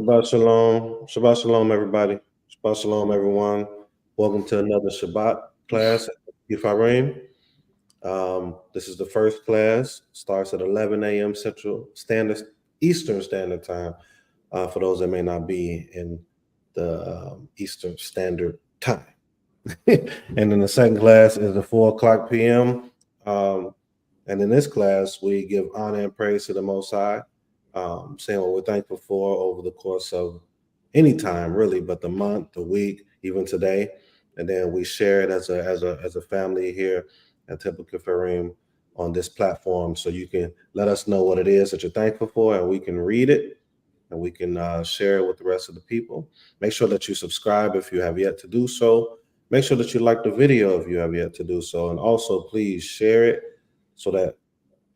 Shabbat shalom. Shabbat shalom, everybody. Shabbat shalom, everyone. Welcome to another Shabbat class at Yifarim. This is the first class. Starts at 11 a.m. Central Standard Eastern Standard Time. For those that may not be in the Eastern Standard Time. And then the second class is the 4 o'clock p.m. And in this class, we give honor and praise to the Most High, saying what we're thankful for over the course of any time, really, but the month, the week, even today. And then we share it as a family here at Temple Kifarim on this platform, so you can let us know what it is that you're thankful for, and we can read it and we can share it with the rest of the people. Make sure that you subscribe if you have yet to do so. Make sure that you like the video if you have yet to do so, and also please share it so that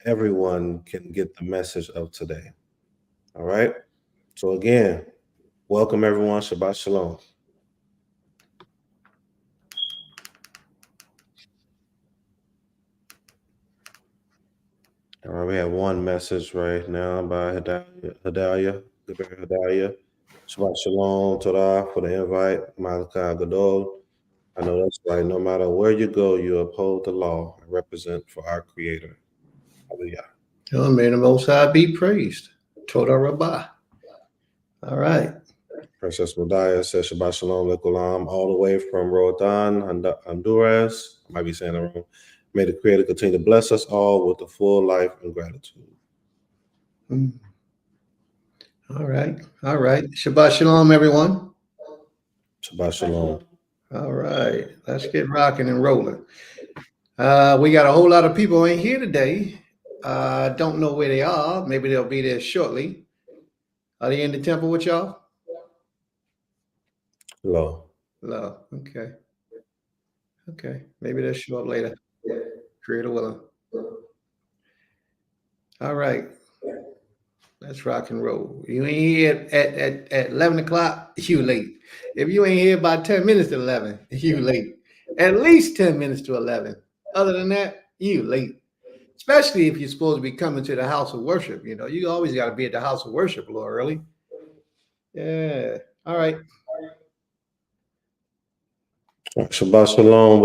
everyone can get the message of today. All right. So again, welcome everyone. Shabbat shalom. All right, we have one message right now by Hadalia. Shabbat shalom, Torah for the invite. Malachi Gadol. I know that's right. No matter where you go, you uphold the law and represent for our Creator. Hallelujah. Oh, may the Most High be praised. Toda Rabbah. All right. Princess Modiah says Shabbat Shalom Lekulam, all the way from Roatan, Honduras. I might be saying it wrong. May the Creator continue to bless us all with a full life and gratitude. All right. All right. Shabbat Shalom, everyone. Shabbat Shalom. All right. Let's get rocking and rolling. We got a whole lot of people in here today. Don't know where they are. Maybe they'll be there shortly. Are they in the temple with y'all? Hello. Hello. Okay. Okay. Maybe they'll show up later. Creator willing. All right. Let's rock and roll. You ain't here at 11 o'clock, you late. If you ain't here by 10 minutes to 11, you late. At least 10 minutes to 11. Other than that, you late. Especially if you're supposed to be coming to the house of worship. You know, you always got to be at the house of worship a little early. Yeah. All right. Shabbat Shalom.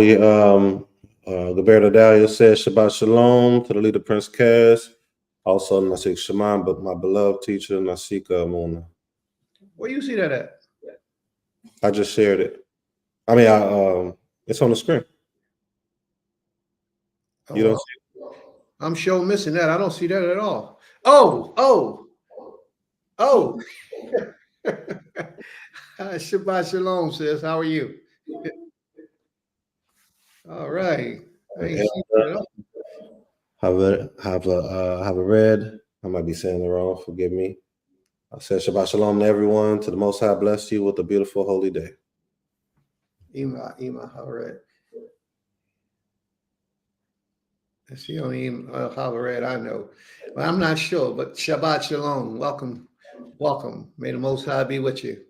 Gilberto Dalia says Shabbat Shalom to the leader, Prince Kaz. Also, Nasik Shaman, but my beloved teacher, Nasika Amuna. Where you see that at? I just shared it. I mean, it's on the screen. Oh, You don't well, see it? I'm sure missing that. I don't see that at all. Oh. Shabbat Shalom, sis. How are you? All right. I ain't seen that at all. Have a read. I might be saying it wrong. Forgive me. I said Shabbat Shalom to everyone. To the Most High, bless you with a beautiful holy day. Ima. All right. That's the only Havared I know. But I'm not sure. But Shabbat Shalom. Welcome. May the Most High be with you.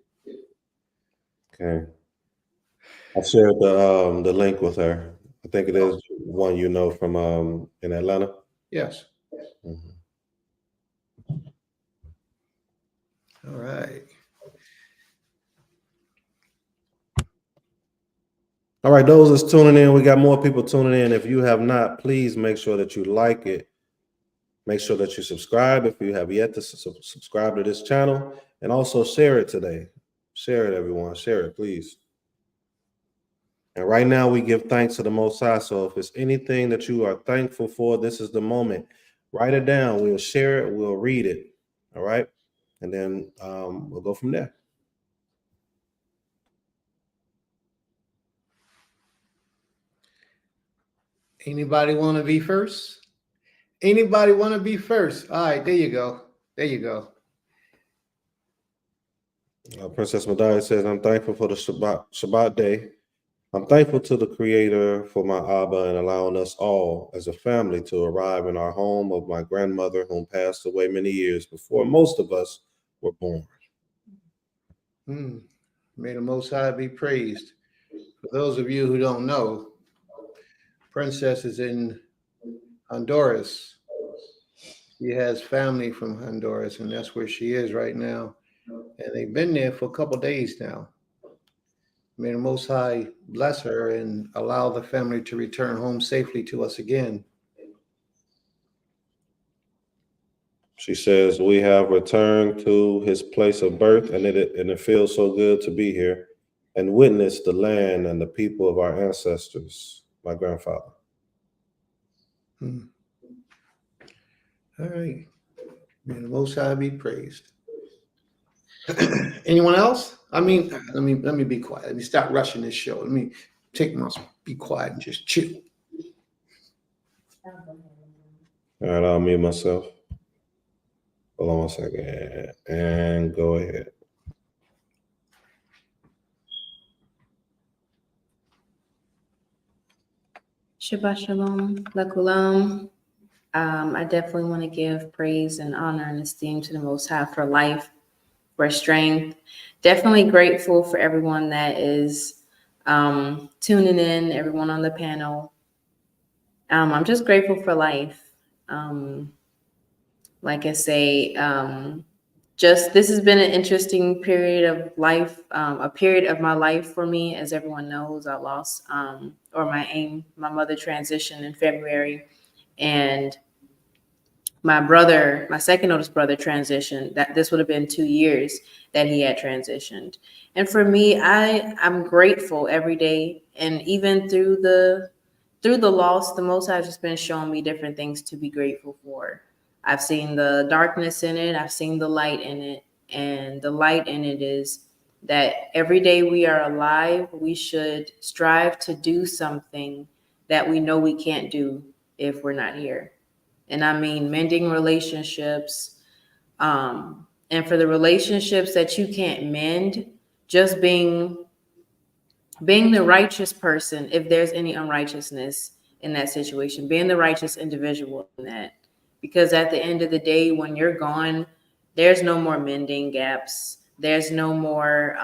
Okay. I shared the link with her. I think it is one you know from in Atlanta. Yes. Mhm. All right. All right, those that's tuning in, we got more people tuning in. If you have not, please make sure that you like it. Make sure that you subscribe if you have yet to subscribe to this channel, and also share it today. Share it, everyone. Share it, please. And right now, we give thanks to the Most High. So if it's anything that you are thankful for, this is the moment. Write it down. We'll share it. We'll read it. All right. And then we'll go from there. Anybody want to be first? Anybody want to be first? All right. There you go. Princess Madaya says, I'm thankful for the Shabbat day. I'm thankful to the Creator for my Abba and allowing us all as a family to arrive in our home of my grandmother, whom passed away many years before most of us were born. May the Most High be praised. For those of you who don't know, Princess is in Honduras. She has family from Honduras, and that's where she is right now. and they've been there for a couple of days now. May the Most High bless her and allow the family to return home safely to us again. She says, we have returned to his place of birth, and it feels so good to be here and witness the land and the people of our ancestors, my grandfather. All right. May the Most High be praised. Anyone else? I mean, let me be quiet. Let me stop rushing this show. Let me be quiet and just chill. All right, I'll mute myself. Hold on 1 second. And go ahead. Shabbat Shalom, Lakulam. I definitely want to give praise and honor and esteem to the Most High for life, for strength. Definitely grateful for everyone that is tuning in, everyone on the panel. I'm just grateful for life. Like I say, this has been an interesting period of life, a period of my life for me. As everyone knows, I lost, my mother transitioned in February, and my second oldest brother transitioned. That this would have been 2 years that he had transitioned. And for me, I'm grateful every day. And even through the loss, the Most High has just been showing me different things to be grateful for. I've seen the darkness in it. I've seen the light in it. And the light in it is that every day we are alive, we should strive to do something that we know we can't do if we're not here. And I mean mending relationships. And for the relationships that you can't mend, just being the righteous person, if there's any unrighteousness in that situation, being the righteous individual in that. Because at the end of the day, when you're gone, there's no more mending gaps. There's no more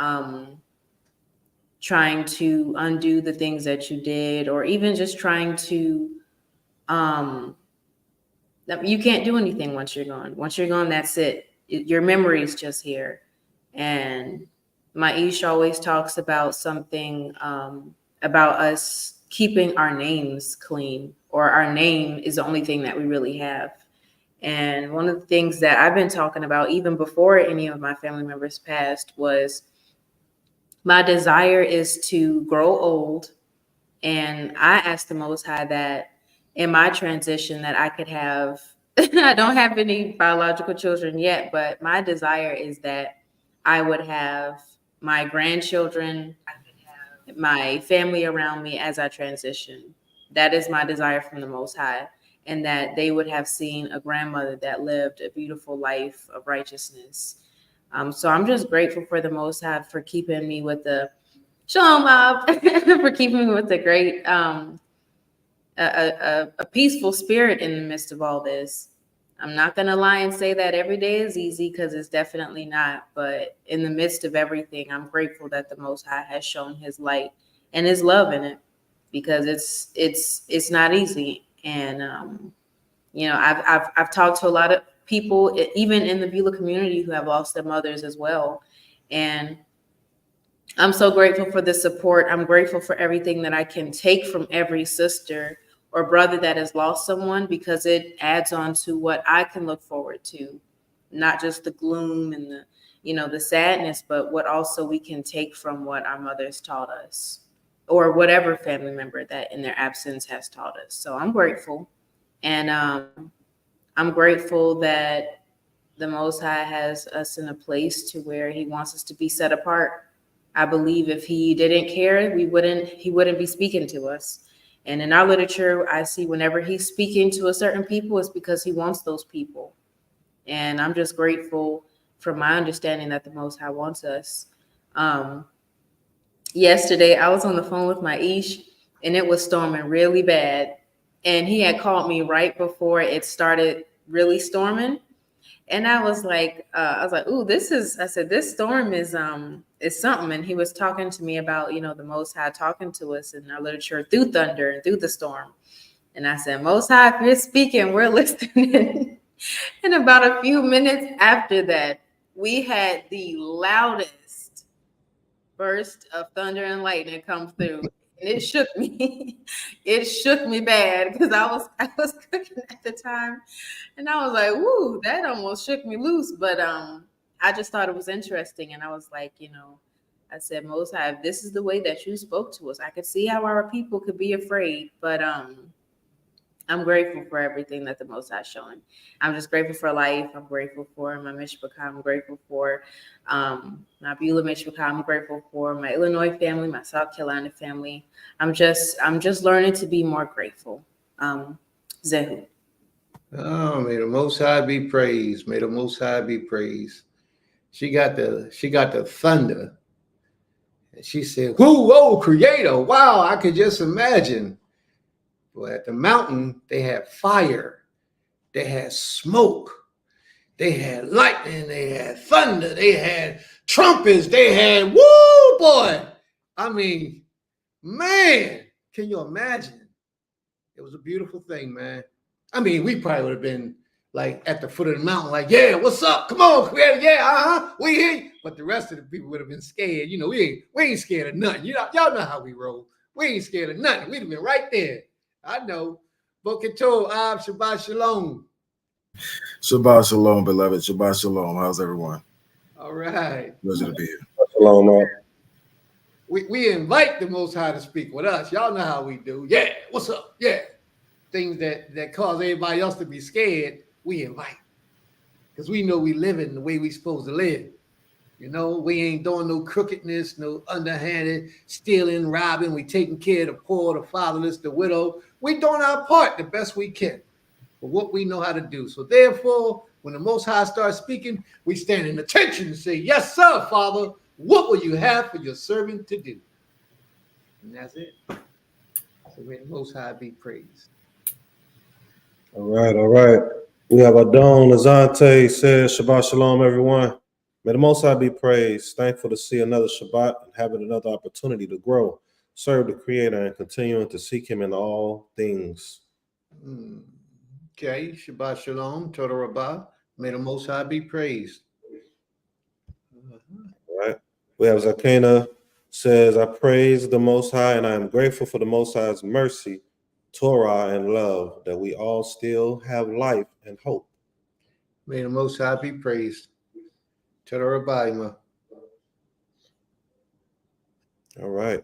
trying to undo the things that you did, or even just trying to, you can't do anything once you're gone. Once you're gone, that's it. Your memory is just here. And Maish always talks about something about us keeping our names clean, or our name is the only thing that we really have. And one of the things that I've been talking about, even before any of my family members passed, was my desire is to grow old. And I asked the Most High that in my transition that I could have, I don't have any biological children yet, but my desire is that I would have my grandchildren, my family around me as I transition. That is my desire from the Most High. And that they would have seen a grandmother that lived a beautiful life of righteousness. So I'm just grateful for the Most High for keeping me with the Shalom Mob, for keeping me with a great, a peaceful spirit in the midst of all this. I'm not going to lie and say that every day is easy, because it's definitely not. But in the midst of everything, I'm grateful that the Most High has shown his light and his love in it, because it's not easy. And, I've talked to a lot of people, even in the Beulah community, who have lost their mothers as well. And I'm so grateful for the support. I'm grateful for everything that I can take from every sister or brother that has lost someone, because it adds on to what I can look forward to, not just the gloom and the sadness, but what also we can take from what our mothers taught us, or whatever family member that in their absence has taught us. So I'm grateful. And I'm grateful that the Most High has us in a place to where he wants us to be set apart. I believe if he didn't care, he wouldn't be speaking to us. And in our literature, I see whenever he's speaking to a certain people, it's because he wants those people. And I'm just grateful for my understanding that the Most High wants us. Yesterday, I was on the phone with Maish, and it was storming really bad. And he had called me right before it started really storming. And I was like, ooh, I said, this storm is something. And he was talking to me about, the Most High talking to us in our literature through thunder and through the storm. And I said, Most High, if you're speaking, we're listening. And about a few minutes after that, we had the loudest burst of thunder and lightning come through. And it shook me. It shook me bad because I was cooking at the time. And I was like, woo, that almost shook me loose. But I just thought it was interesting. And I was like, I said, Most High, if this is the way that you spoke to us, I could see how our people could be afraid. But I'm grateful for everything that the Most High is showing. I'm just grateful for life. I'm grateful for my Mishpachah. I'm grateful for my Beulah Mishpachah. I'm grateful for my Illinois family, my South Carolina family. I'm just learning to be more grateful. Zehu. Oh, may the Most High be praised. May the Most High be praised. She got the thunder. And she said, whoa, Creator. Wow, I could just imagine. Well, at the mountain, they had fire. They had smoke. They had lightning. They had thunder. They had trumpets. They had, woo, boy. I mean, man, can you imagine? It was a beautiful thing, man. I mean, we probably would have been like at the foot of the mountain, like, yeah, what's up? Come on, Creator. Yeah, we here. But the rest of the people would have been scared. We ain't scared of nothing. Y'all know how we roll. We ain't scared of nothing. We'd have been right there. I know. Boker Tov, Shabbat Shalom. Shabbat Shalom, beloved. Shabbat Shalom. How's everyone? All right. Pleasure to be here. Shalom, man. We invite the Most High to speak with us. Y'all know how we do. Yeah, what's up? Yeah. Things that cause everybody else to be scared, we invite. Because we know we living the way we supposed to live. We ain't doing no crookedness, no underhanded, stealing, robbing. We taking care of the poor, the fatherless, the widow. We doing our part the best we can for what we know how to do. So therefore, when the Most High starts speaking, we stand in attention and say, yes, sir, Father, what will you have for your servant to do? And that's it. So may the Most High be praised. All right. We have Adon Azante says, Shabbat Shalom, everyone. May the Most High be praised. Thankful to see another Shabbat and having another opportunity to grow, serve the Creator, and continuing to seek Him in all things. Okay, Shabbat Shalom, Toda Rabbah. May the Most High be praised. All right. We have Zakena says, I praise the Most High, and I am grateful for the Most High's mercy, Torah, and love, that we all still have life and hope. May the Most High be praised. Toda Rabbah. All right.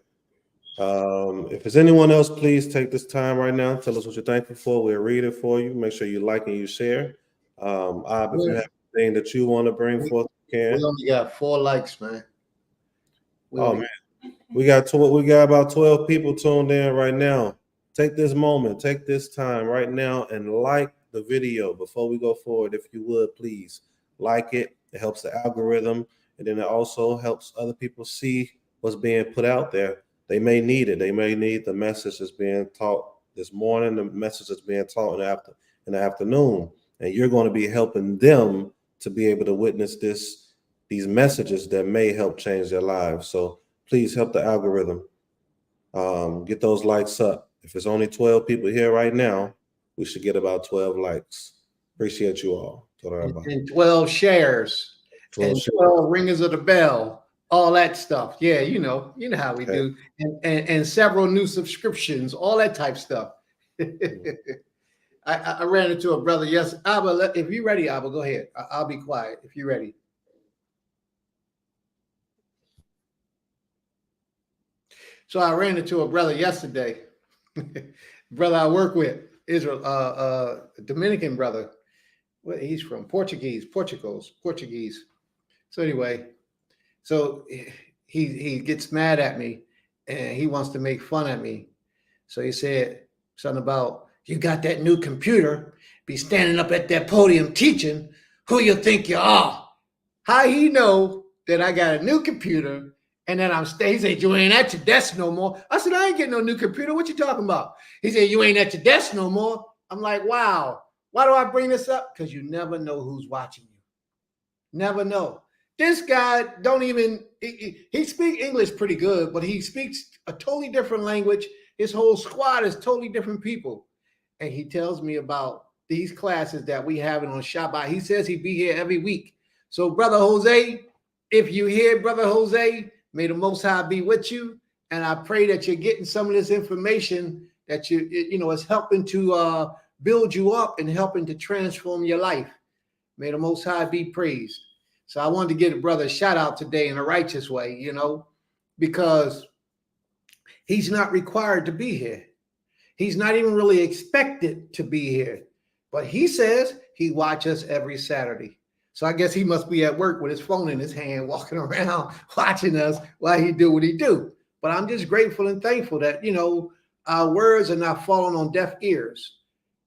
If there's anyone else, please take this time right now. Tell us what you're thankful for. We'll read it for you. Make sure you like and you share. If you have anything that you want to bring forth, you can. We only got 4 likes, man. Man, we got about 12 people tuned in right now. Take this moment, take this time right now, and like the video before we go forward. If you would, please like it. It helps the algorithm, and then it also helps other people see what's being put out there. They may need it. They may need the message that's being taught this morning, the message that's being taught in the afternoon, and you're going to be helping them to be able to witness these messages that may help change their lives. So please help the algorithm. Get those likes up. If it's only 12 people here right now, we should get about 12 likes. Appreciate you all. And 12 shares. 12 ringers of the bell. All that stuff. Yeah, you know how we do. And several new subscriptions, all that type stuff. I ran into a brother. Yes, Abba, if you're ready, Abba, go ahead. I'll be quiet if you're ready. So I ran into a brother yesterday. Brother I work with, Israel, Dominican brother. Well, he's from Portugal. So anyway, so he gets mad at me and he wants to make fun at me. So he said something about, you got that new computer, be standing up at that podium teaching, who you think you are? How he know that I got a new computer and then I'm staying? He said, you ain't at your desk no more. I said, I ain't getting no new computer. What you talking about? He said, you ain't at your desk no more. I'm like, wow. Why do I bring this up? Because you never know who's watching you. Never know. This guy don't even, he speaks English pretty good, but he speaks a totally different language. His whole squad is totally different people. And he tells me about these classes that we having on Shabbat. He says he'd be here every week. So, Brother Jose, if you hear, Brother Jose, may the Most High be with you. And I pray that you're getting some of this information that is helping to build you up and helping to transform your life. May the Most High be praised. So I wanted to give a brother a shout out today in a righteous way, because he's not required to be here. He's not even really expected to be here. But he says he watches us every Saturday. So I guess he must be at work with his phone in his hand, walking around, watching us while he do what he do. But I'm just grateful and thankful that, our words are not falling on deaf ears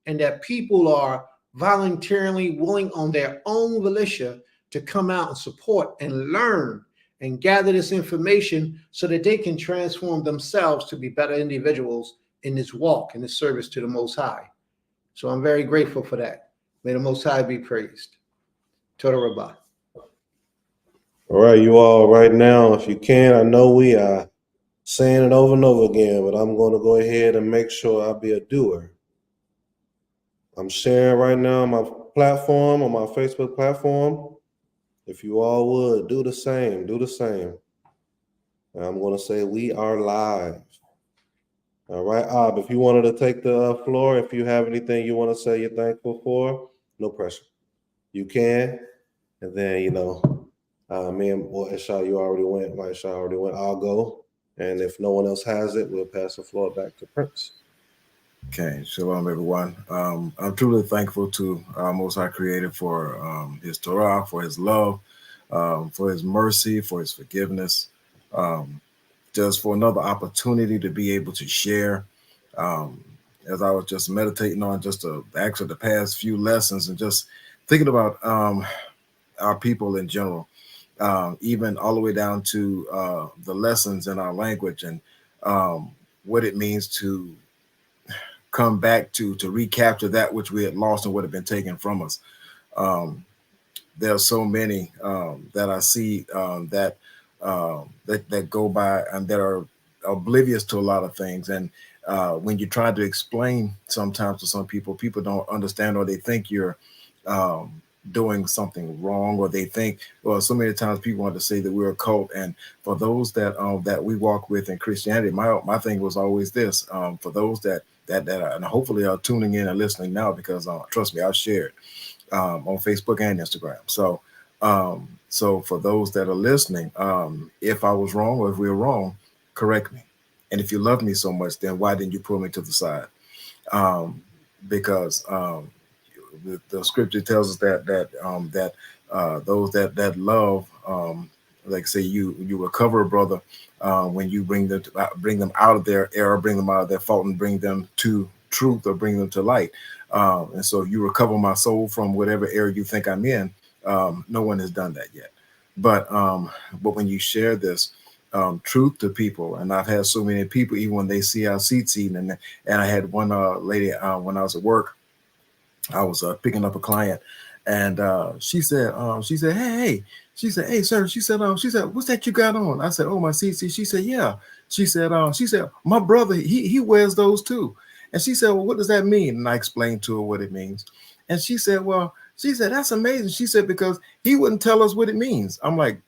and that people are voluntarily willing on their own volition to come out and support and learn and gather this information so that they can transform themselves to be better individuals in this walk, in this service to the Most High. So I'm very grateful for that. May the Most High be praised. Toda Rabbah. All right, you all, right now, if you can, I know we are saying it over and over again, but I'm going to go ahead and make sure I be a doer. I'm sharing right now on my platform, on my Facebook platform. If you all would, do the same, do the same. And I'm going to say we are live. All right, Ab, if you wanted to take the floor, if you have anything you want to say you're thankful for, no pressure. You can. And then, me and Isha, you already went. My Isha already went. I'll go. And if no one else has it, we'll pass the floor back to Prince. Okay, shalom, everyone. I'm truly thankful to our Most High Creator for His Torah, for His love, for His mercy, for His forgiveness, just for another opportunity to be able to share. As I was just meditating on actually the past few lessons and just thinking about our people in general, even all the way down to the lessons in our language and what it means to come back to recapture that which we had lost and what had been taken from us. There are so many that I see that go by and that are oblivious to a lot of things. And when you try to explain sometimes to some people don't understand, or they think you're doing something wrong, or they think, well, so many times people want to say that we're a cult. And for those that we walk with in Christianity, my thing was always this: for those that are, and hopefully are tuning in and listening now, because trust me, I've shared on Facebook and Instagram. So for those that are listening, if I was wrong or if we're wrong, correct me. And if you love me so much, then why didn't you pull me to the side? Because the scripture tells us that those that love, like say you recover a brother when you bring them out of their error, bring them out of their fault, and bring them to truth, or bring them to light. And so if you recover my soul from whatever error you think I'm in, no one has done that yet. But when you share this truth to people, and I've had so many people, even when they see our seats eating, and I had one lady when I was at work, I was picking up a client, and she said, hey, she said, hey, sir, she said, what's that you got on? I said, oh, my CC. She said, yeah. She said, my brother, he wears those too. And she said, well, what does that mean? And I explained to her what it means. And she said, that's amazing. She said, because he wouldn't tell us what it means. I'm like,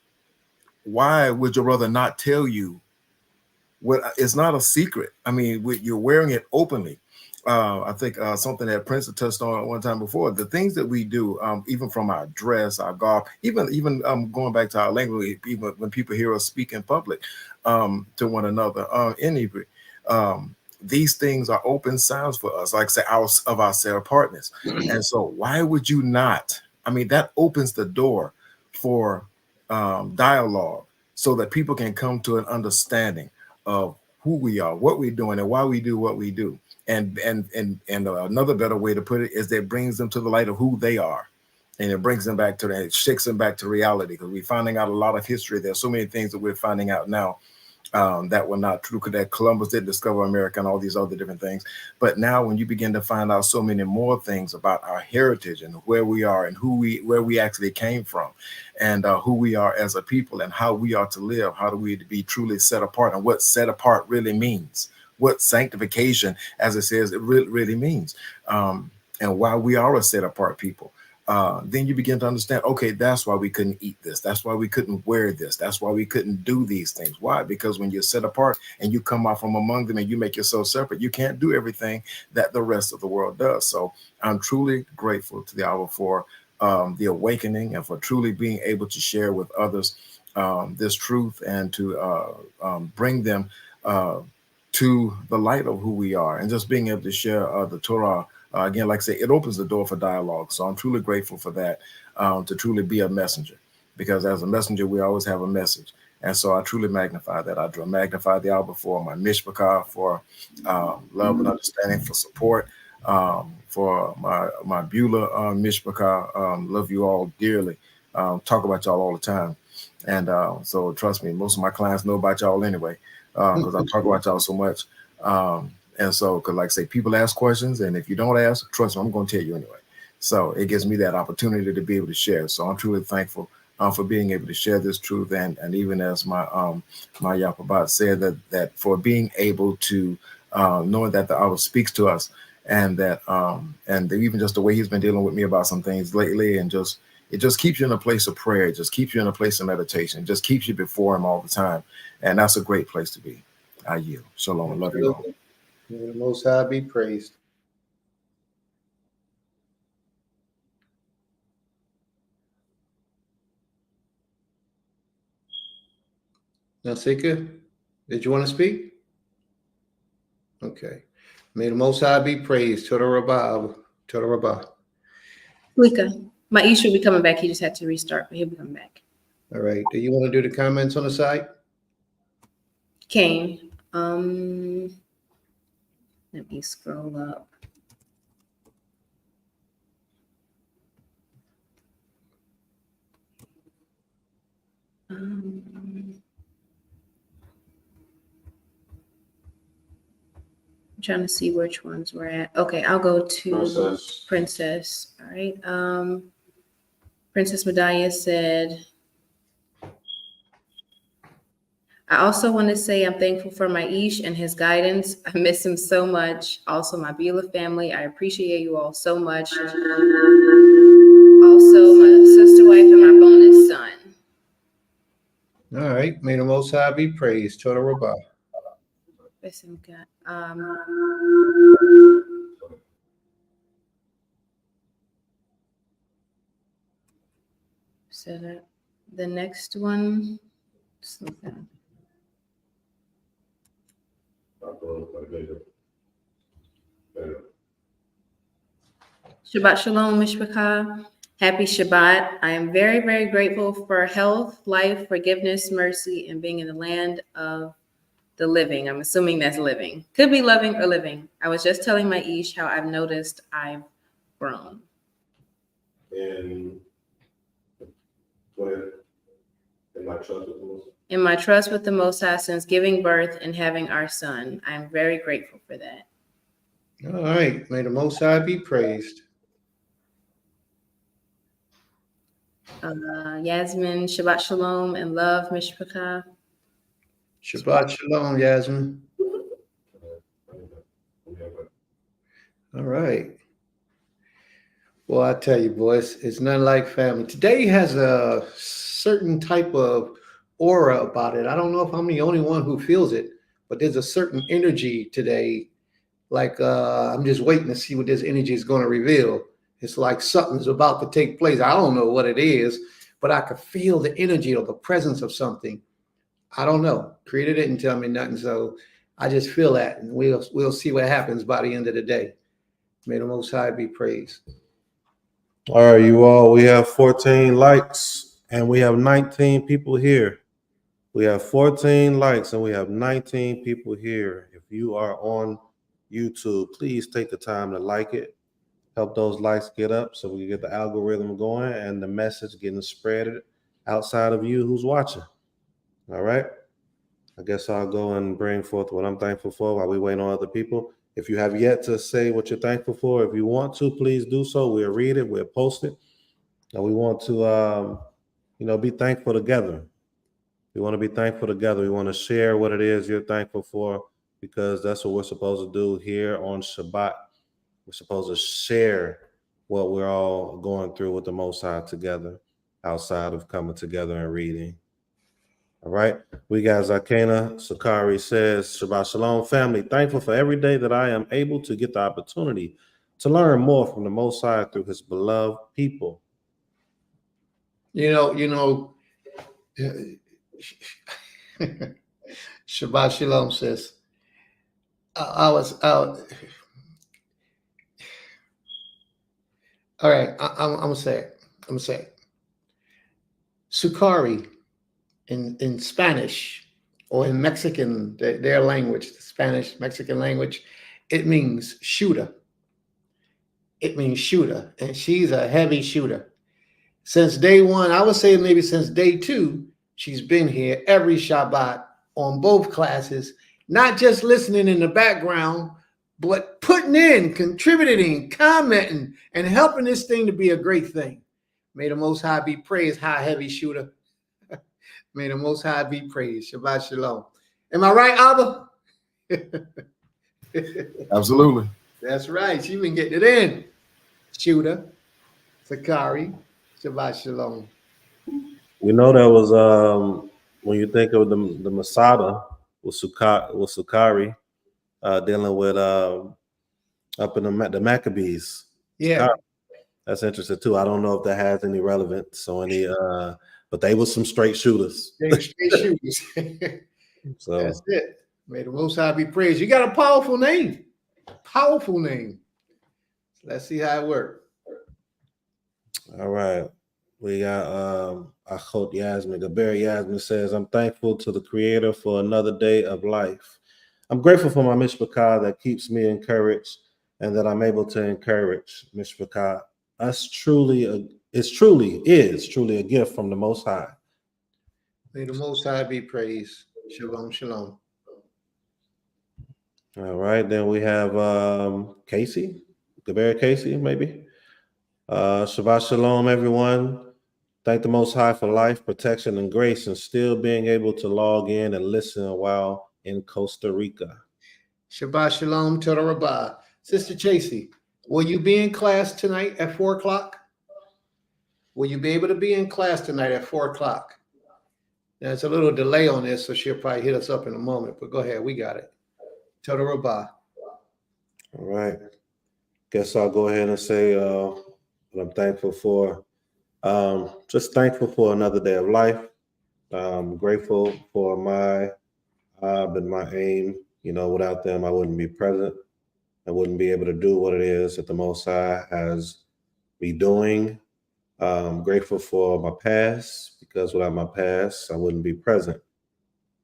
why would your brother not tell you what? It's not a secret. I mean, you're wearing it openly. I think something that Prince had touched on one time before, the things that we do, even from our dress, our garb, even going back to our language, even when people hear us speak in public to one another in Hebrew, these things are open signs for us, like say our set apartness. And so why would you not? I mean, that opens the door for dialogue so that people can come to an understanding of who we are, what we're doing, and why we do what we do. And another better way to put it is that it brings them to the light of who they are. And it brings them back to it shakes them back to reality, because we're finding out a lot of history. There's so many things that we're finding out now that were not true, that Columbus did discover America and all these other different things. But now when you begin to find out so many more things about our heritage and where we are and where we actually came from, and who we are as a people, and how we are to live, how do we be truly set apart, and what set apart really means, what sanctification, as it says, it really means, and why we are a set apart people. then you begin to understand, okay, that's why we couldn't eat this. That's why we couldn't wear this. That's why we couldn't do these things. Why? Because when you're set apart and you come out from among them and you make yourself separate, you can't do everything that the rest of the world does. So I'm truly grateful to the hour for the awakening and for truly being able to share with others this truth and to bring them to the light of who we are, and just being able to share the Torah. Again, like I say, it opens the door for dialogue. So I'm truly grateful for that, to truly be a messenger, because as a messenger, we always have a message. And so I truly magnify that. I magnify the Alba for my mishpachah, for love and understanding, for support, for my Beulah mishpachah. Love you all dearly. Talk about y'all all the time. And so trust me, most of my clients know about y'all anyway, because I talk about y'all so much. And so, because like I say, people ask questions, and if you don't ask, trust me, I'm going to tell you anyway. So it gives me that opportunity to be able to share. So I'm truly thankful for being able to share this truth, and even as my Yapabat said, that for being able to knowing that the Allah speaks to us, and that and even just the way He's been dealing with me about some things lately, and it just keeps you in a place of prayer. It just keeps you in a place of meditation. It just keeps you before Him all the time, and that's a great place to be. I yield. Shalom. I love you all. May the Most High be praised. Nasika, did you want to speak? Okay. May the Most High be praised. Toda Rabbah. Toda Rabbah. Lika, my Ish will be coming back. He just had to restart, but he'll be coming back. All right. Do you want to do the comments on the side? Kane, let me scroll up. I'm trying to see which ones we're at. Okay, I'll go to Princess. All right. Princess Medaya said, I also want to say I'm thankful for my Ish and his guidance. I miss him so much. Also, my Beulah family. I appreciate you all so much. Also, my sister wife and my bonus son. All right. May the Most High be praised. Toda Rabbah. So the next one. Shabbat Shalom, Mishpachah. Happy Shabbat. I am very, very grateful for health, life, forgiveness, mercy, and being in the land of the living. I'm assuming that's living. Could be loving or living. I was just telling my Ish how I've noticed I've grown. In my trust with the Most High since giving birth and having our son. I'm very grateful for that. All right. May the Most High be praised. Yasmin, Shabbat Shalom and love, Mishpachah. Shabbat Shalom, Yasmin. All right. Well, I tell you, boys, it's nothing like family. Today has a certain type of aura about it. I don't know if I'm the only one who feels it, but there's a certain energy today. Like I'm just waiting to see what this energy is going to reveal. It's like something's about to take place. I don't know what it is, but I could feel the energy or the presence of something. I don't know. Creator didn't tell me nothing, so I just feel that, and we'll see what happens by the end of the day. May the Most High be praised. All right, you all, we have 14 likes and we have 19 people here. We have 14 likes and we have 19 people here. If you are on YouTube, please take the time to like it. Help those likes get up so we can get the algorithm going and the message getting spread outside of you who's watching. All right. I guess I'll go and bring forth what I'm thankful for while we wait on other people. If you have yet to say what you're thankful for, if you want to, please do so. We'll read it. We'll post it. And we want to, be thankful together. We want to be thankful together. We want to share what it is you're thankful for, because that's what we're supposed to do here on Shabbat. We're supposed to share what we're all going through with the Most High together, outside of coming together and reading. All right. We got Zakena Sakari says, Shabbat Shalom, family. Thankful for every day that I am able to get the opportunity to learn more from the Most High through his beloved people. Shabbat Shalom says, all right, I'm gonna say it. Sukari in Spanish or in Mexican, their language, the Spanish Mexican language, it means shooter. It means shooter, and she's a heavy shooter. Since day one, I would say maybe since day two, she's been here every Shabbat on both classes, not just listening in the background, but putting in, contributing, commenting, and helping this thing to be a great thing. May the Most High be praised, high heavy shooter. May the Most High be praised. Shabbat Shalom. Am I right, Abba? Absolutely. That's right. She been getting it in. Shooter, Sakari, Shabbat Shalom. We know that was when you think of the Masada with Sukari dealing with up in the Maccabees. Yeah. Sukari. That's interesting too. I don't know if that has any relevance or any but they were some straight shooters. Straight shooters. So that's it. May the Most High be praised. You got a powerful name. Powerful name. Let's see how it works. all right. We got Achot Yasmin. Gaber Yasmin says, I'm thankful to the Creator for another day of life. I'm grateful for my Mishpachah that keeps me encouraged and that I'm able to encourage Mishpachah. It's truly a gift from the Most High. May the Most High be praised. Shalom, shalom. All right, then we have Casey, Gaber Casey, maybe. Shabbat Shalom, everyone. Thank the Most High for life, protection, and grace, and still being able to log in and listen while in Costa Rica. Shabbat Shalom to the Rabbah. Sister Chasey, will you be in class tonight at 4 o'clock? Will you be able to be in class tonight at 4 o'clock? There's a little delay on this, so she'll probably hit us up in a moment, but go ahead. We got it. To the Rabbah. All right. Guess I'll go ahead and say what I'm thankful for. Just thankful for another day of life. Grateful for my Ab and my aim. You know, without them, I wouldn't be present. I wouldn't be able to do what it is that the Most High has me doing. Grateful for my past, because without my past, I wouldn't be present.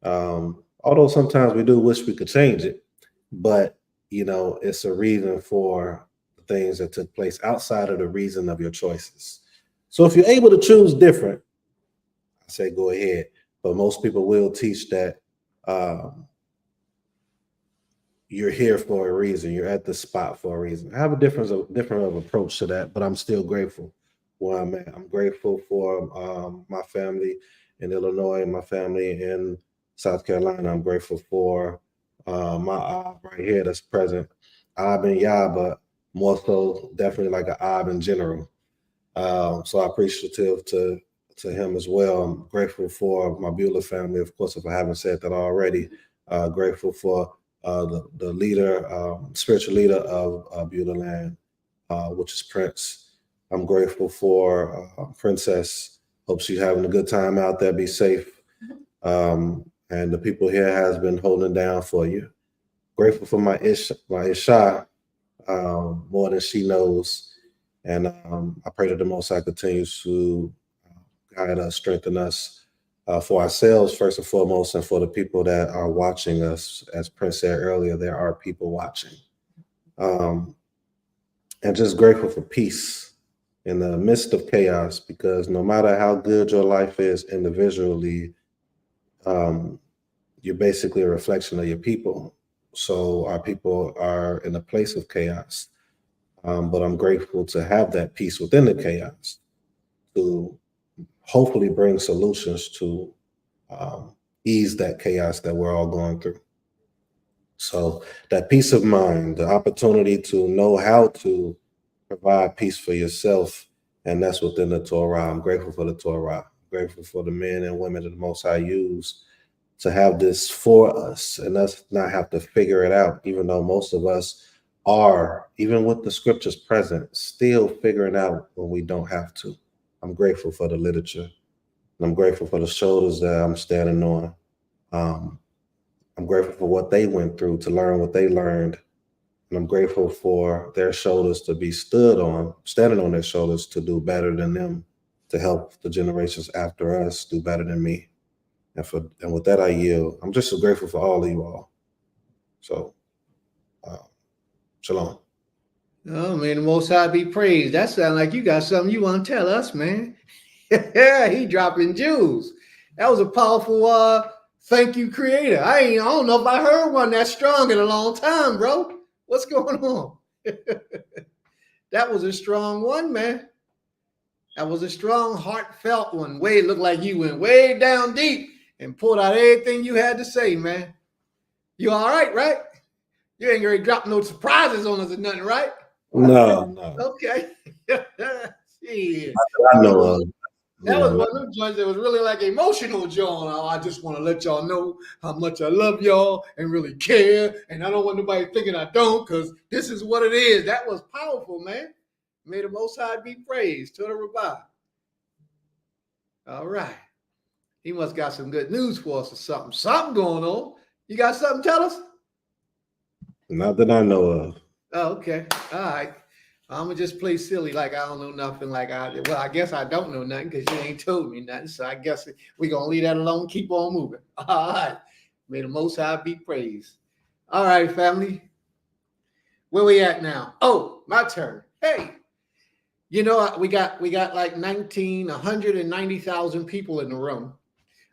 Although sometimes we do wish we could change it, but you know, it's a reason for the things that took place outside of the reason of your choices. So if you're able to choose different, I say go ahead. But most people will teach that you're here for a reason. You're at the spot for a reason. I have a different approach to that, but I'm still grateful where I'm at. I'm grateful for my family in Illinois, my family in South Carolina. I'm grateful for my Ab right here that's present. Ab and Yah, but more so definitely like an Ab in general. So I'm appreciative to him as well. I'm grateful for my Beulah family, of course, if I haven't said that already. Grateful for the leader, spiritual leader of Beulah land, which is Prince. I'm grateful for Princess. Hope she's having a good time out there. Be safe. And the people here has been holding down for you. Grateful for my Isha, more than she knows. And I pray that the Most High continues to guide us, strengthen us for ourselves, first and foremost, and for the people that are watching us. As Prince said earlier, there are people watching. And just grateful for peace in the midst of chaos, because no matter how good your life is individually, you're basically a reflection of your people. So our people are in a place of chaos. But I'm grateful to have that peace within the chaos to hopefully bring solutions to ease that chaos that we're all going through. So that peace of mind, the opportunity to know how to provide peace for yourself, and that's within the Torah. I'm grateful for the Torah. I'm grateful for the men and women that the Most High use to have this for us and us not have to figure it out, even though most of us are, even with the scriptures present, still figuring out when we don't have to. I'm grateful for the literature, and I'm grateful for the shoulders that I'm standing on. I'm grateful for what they went through to learn what they learned. And I'm grateful for their shoulders to be standing on their shoulders to do better than them, to help the generations after us do better than me. And with that, I yield. I'm just so grateful for all of you all. So, shalom. Oh man, the Most High be praised. That sounds like you got something you want to tell us, man. Yeah, he dropping jewels. That was a powerful thank you, Creator. I don't know if I heard one that strong in a long time, bro. What's going on? That was a strong one, man. That was a strong, heartfelt one. It looked like you went way down deep and pulled out everything you had to say, man. You all right? You ain't gonna drop no surprises on us or nothing, right? No. Okay. Shit. I know of. That was one of those joints that was really like emotional, John. Oh, I just want to let y'all know how much I love y'all and really care. And I don't want nobody thinking I don't, because this is what it is. That was powerful, man. May the Most High be praised. To the Rabbah. All right. He must got some good news for us or something. Something going on. You got something to tell us? Not that I know of. Oh, okay. All right. I'm gonna just play silly like I don't know nothing. I guess I don't know nothing because you ain't told me nothing. So I guess we're gonna leave that alone. Keep on moving. All right. May the Most High be praised. All right, family. Where we at now? Oh, my turn. Hey, we got like 190,000 people in the room.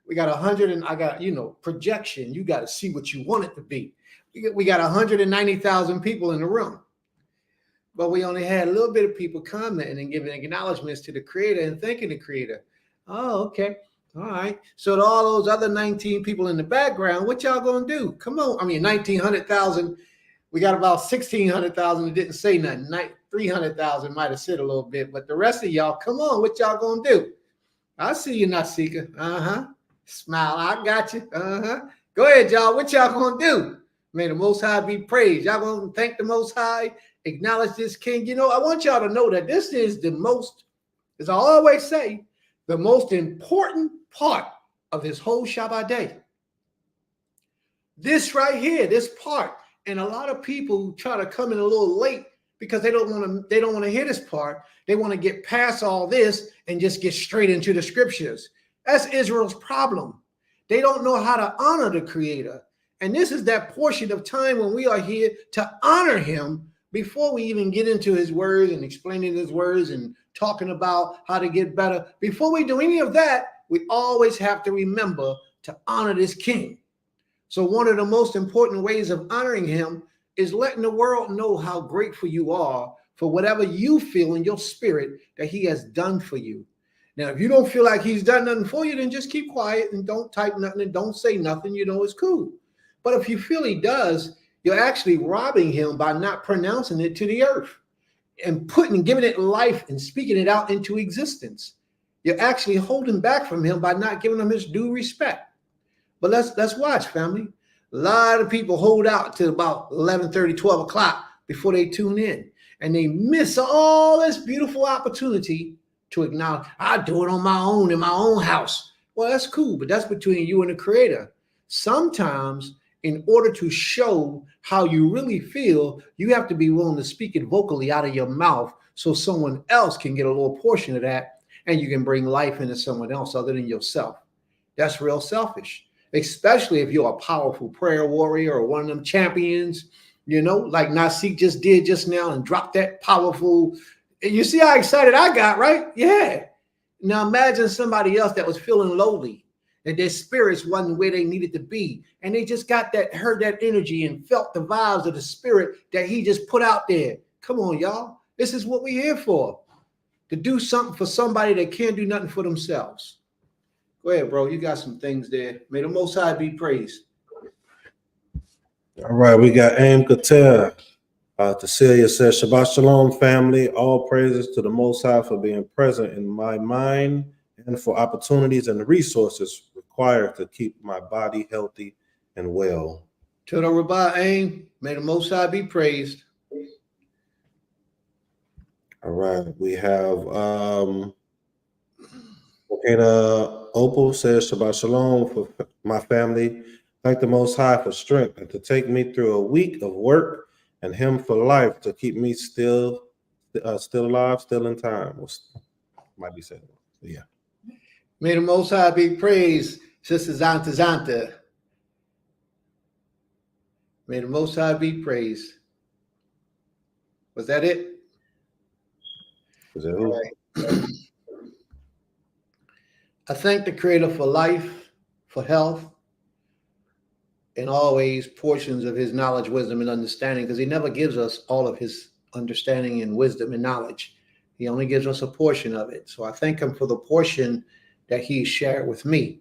We got 100, and I got projection. You got to see what you want it to be. We got 190,000 people in the room. But we only had a little bit of people commenting and giving acknowledgments to the Creator and thanking the Creator. Oh, okay. All right. So to all those other 19 people in the background, what y'all gonna do? Come on. 1,900,000. We got about 1,600,000 that didn't say nothing. 300,000 might have said a little bit, but the rest of y'all, come on. What y'all gonna do? I see you, Nasika. Smile. I got you. Go ahead, y'all. What y'all gonna do? May the Most High be praised. Y'all gonna thank the Most High, acknowledge this King. I want y'all to know that this is the most, as I always say, the most important part of this whole Shabbat day. This right here, this part. And a lot of people try to come in a little late because they don't want to hear this part. They want to get past all this and just get straight into the scriptures. That's Israel's problem. They don't know how to honor the Creator. And this is that portion of time when we are here to honor him before we even get into his words and explaining his words and talking about how to get better. Before we do any of that, we always have to remember to honor this King. So one of the most important ways of honoring him is letting the world know how grateful you are for whatever you feel in your spirit that he has done for you. Now, if you don't feel like he's done nothing for you, then just keep quiet and don't type nothing and don't say nothing. It's cool. But if you feel he does, you're actually robbing him by not pronouncing it to the earth and giving it life and speaking it out into existence. You're actually holding back from him by not giving him his due respect. But let's watch, family. A lot of people hold out till about 11:30, 12 o'clock before they tune in. And they miss all this beautiful opportunity to acknowledge, I do it on my own in my own house. Well, that's cool, but that's between you and the Creator. Sometimes, in order to show how you really feel, you have to be willing to speak it vocally out of your mouth so someone else can get a little portion of that and you can bring life into someone else other than yourself. That's real selfish, especially if you're a powerful prayer warrior or one of them champions, like Nasik just did just now and dropped that powerful. You see how excited I got, right? Yeah. Now imagine somebody else that was feeling lowly, and their spirits wasn't where they needed to be. And they just heard that energy and felt the vibes of the spirit that he just put out there. Come on, y'all. This is what we're here for. To do something for somebody that can't do nothing for themselves. Go ahead, bro. You got some things there. May the Most High be praised. All right, we got Aim Kater. Cecilia says, Shabbat Shalom, family. All praises to the Most High for being present in my mind and for opportunities and resources required to keep my body healthy and well. To the Rabbah Aim, may the Most High be praised. All right. We have Opal says, Shabbat Shalom for my family. Thank the Most High for strength and to take me through a week of work, and Him for life to keep me still alive, still in time. Might be said. Yeah. May the Most High be praised, Sister Zanta. May the Most High be praised. Was that it? Is that who? All right. I thank the Creator for life, for health, and always portions of His knowledge, wisdom, and understanding, because He never gives us all of His understanding and wisdom and knowledge. He only gives us a portion of it. So I thank Him for the portion that He shared with me,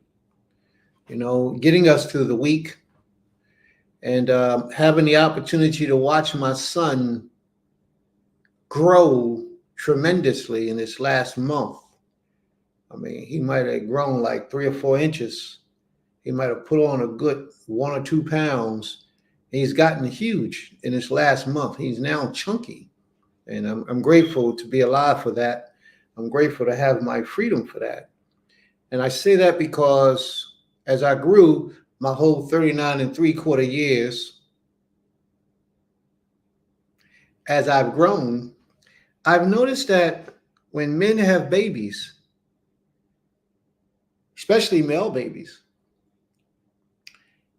getting us through the week and having the opportunity to watch my son grow tremendously in this last month. I mean, he might have grown like 3 or 4 inches. He might have put on a good 1 or 2 pounds. He's gotten huge in this last month. He's now chunky. And I'm grateful to be alive for that. I'm grateful to have my freedom for that. And I say that because as I grew my whole 39 3/4 years, as I've grown, I've noticed that when men have babies, especially male babies,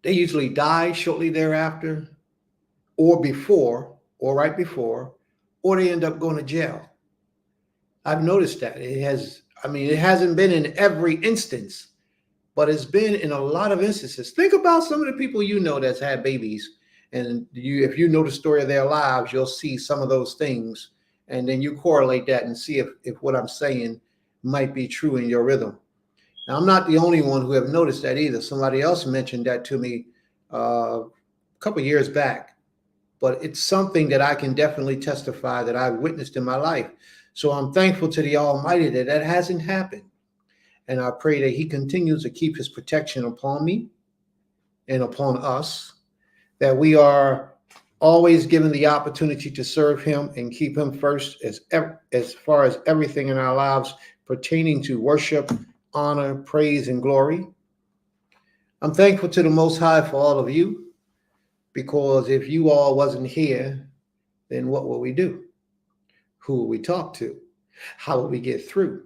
they usually die shortly thereafter, or before, or right before, or they end up going to jail. I've noticed that. It hasn't been in every instance, but it's been in a lot of instances. Think about some of the people that's had babies, and if you know the story of their lives, you'll see some of those things, and then you correlate that and see if what I'm saying might be true in your rhythm. Now, I'm not the only one who have noticed that either. Somebody else mentioned that to me a couple of years back, but it's something that I can definitely testify that I've witnessed in my life. So I'm thankful to the Almighty that hasn't happened. And I pray that He continues to keep His protection upon me and upon us, that we are always given the opportunity to serve Him and keep Him first as far as everything in our lives pertaining to worship, honor, praise, and glory. I'm thankful to the Most High for all of you, because if you all wasn't here, then what will we do? Who will we talk to? How will we get through?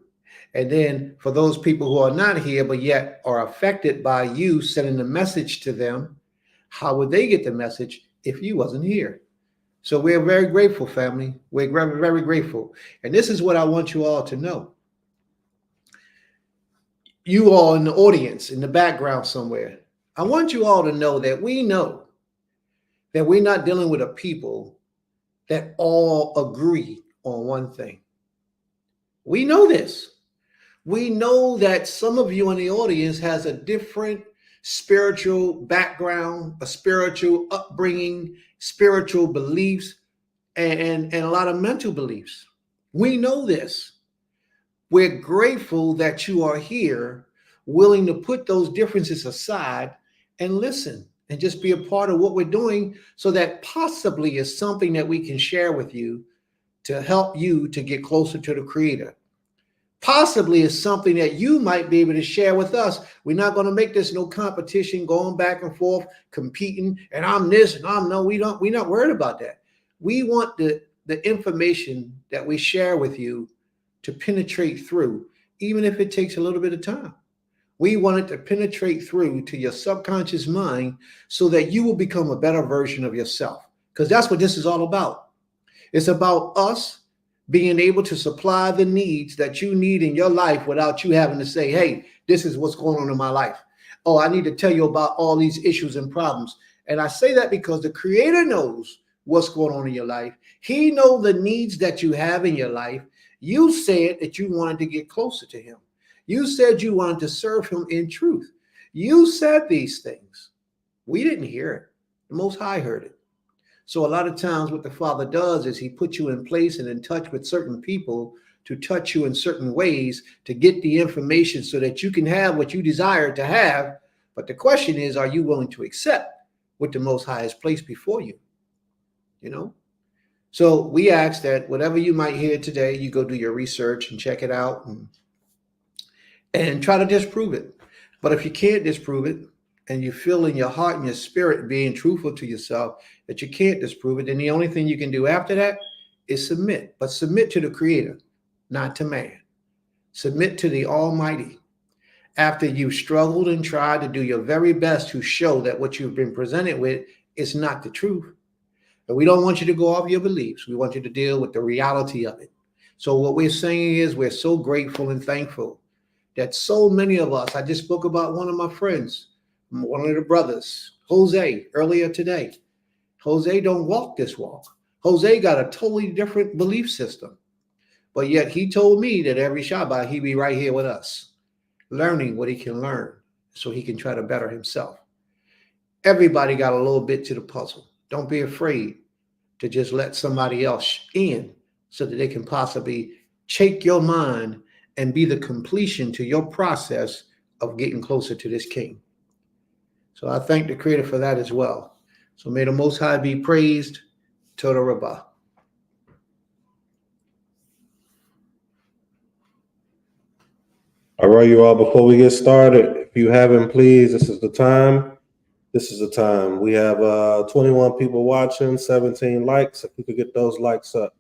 And then for those people who are not here, but yet are affected by you sending the message to them, how would they get the message if you wasn't here? So we're very grateful, family. We're very, very grateful. And this is what I want you all to know. You all in the audience, in the background somewhere, I want you all to know that we know that we're not dealing with a people that all agree on one thing. We know this. We know that some of you in the audience has a different spiritual background, a spiritual upbringing, spiritual beliefs, and a lot of mental beliefs. We know this. We're grateful that you are here, willing to put those differences aside and listen and just be a part of what we're doing, so that possibly is something that we can share with you to help you to get closer to the Creator. Possibly is something that you might be able to share with us. We're not going to make this no competition, going back and forth, competing, and I'm this and I'm no, we're not worried about that. We want the information that we share with you to penetrate through, even if it takes a little bit of time. We want it to penetrate through to your subconscious mind so that you will become a better version of yourself, because that's what this is all about. It's about us being able to supply the needs that you need in your life without you having to say, hey, this is what's going on in my life. Oh, I need to tell you about all these issues and problems. And I say that because the Creator knows what's going on in your life. He knows the needs that you have in your life. You said that you wanted to get closer to Him. You said you wanted to serve Him in truth. You said these things. We didn't hear it. The Most High heard it. So a lot of times what the Father does is he puts you in place and in touch with certain people to touch you in certain ways to get the information so that you can have what you desire to have. But the question is, are you willing to accept what the Most High has placed before you? You know? So we ask that whatever you might hear today, you go do your research and check it out and try to disprove it. But if you can't disprove it, and you feel in your heart and your spirit being truthful to yourself that you can't disprove it, then the only thing you can do after that is submit. But submit to the Creator, not to man. Submit to the Almighty. After you've struggled and tried to do your very best to show that what you've been presented with is not the truth. But we don't want you to go off your beliefs. We want you to deal with the reality of it. So what we're saying is we're so grateful and thankful that so many of us, I just spoke about one of my friends, one of the brothers, Jose, earlier today. Jose don't walk this walk. Jose got a totally different belief system. But yet he told me that every Shabbat he be right here with us, learning what he can learn so he can try to better himself. Everybody got a little bit to the puzzle. Don't be afraid to just let somebody else in so that they can possibly shake your mind and be the completion to your process of getting closer to this King. So I thank the Creator for that as well. So may the Most High be praised. Toda Rabbah. All right, you all, before we get started, if you haven't, please, this is the time. This is the time. We have 21 people watching, 17 likes. If we could get those likes up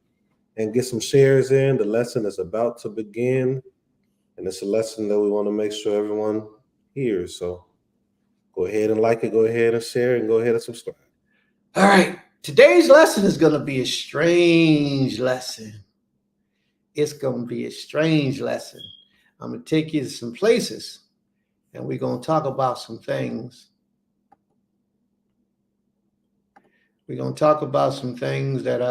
and get some shares in, the lesson is about to begin. And it's a lesson that we want to make sure everyone hears. So go ahead and like it, go ahead and share, and go ahead and subscribe. All right. Today's lesson is going to be a strange lesson. It's going to be a strange lesson. I'm going to take you to some places, and we're going to talk about some things. We're going to talk about some things that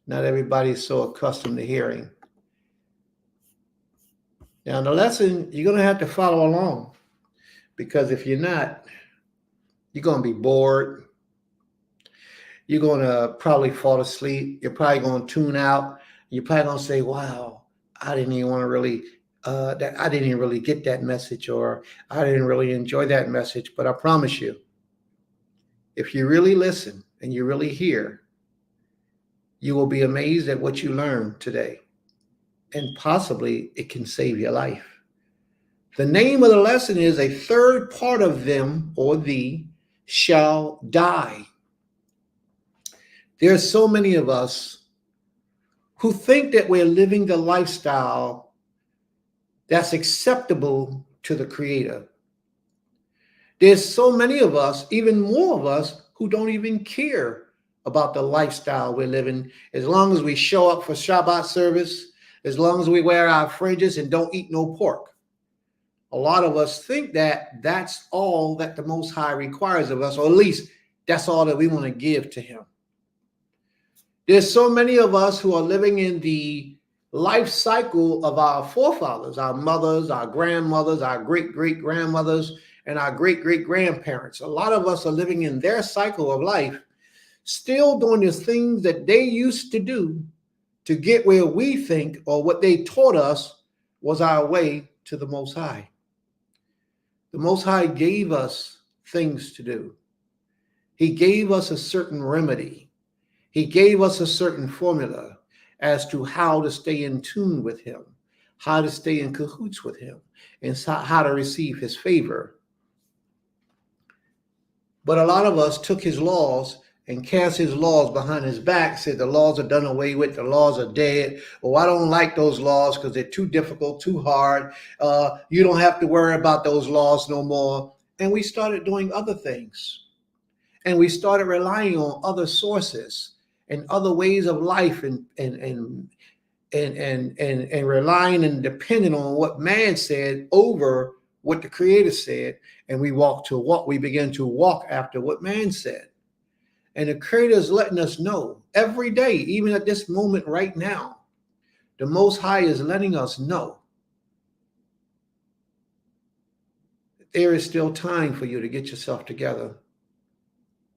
not everybody's so accustomed to hearing. Now, the lesson, you're going to have to follow along, because if you're not, you're going to be bored. You're going to probably fall asleep. You're probably going to tune out. You're probably going to say, wow, I didn't even want to really, I didn't even really get that message, or I didn't really enjoy that message. But I promise you, if you really listen and you really hear, you will be amazed at what you learn today. And possibly it can save your life. The name of the lesson is a third part of them, or thee, shall die. There are so many of us who think that we're living the lifestyle that's acceptable to the Creator. There's so many of us, even more of us, who don't even care about the lifestyle we're living. As long as we show up for Shabbat service, as long as we wear our fringes and don't eat no pork. A lot of us think that that's all that the Most High requires of us, or at least that's all that we want to give to him. There's so many of us who are living in the life cycle of our forefathers, our mothers, our grandmothers, our great-great-grandmothers, and our great-great-grandparents. A lot of us are living in their cycle of life, still doing the things that they used to do to get where we think, or what they taught us was our way to the Most High. The Most High gave us things to do. He gave us a certain remedy. He gave us a certain formula as to how to stay in tune with him, how to stay in cahoots with him, and how to receive his favor. But a lot of us took his laws and cast his laws behind his back, said the laws are done away with, the laws are dead. Oh, I don't like those laws because they're too difficult, too hard. You don't have to worry about those laws no more. And we started doing other things. And we started relying on other sources and other ways of life, and relying and depending on what man said over what the Creator said. And we began to walk after what man said. And the Creator is letting us know every day, even at this moment right now, the Most High is letting us know that there is still time for you to get yourself together,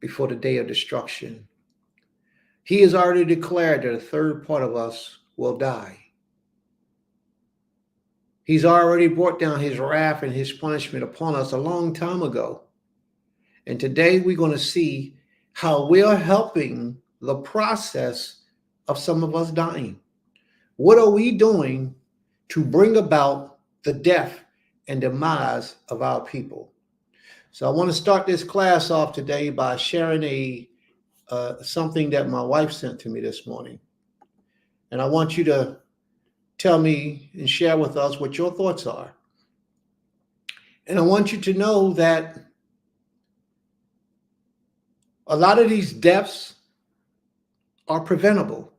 before the day of destruction. He has already declared that a third part of us will die. He's already brought down his wrath and his punishment upon us a long time ago. And today we're going to see how we're helping the process of some of us dying. What are we doing to bring about the death and demise of our people? So I want to start this class off today by sharing something that my wife sent to me this morning. And I want you to tell me and share with us what your thoughts are. And I want you to know that a lot of these deaths are preventable.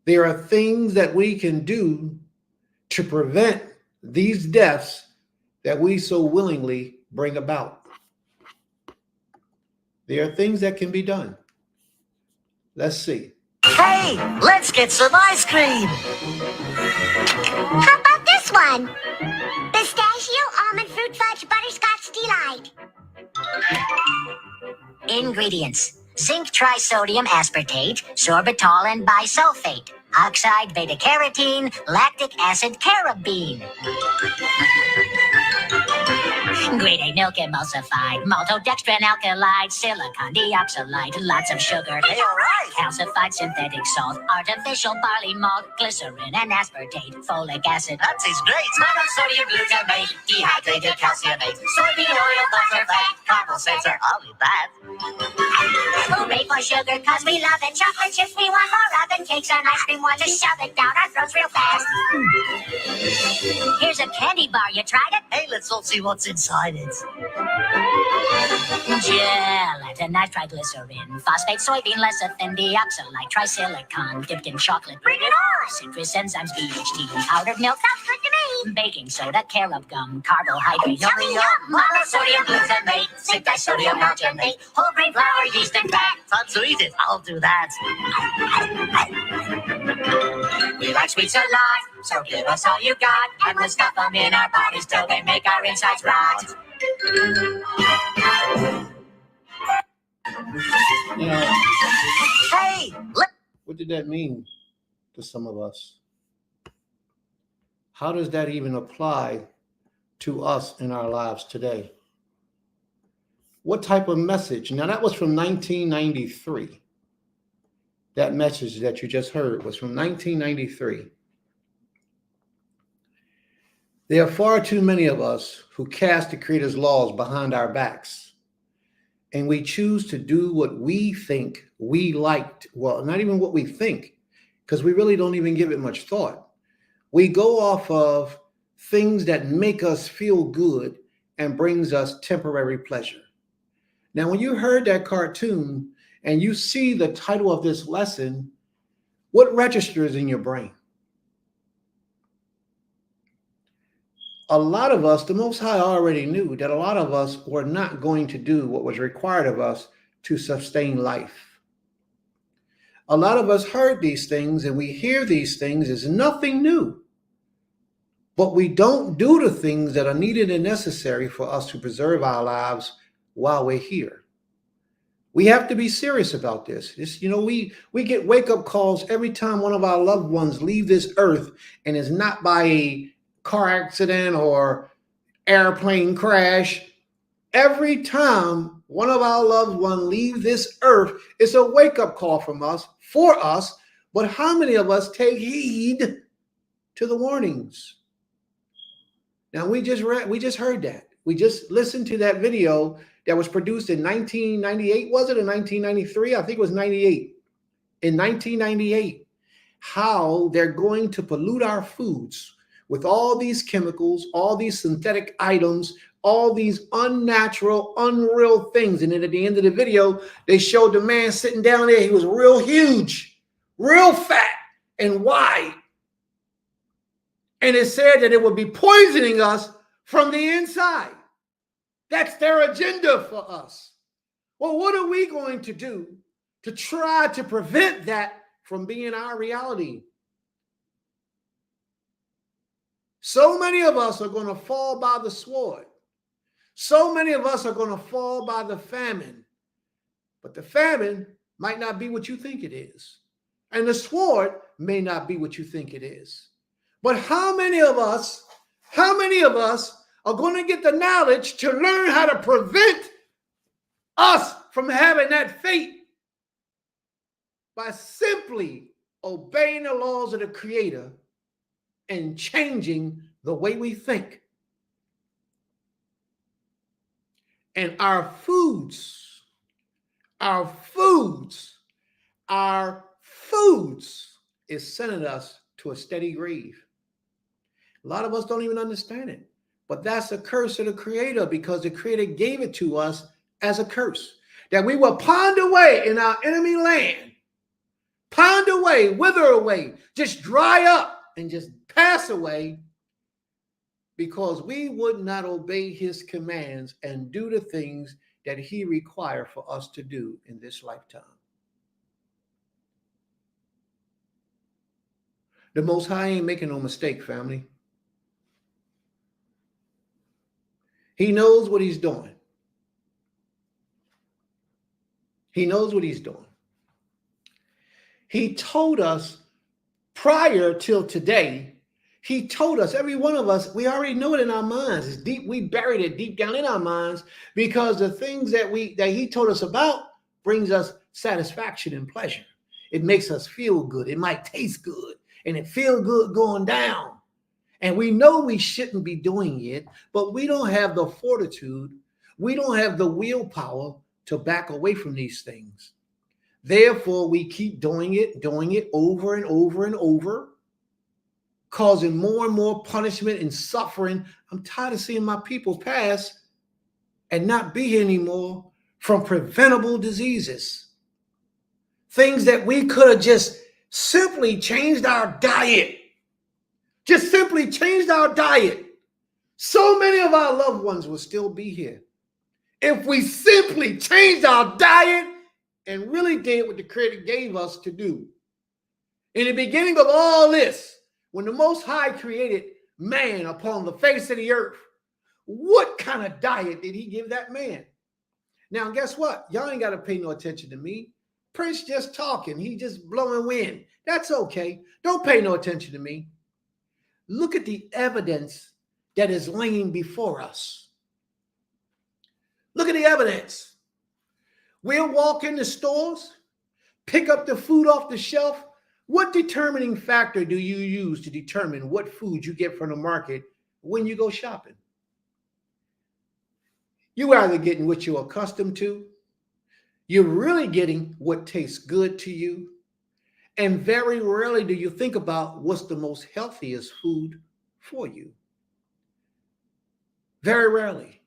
There are things that we can do to prevent these deaths that we so willingly bring about. There are things that can be done. Let's see. Hey, let's get some ice cream. How about this one? Pistachio, almond fruit fudge, butterscotch delight. Ingredients: zinc trisodium aspartate, sorbitol and bisulfate, oxide beta-carotene, lactic acid carabine. Grade A milk emulsified, maltodextrin alkylide, silicon dioxide, lots of sugar. Hey, all right. Calcified synthetic salt, artificial barley malt, glycerin and aspartate, folic acid. That tastes great. Monosodium glutamate, dehydrated calciumate, soybean oil, butter, fat, carbo sensor. I'll eat that. Hooray for sugar, cause we love it. Chocolate chips, we want more of it. Cakes and ice cream, want to shove it down our throats real fast. Here's a candy bar, you tried it? Hey, let's all see what's inside it. Gelatinized triglycerin, phosphate, soybean lecithin, deoxylite, trisilicon, dipped in chocolate. Bring it on. Citrus enzymes, BHT, powdered milk, Sounds good to me. baking soda, carob gum, carbohydrates, Yummy, yum. monosodium glutamate, zinc disodium alginate, whole grain flour, yeast and fat. Time to eat it. I'll do that. We like sweets a lot, so give us all you got, and we'll stuff them in our bodies till they make our insides rot. You know, Hey, what did that mean to some of us? How does that even apply to us in our lives today? What type of message? Now, that was from 1993. That message that you just heard was from 1993. There are far too many of us who cast the Creator's laws behind our backs, and we choose to do what we think we liked. Well, not even what we think, because we really don't even give it much thought. We go off of things that make us feel good and brings us temporary pleasure. Now, when you heard that cartoon and you see the title of this lesson, what registers in your brain? A lot of us, the Most High already knew that a lot of us were not going to do what was required of us to sustain life. A lot of us heard these things and we hear these things as nothing new, but we don't do the things that are needed and necessary for us to preserve our lives while we're here. We have to be serious about this. We get wake-up calls every time one of our loved ones leave this earth, and it's not by a car accident or airplane crash. Every time one of our loved ones leave this earth, it's a wake-up call from us, for us. But how many of us take heed to the warnings? Now, we just heard that. We just listened to that video that was produced in 1998. Was it in 1993? I think it was 98. In 1998, how they're going to pollute our foods with all these chemicals, all these synthetic items, all these unnatural, unreal things. And then at the end of the video, they showed the man sitting down there. He was real huge, real fat and wide. And it said that it would be poisoning us from the inside. That's their agenda for us. Well, what are we going to do to try to prevent that from being our reality? So many of us are going to fall by the sword. So many of us are going to fall by the famine. But the famine might not be what you think it is. And the sword may not be what you think it is. But how many of us are going to get the knowledge to learn how to prevent us from having that fate by simply obeying the laws of the Creator and changing the way we think? And our foods is sending us to a steady grave. A lot of us don't even understand it, but that's a curse of the Creator, because the Creator gave it to us as a curse, that we will pond away in our enemy land, pond away, wither away, just dry up and just pass away, because we would not obey his commands and do the things that he required for us to do in this lifetime. The Most High ain't making no mistake, family. He knows what he's doing. He knows what he's doing. He told us prior till today, he told us, every one of us, we already know it in our minds. It's deep. We buried it deep down in our minds, because the things that he told us about brings us satisfaction and pleasure. It makes us feel good. It might taste good, and it feel good going down. And we know we shouldn't be doing it, but we don't have the fortitude. We don't have the willpower to back away from these things. Therefore, we keep doing it over and over and over, causing more and more punishment and suffering. I'm tired of seeing my people pass and not be here anymore from preventable diseases. Things that we could have just simply changed our diet. Just simply changed our diet. So many of our loved ones will still be here if we simply changed our diet and really did what the Creator gave us to do. In the beginning of all this, when the Most High created man upon the face of the earth, what kind of diet did he give that man? Now, guess what? Y'all ain't got to pay no attention to me. Prince just talking. He just blowing wind. That's okay. Don't pay no attention to me. Look at the evidence that is laying before us. Look at the evidence. We'll walk in the stores, pick up the food off the shelf. What determining factor do you use to determine what food you get from the market when you go shopping? You're either getting what you're accustomed to, you're really getting what tastes good to you, and very rarely do you think about what's the most healthiest food for you. Very rarely.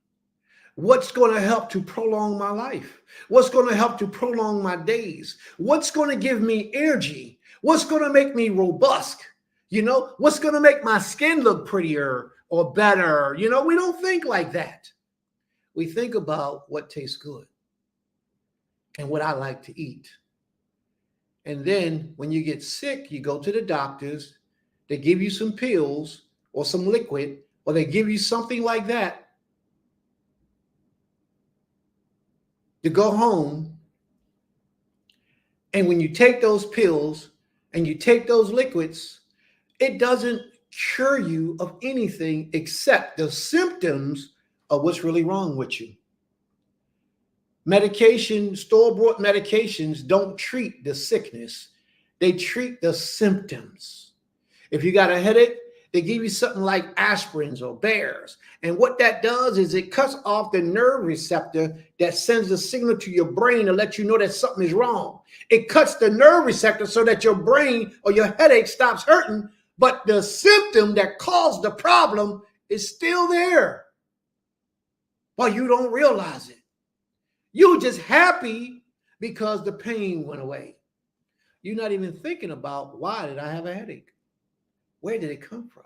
What's going to help to prolong my life? What's going to help to prolong my days? What's going to give me energy? What's going to make me robust? You know, what's going to make my skin look prettier or better? You know, we don't think like that. We think about what tastes good and what I like to eat. And then when you get sick, you go to the doctors, they give you some pills or some liquid, or they give you something like that to go home. And when you take those pills and you take those liquids, it doesn't cure you of anything except the symptoms of what's really wrong with you. Medication, store-bought medications don't treat the sickness. They treat the symptoms. If you got a headache, they give you something like aspirins or Bears. And what that does is it cuts off the nerve receptor that sends the signal to your brain to let you know that something is wrong. It cuts the nerve receptor so that your brain or your headache stops hurting, but the symptom that caused the problem is still there. But you don't realize it. You're just happy because the pain went away. You're not even thinking about, why did I have a headache? Where did it come from?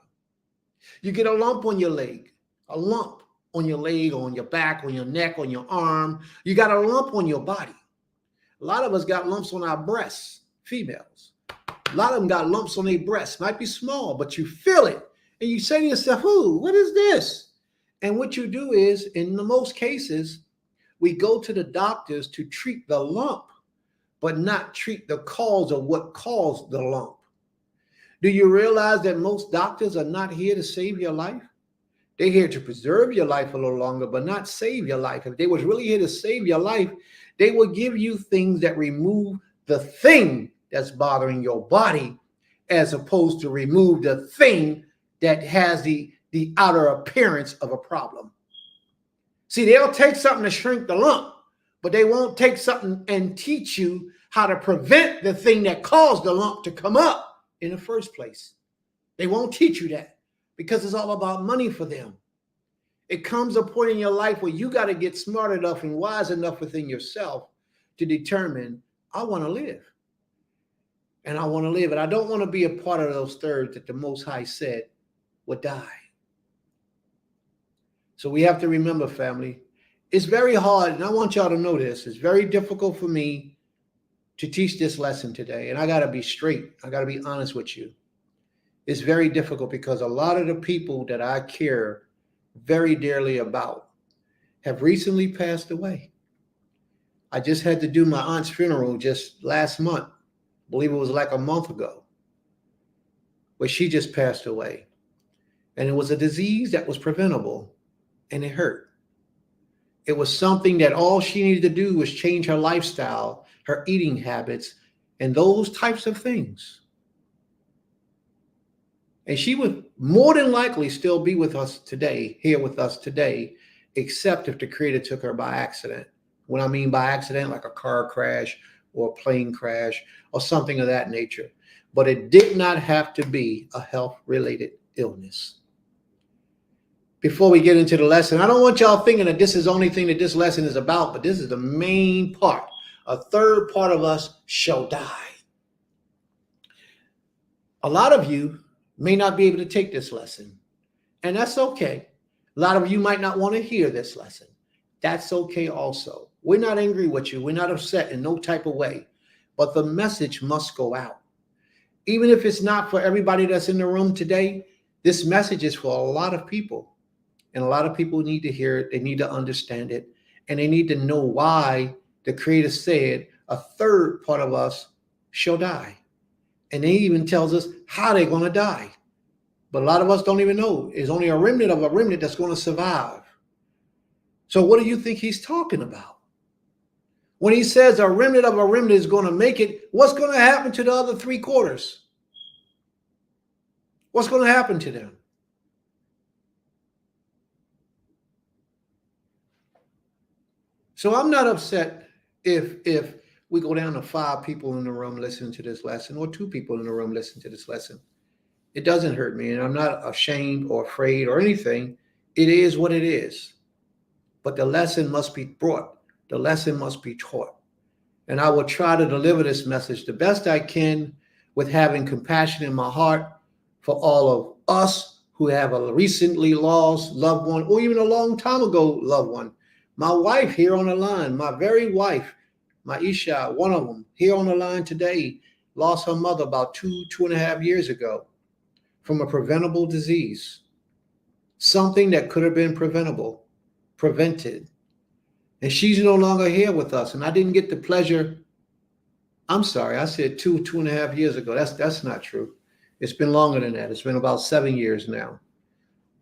You get a lump on your leg, a lump on your leg, or on your back, on your neck, on your arm. You got a lump on your body. A lot of us got lumps on our breasts, females. A lot of them got lumps on their breasts. Might be small, but you feel it. And you say to yourself, ooh, what is this? And what you do is, in the most cases, we go to the doctors to treat the lump, but not treat the cause of what caused the lump. Do you realize that most doctors are not here to save your life? They're here to preserve your life a little longer, but not save your life. If they was really here to save your life, they would give you things that remove the thing that's bothering your body, as opposed to remove the thing that has the outer appearance of a problem. See, they'll take something to shrink the lump, but they won't take something and teach you how to prevent the thing that caused the lump to come up in the first place. They won't teach you that because it's all about money for them. It comes a point in your life where you got to get smart enough and wise enough within yourself to determine, I want to live. And I want to live. And I don't want to be a part of those thirds that the Most High said would die. So we have to remember, family, it's very hard. And I want y'all to know this. It's very difficult for me to teach this lesson today. And I got to be straight. I got to be honest with you. It's very difficult because a lot of the people that I care very dearly about have recently passed away. I just had to do my aunt's funeral just last month. I believe it was like a month ago, where she just passed away. And it was a disease that was preventable, and it hurt. It was something that all she needed to do was change her lifestyle, her eating habits, and those types of things. And she would more than likely still be with us today, here with us today, except if the Creator took her by accident. When I mean by accident, like a car crash or a plane crash or something of that nature. But it did not have to be a health-related illness. Before we get into the lesson, I don't want y'all thinking that this is the only thing that this lesson is about, but this is the main part. A third part of us shall die. A lot of you may not be able to take this lesson, and that's okay. A lot of you might not want to hear this lesson. That's okay also. We're not angry with you. We're not upset in no type of way, but the message must go out. Even if it's not for everybody that's in the room today, this message is for a lot of people. And a lot of people need to hear it. They need to understand it. And they need to know why the Creator said a third part of us shall die. And he even tells us how they're going to die. But a lot of us don't even know. There's only a remnant of a remnant that's going to survive. So what do you think he's talking about? When he says a remnant of a remnant is going to make it, what's going to happen to the other 3/4? What's going to happen to them? So I'm not upset if we go down to 5 people in the room listening to this lesson or 2 people in the room listening to this lesson. It doesn't hurt me, and I'm not ashamed or afraid or anything. It is what it is. But the lesson must be brought. The lesson must be taught. And I will try to deliver this message the best I can with having compassion in my heart for all of us who have a recently lost loved one or even a long time ago loved one. My wife here on the line, my very wife, my Isha, one of them here on the line today, lost her mother about 2.5 years ago from a preventable disease. Something that could have been prevented. And she's no longer here with us. And I didn't get the pleasure. I'm sorry, I said 2.5 years ago. That's not true. It's been longer than that. It's been about 7 years now.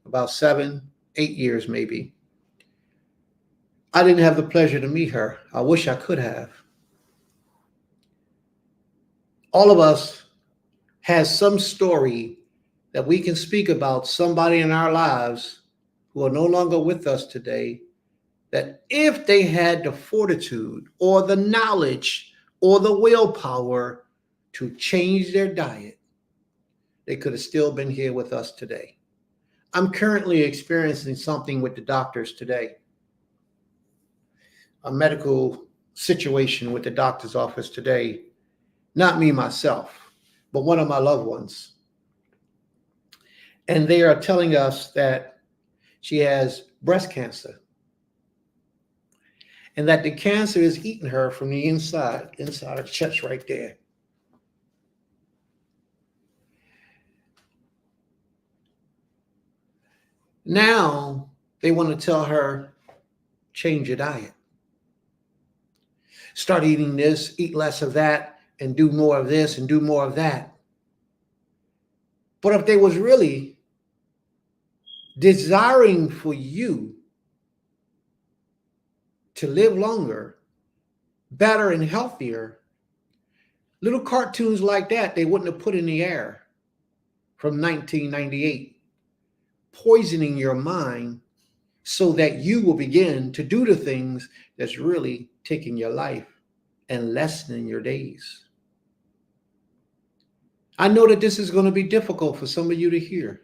About 7, 8 years maybe. I didn't have the pleasure to meet her. I wish I could have. All of us has some story that we can speak about, somebody in our lives who are no longer with us today, that if they had the fortitude or the knowledge or the willpower to change their diet, they could have still been here with us today. I'm currently experiencing something with the doctors today. A medical situation with the doctor's office today. Not me, myself, but one of my loved ones. And they are telling us that she has breast cancer. And that the cancer is eating her from the inside her chest right there. Now they want to tell her, change your diet. start eating this, eat less of that, and do more of this and do more of that. But if they was really desiring for you to live longer, better and healthier, little cartoons like that, they wouldn't have put in the air from 1998, poisoning your mind so that you will begin to do the things that's really taking your life and lessening your days. I know that this is going to be difficult for some of you to hear.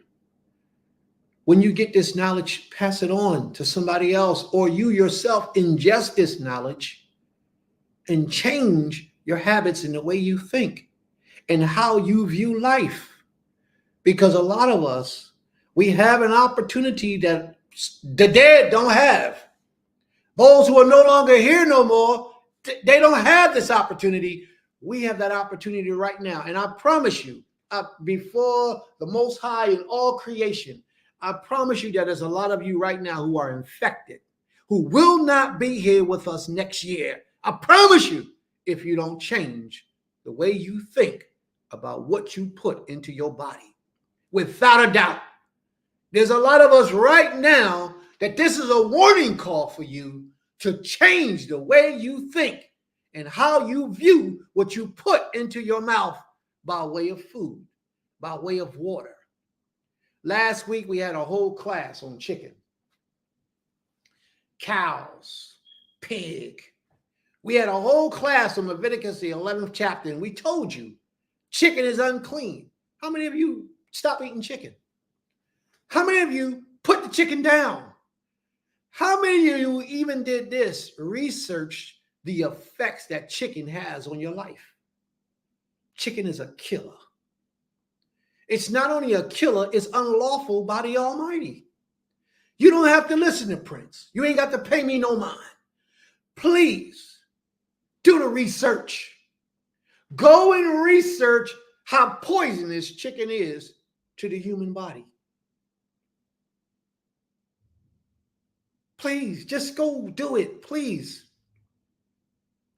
When you get this knowledge, pass it on to somebody else, or you yourself ingest this knowledge and change your habits in the way you think and how you view life. Because a lot of us, we have an opportunity that the dead don't have. Those who are no longer here no more, they don't have this opportunity. We have that opportunity right now. And I promise you, before the Most High in all creation, I promise you that there's a lot of you right now who are infected, who will not be here with us next year. I promise you, if you don't change the way you think about what you put into your body. Without a doubt, there's a lot of us right now that this is a warning call for you to change the way you think and how you view what you put into your mouth by way of food, by way of water. Last week, we had a whole class on chicken, cows, pig. We had a whole class on Leviticus, the 11th chapter, and we told you chicken is unclean. How many of you stopped eating chicken? How many of you put the chicken down? How many of you even did this, researched the effects that chicken has on your life? Chicken is a killer. It's not only a killer, it's unlawful by the Almighty. You don't have to listen to Prince. You ain't got to pay me no mind. Please do the research. Go and research how poisonous chicken is to the human body. Please, just go do it, please.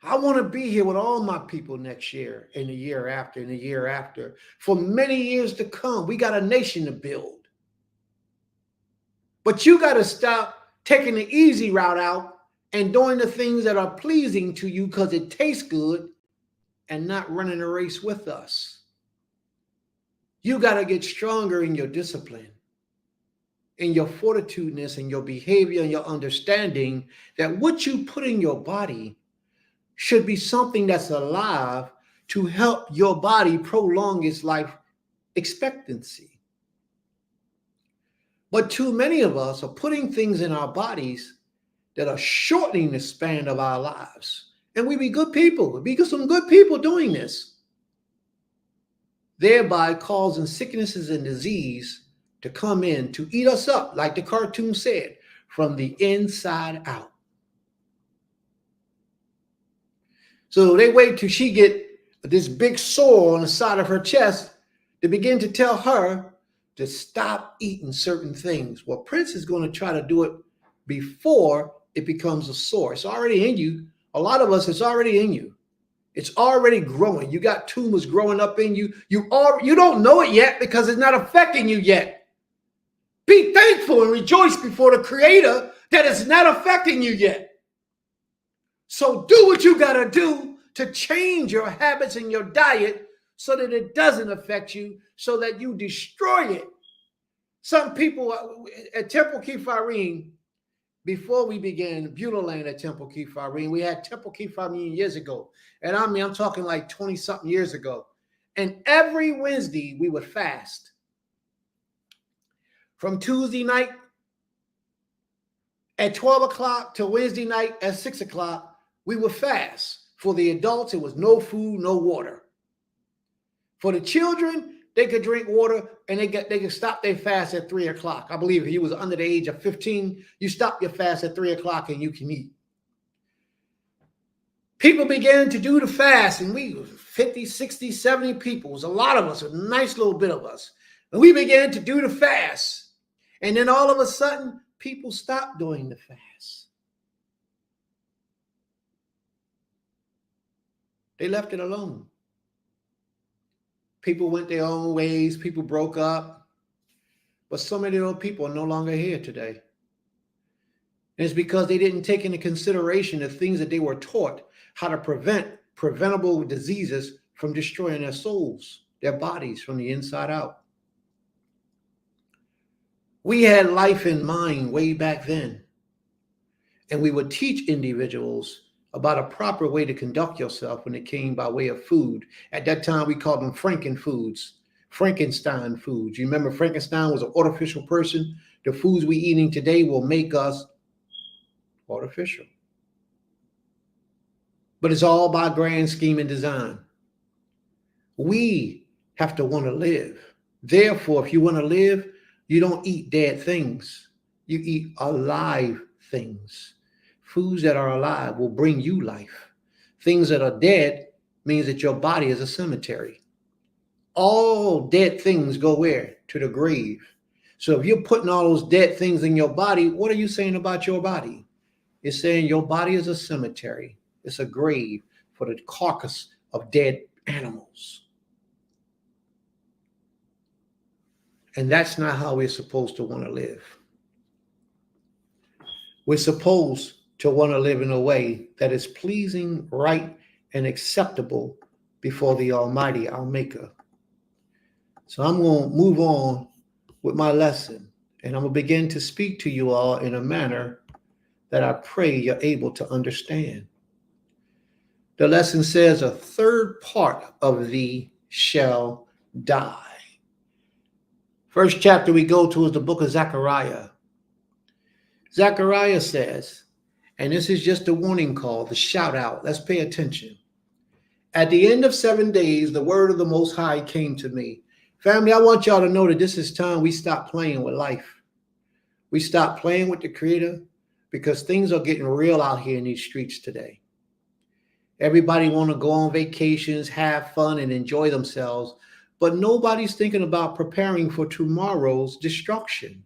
I want to be here with all my people next year and the year after and the year after for many years to come. We got a nation to build. But you got to stop taking the easy route out and doing the things that are pleasing to you because it tastes good and not running a race with us. You got to get stronger in your discipline, in your fortitudeness, and your behavior and your understanding that what you put in your body should be something that's alive to help your body prolong its life expectancy. But too many of us are putting things in our bodies that are shortening the span of our lives. And we be good people, we be some good people doing this, thereby causing sicknesses and disease to come in to eat us up, like the cartoon said, from the inside out. So they wait till she get this big sore on the side of her chest to begin to tell her to stop eating certain things. Well, Prince is going to try to do it before it becomes a sore. It's already in you. A lot of us, it's already in you. It's already growing. You got tumors growing up in you. You don't know it yet because it's not affecting you yet. Be thankful and rejoice before the Creator that it's not affecting you yet. So do what you got to do to change your habits and your diet so that it doesn't affect you, so that you destroy it. Some people at Temple Kepharim, before we began Beulah at Temple Kepharim, we had Temple Kepharim years ago. And I'm talking like 20-something years ago. And every Wednesday we would fast. From Tuesday night at 12 o'clock to Wednesday night at 6 o'clock, we would fast. For the adults, it was no food, no water. For the children, they could drink water and they could stop their fast at 3 o'clock. I believe if he was under the age of 15, you stop your fast at 3 o'clock and you can eat. People began to do the fast, and we 50, 60, 70 people. It was a lot of us, a nice little bit of us. And we began to do the fast. And then all of a sudden, people stopped doing the fast. They left it alone. People went their own ways. People broke up. But so many of those people are no longer here today. And it's because they didn't take into consideration the things that they were taught, how to prevent preventable diseases from destroying their souls, their bodies from the inside out. We had life in mind way back then. And we would teach individuals about a proper way to conduct yourself when it came by way of food. At that time, we called them Frankenstein foods. You remember Frankenstein was an artificial person? The foods we're eating today will make us artificial. But it's all by grand scheme and design. We have to want to live. Therefore, if you want to live, you don't eat dead things. You eat alive things. Foods that are alive will bring you life. Things that are dead means that your body is a cemetery. All dead things go where? To the grave. So if you're putting all those dead things in your body, what are you saying about your body? You're saying your body is a cemetery. It's a grave for the carcass of dead animals. And that's not how we're supposed to want to live. We're supposed to want to live in a way that is pleasing, right, and acceptable before the Almighty, our Maker. So I'm going to move on with my lesson, and I'm going to begin to speak to you all in a manner that I pray you're able to understand. The lesson says, a third part of thee shall die. First chapter we go to is the book of Zechariah. Zechariah says, and this is just a warning call, the shout out. Let's pay attention. At the end of 7 days, the word of the Most High came to me. Family, I want y'all to know that this is time we stop playing with life. We stop playing with the Creator because things are getting real out here in these streets today. Everybody want to go on vacations, have fun, and enjoy themselves, but nobody's thinking about preparing for tomorrow's destruction.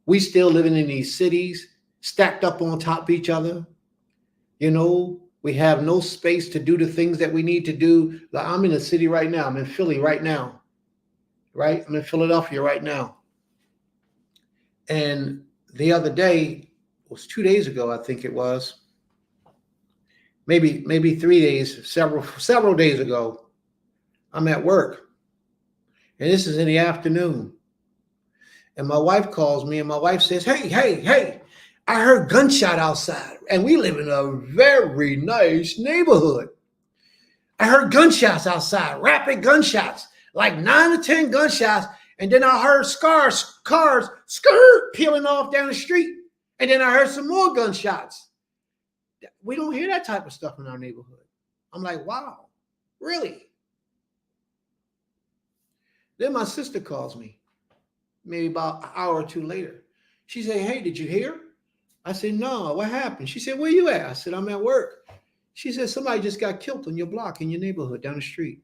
We still living in these cities, stacked up on top of each other. You know, we have no space to do the things that we need to do. Like I'm in a city right now. I'm in Philly right now, right? I'm in Philadelphia right now. And the other day, it was 2 days ago, I think it was, maybe 3 days, several days ago, I'm at work. And this is in the afternoon. And my wife calls me and my wife says, hey, I heard gunshot outside. And we live in a very nice neighborhood. I heard gunshots outside, rapid gunshots, like 9 or 10 gunshots. And then I heard cars peeling off down the street. And then I heard some more gunshots. We don't hear that type of stuff in our neighborhood. I'm like, wow, really? Then my sister calls me, maybe about an hour or two later. She said, hey, did you hear? I said, no, what happened? She said, where you at? I said, I'm at work. She said, somebody just got killed on your block in your neighborhood down the street.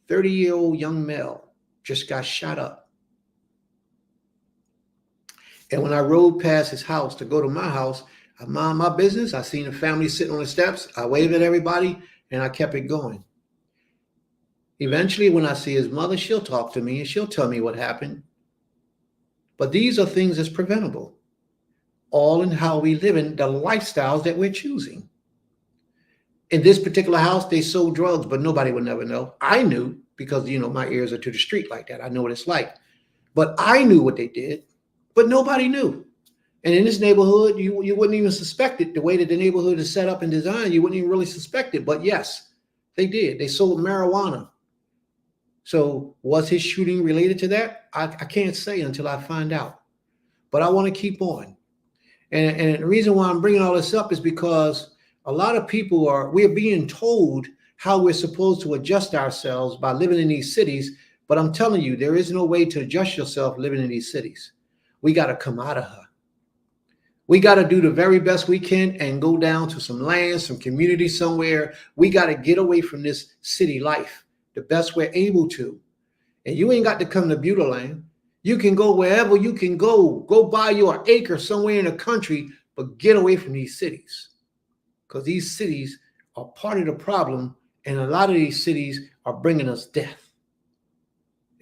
30-year-old young male just got shot up. And when I rode past his house to go to my house, I mind my business. I seen a family sitting on the steps. I waved at everybody and I kept it going. Eventually, when I see his mother, she'll talk to me and she'll tell me what happened. But these are things that's preventable. All in how we live in the lifestyles that we're choosing. In this particular house, they sold drugs, but nobody would never know. I knew because, you know, my ears are to the street like that. I know what it's like. But I knew what they did, but nobody knew. And in this neighborhood, you wouldn't even suspect it. The way that the neighborhood is set up and designed, you wouldn't even really suspect it. But yes, they did. They sold marijuana. So was his shooting related to that? I can't say until I find out. But I want to keep on. And the reason why I'm bringing all this up is because a lot of people we're being told how we're supposed to adjust ourselves by living in these cities. But I'm telling you, there is no way to adjust yourself living in these cities. We got to come out of her. We got to do the very best we can and go down to some land, some community somewhere. We got to get away from this city life the best we're able to. And you ain't got to come to Beulah Land. You can go wherever you can go. Go buy you an acre somewhere in the country, but get away from these cities. Because these cities are part of the problem, and a lot of these cities are bringing us death.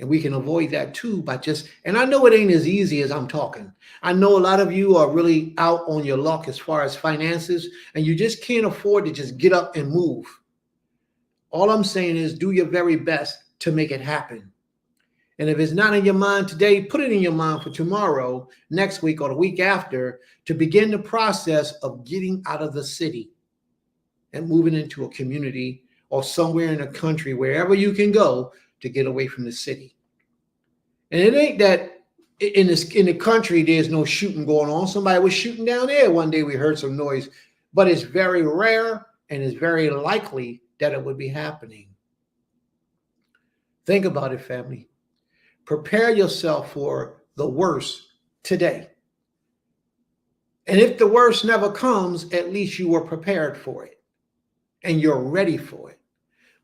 And we can avoid that too by just, and I know it ain't as easy as I'm talking. I know a lot of you are really out on your luck as far as finances, and you just can't afford to just get up and move. All I'm saying is do your very best to make it happen. And if it's not in your mind today, put it in your mind for tomorrow, next week, or the week after to begin the process of getting out of the city and moving into a community or somewhere in the country, wherever you can go to get away from the city. And it ain't that in the country there's no shooting going on. Somebody was shooting down there one day. We heard some noise, but it's very rare and it's very likely that it would be happening. Think about it, family. Prepare yourself for the worst today. And if the worst never comes, at least you were prepared for it and you're ready for it.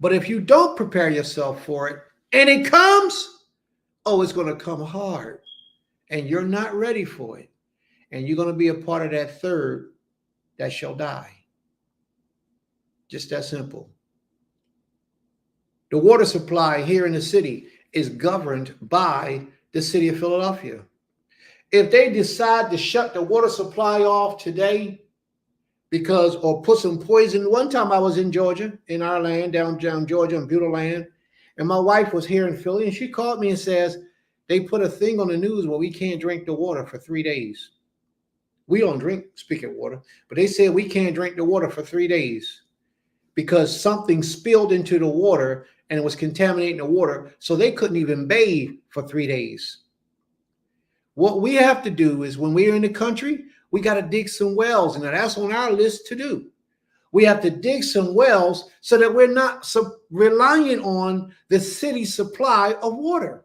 But if you don't prepare yourself for it and it comes, oh, it's going to come hard and you're not ready for it. And you're going to be a part of that third that shall die. Just that simple. The water supply here in the city is governed by the city of Philadelphia. If they decide to shut the water supply off today or put some poison. One time I was in Georgia, in our land, down Georgia in Butyl land, and my wife was here in Philly, and she called me and says, they put a thing on the news where we can't drink the water for 3 days. We don't drink spigot water, but they said we can't drink the water for 3 days because something spilled into the water and it was contaminating the water, so they couldn't even bathe for 3 days. What we have to do is when we're in the country, we got to dig some wells, and that's on our list to do. We have to dig some wells so that we're not relying on the city supply of water.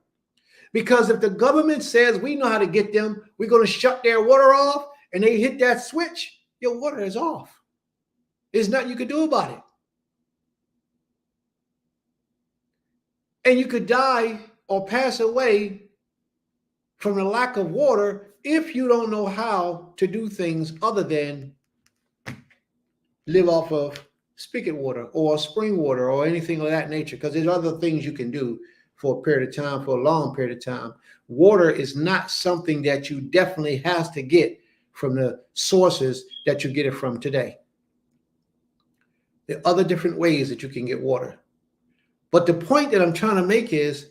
Because if the government says we know how to get them, we're going to shut their water off, and they hit that switch, your water is off. There's nothing you can do about it. And you could die or pass away from the lack of water if you don't know how to do things other than live off of spigot water or spring water or anything of that nature, because there's other things you can do for a period of time, for a long period of time. Water is not something that you definitely has to get from the sources that you get it from today. There are other different ways that you can get water. But the point that I'm trying to make is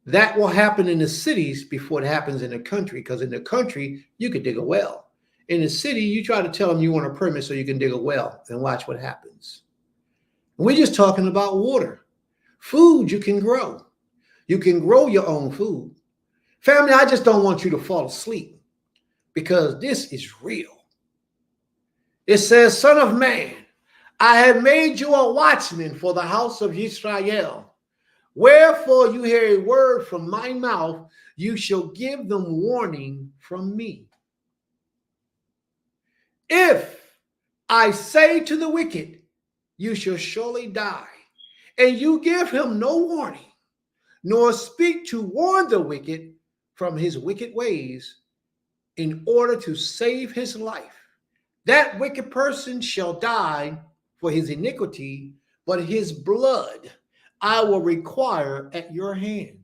that will happen in the cities before it happens in the country, because in the country, you could dig a well. In the city, you try to tell them you want a permit so you can dig a well and watch what happens. We're just talking about water. Food you can grow. You can grow your own food. Family, I just don't want you to fall asleep because this is real. It says, Son of man, I have made you a watchman for the house of Israel. Wherefore you hear a word from my mouth, you shall give them warning from me. If I say to the wicked, you shall surely die, and you give him no warning, nor speak to warn the wicked from his wicked ways in order to save his life, that wicked person shall die for his iniquity, but his blood I will require at your hand.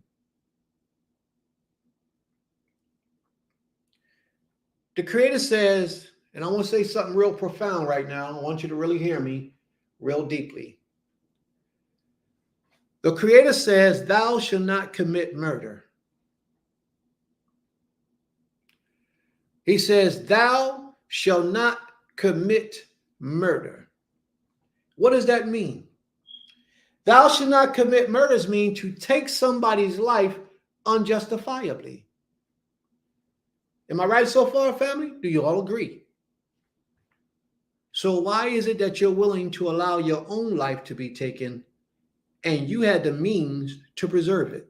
The Creator says, and I want to say something real profound right now. I want you to really hear me real deeply. The Creator says, thou shalt not commit murder. He says, thou shalt not commit murder. What does that mean? Thou shalt not commit murders mean to take somebody's life unjustifiably. Am I right so far, family? Do you all agree? So why is it that you're willing to allow your own life to be taken and you had the means to preserve it?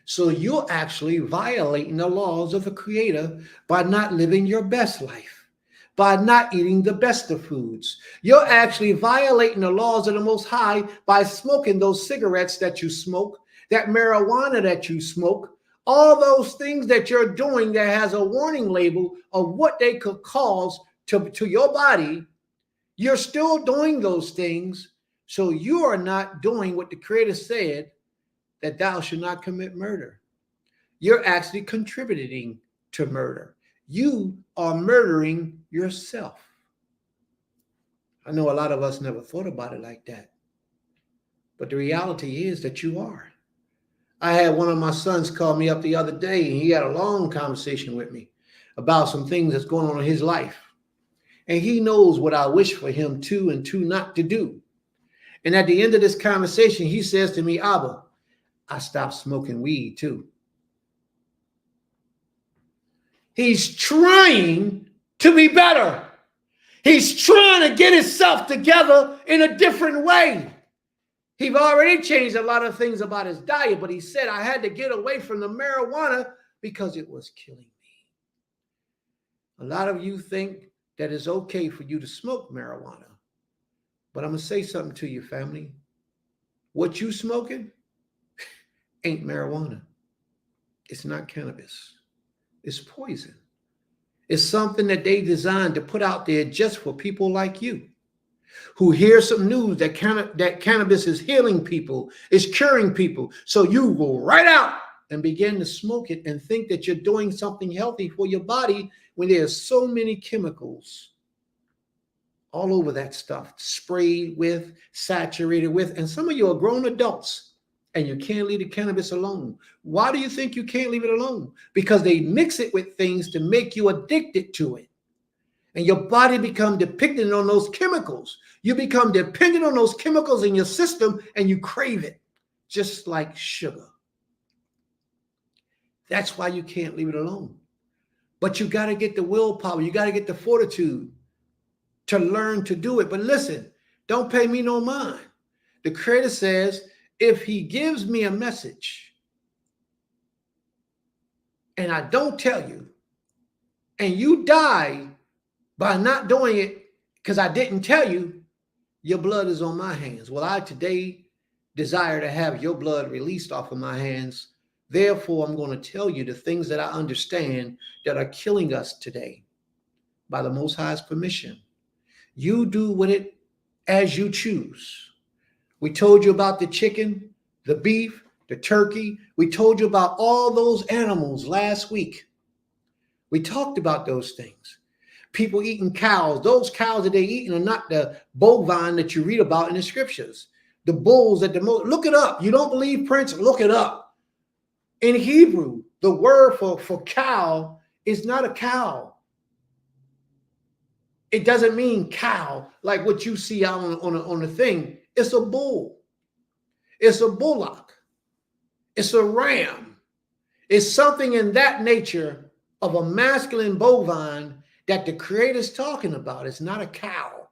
So you're actually violating the laws of the Creator by not living your best life, by not eating the best of foods. You're actually violating the laws of the Most High by smoking those cigarettes that you smoke, that marijuana that you smoke, all those things that you're doing that has a warning label of what they could cause to your body. You're still doing those things, so you are not doing what the Creator said, that thou should not commit murder. You're actually contributing to murder. You are murdering yourself. I know a lot of us never thought about it like that, but the reality is that you are. I had one of my sons call me up the other day, and he had a long conversation with me about some things that's going on in his life. And he knows what I wish for him to and to not to do. And at the end of this conversation, he says to me, Abba, I stopped smoking weed too. He's trying to be better. He's trying to get himself together in a different way. He's already changed a lot of things about his diet, but he said, I had to get away from the marijuana because it was killing me. A lot of you think that it's okay for you to smoke marijuana. But I'm going to say something to you, family. What you smoking ain't marijuana. It's not cannabis. It's poison. It's something that they designed to put out there just for people like you, who hear some news that cannabis is healing people, is curing people. So you go right out and begin to smoke it and think that you're doing something healthy for your body when there's so many chemicals all over that stuff, sprayed with, saturated with, and some of you are grown adults and you can't leave the cannabis alone. Why do you think you can't leave it alone? Because they mix it with things to make you addicted to it. And your body becomes dependent on those chemicals. You become dependent on those chemicals in your system and you crave it, just like sugar. That's why you can't leave it alone. But you got to get the willpower. You got to get the fortitude to learn to do it. But listen, don't pay me no mind. The Creator says, if he gives me a message and I don't tell you, and you die by not doing it because I didn't tell you, your blood is on my hands. Well, I today desire to have your blood released off of my hands. Therefore, I'm going to tell you the things that I understand that are killing us today by the Most High's permission. You do with it as you choose. We told you about the chicken, the beef, the turkey. We told you about all those animals last week. We talked about those things. People eating cows. Those cows that they're eating are not the bovine that you read about in the scriptures. The bulls that look it up. You don't believe Prince? Look it up. In Hebrew, the word for cow is not a cow. It doesn't mean cow like what you see out on the thing. It's a bull. It's a bullock. It's a ram. It's something in that nature of a masculine bovine that the Creator's talking about. It's not a cow,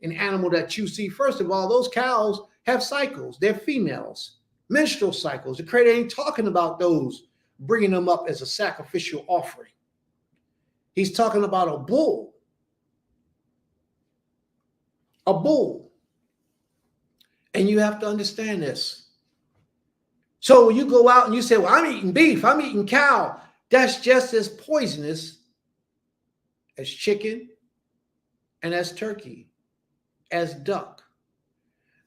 an animal that you see. First of all, those cows have cycles. They're females, menstrual cycles. The Creator ain't talking about those, bringing them up as a sacrificial offering. He's talking about a bull. A bull. And you have to understand this. So when you go out and you say, well, I'm eating beef, I'm eating cow, that's just as poisonous as chicken and as turkey, as duck.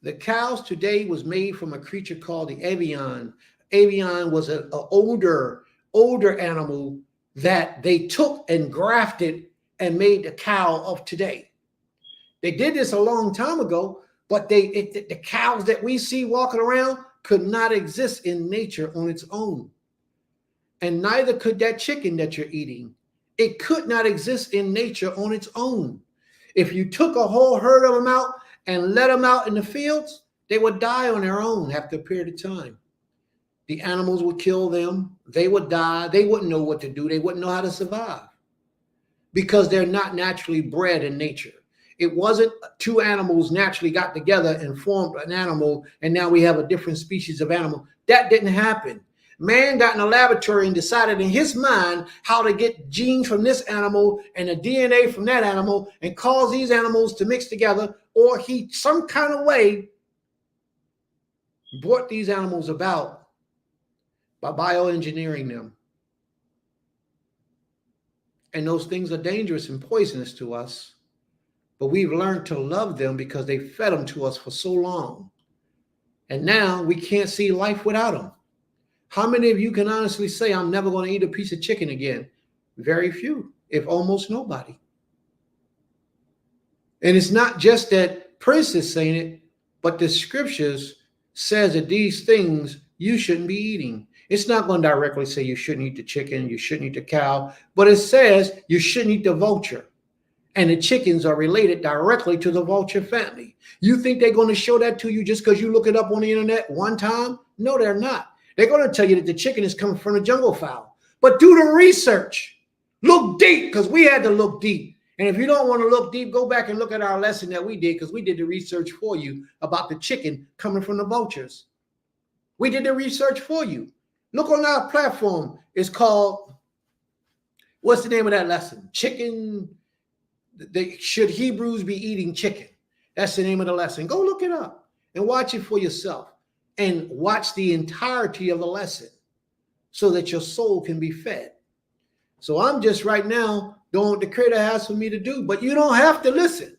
The cows today was made from a creature called the avian. Avian was an older animal that they took and grafted and made the cow of today. They did this a long time ago, but the cows that we see walking around could not exist in nature on its own. And neither could that chicken that you're eating. It could not exist in nature on its own. If you took a whole herd of them out and let them out in the fields, they would die on their own after a period of time. The animals would kill them. They would die. They wouldn't know what to do. They wouldn't know how to survive because they're not naturally bred in nature. It wasn't two animals naturally got together and formed an animal, and now we have a different species of animal. That didn't happen. Man got in a laboratory and decided in his mind how to get genes from this animal and the DNA from that animal and cause these animals to mix together, or he some kind of way brought these animals about by bioengineering them. And those things are dangerous and poisonous to us. but we've learned to love them because they fed them to us for so long. And now we can't see life without them. How many of you can honestly say, I'm never going to eat a piece of chicken again? Very few, if almost nobody. And it's not just that Prince is saying it, but the scriptures says that these things you shouldn't be eating. It's not going to directly say you shouldn't eat the chicken, you shouldn't eat the cow, but it says you shouldn't eat the vulture. And the chickens are related directly to the vulture family. You think they're going to show that to you just because you look it up on the internet one time? No, they're not. They're going to tell you that the chicken is coming from the jungle fowl. But do the research. Look deep, because we had to look deep. And if you don't want to look deep, go back and look at our lesson that we did, because we did the research for you about the chicken coming from the vultures. We did the research for you. Look on our platform. It's called, what's the name of that lesson? Chicken. Should Hebrews be eating chicken? That's the name of the lesson. Go look it up and watch it for yourself, and watch the entirety of the lesson so that your soul can be fed. So I'm just right now doing what the Creator has for me to do, but you don't have to listen.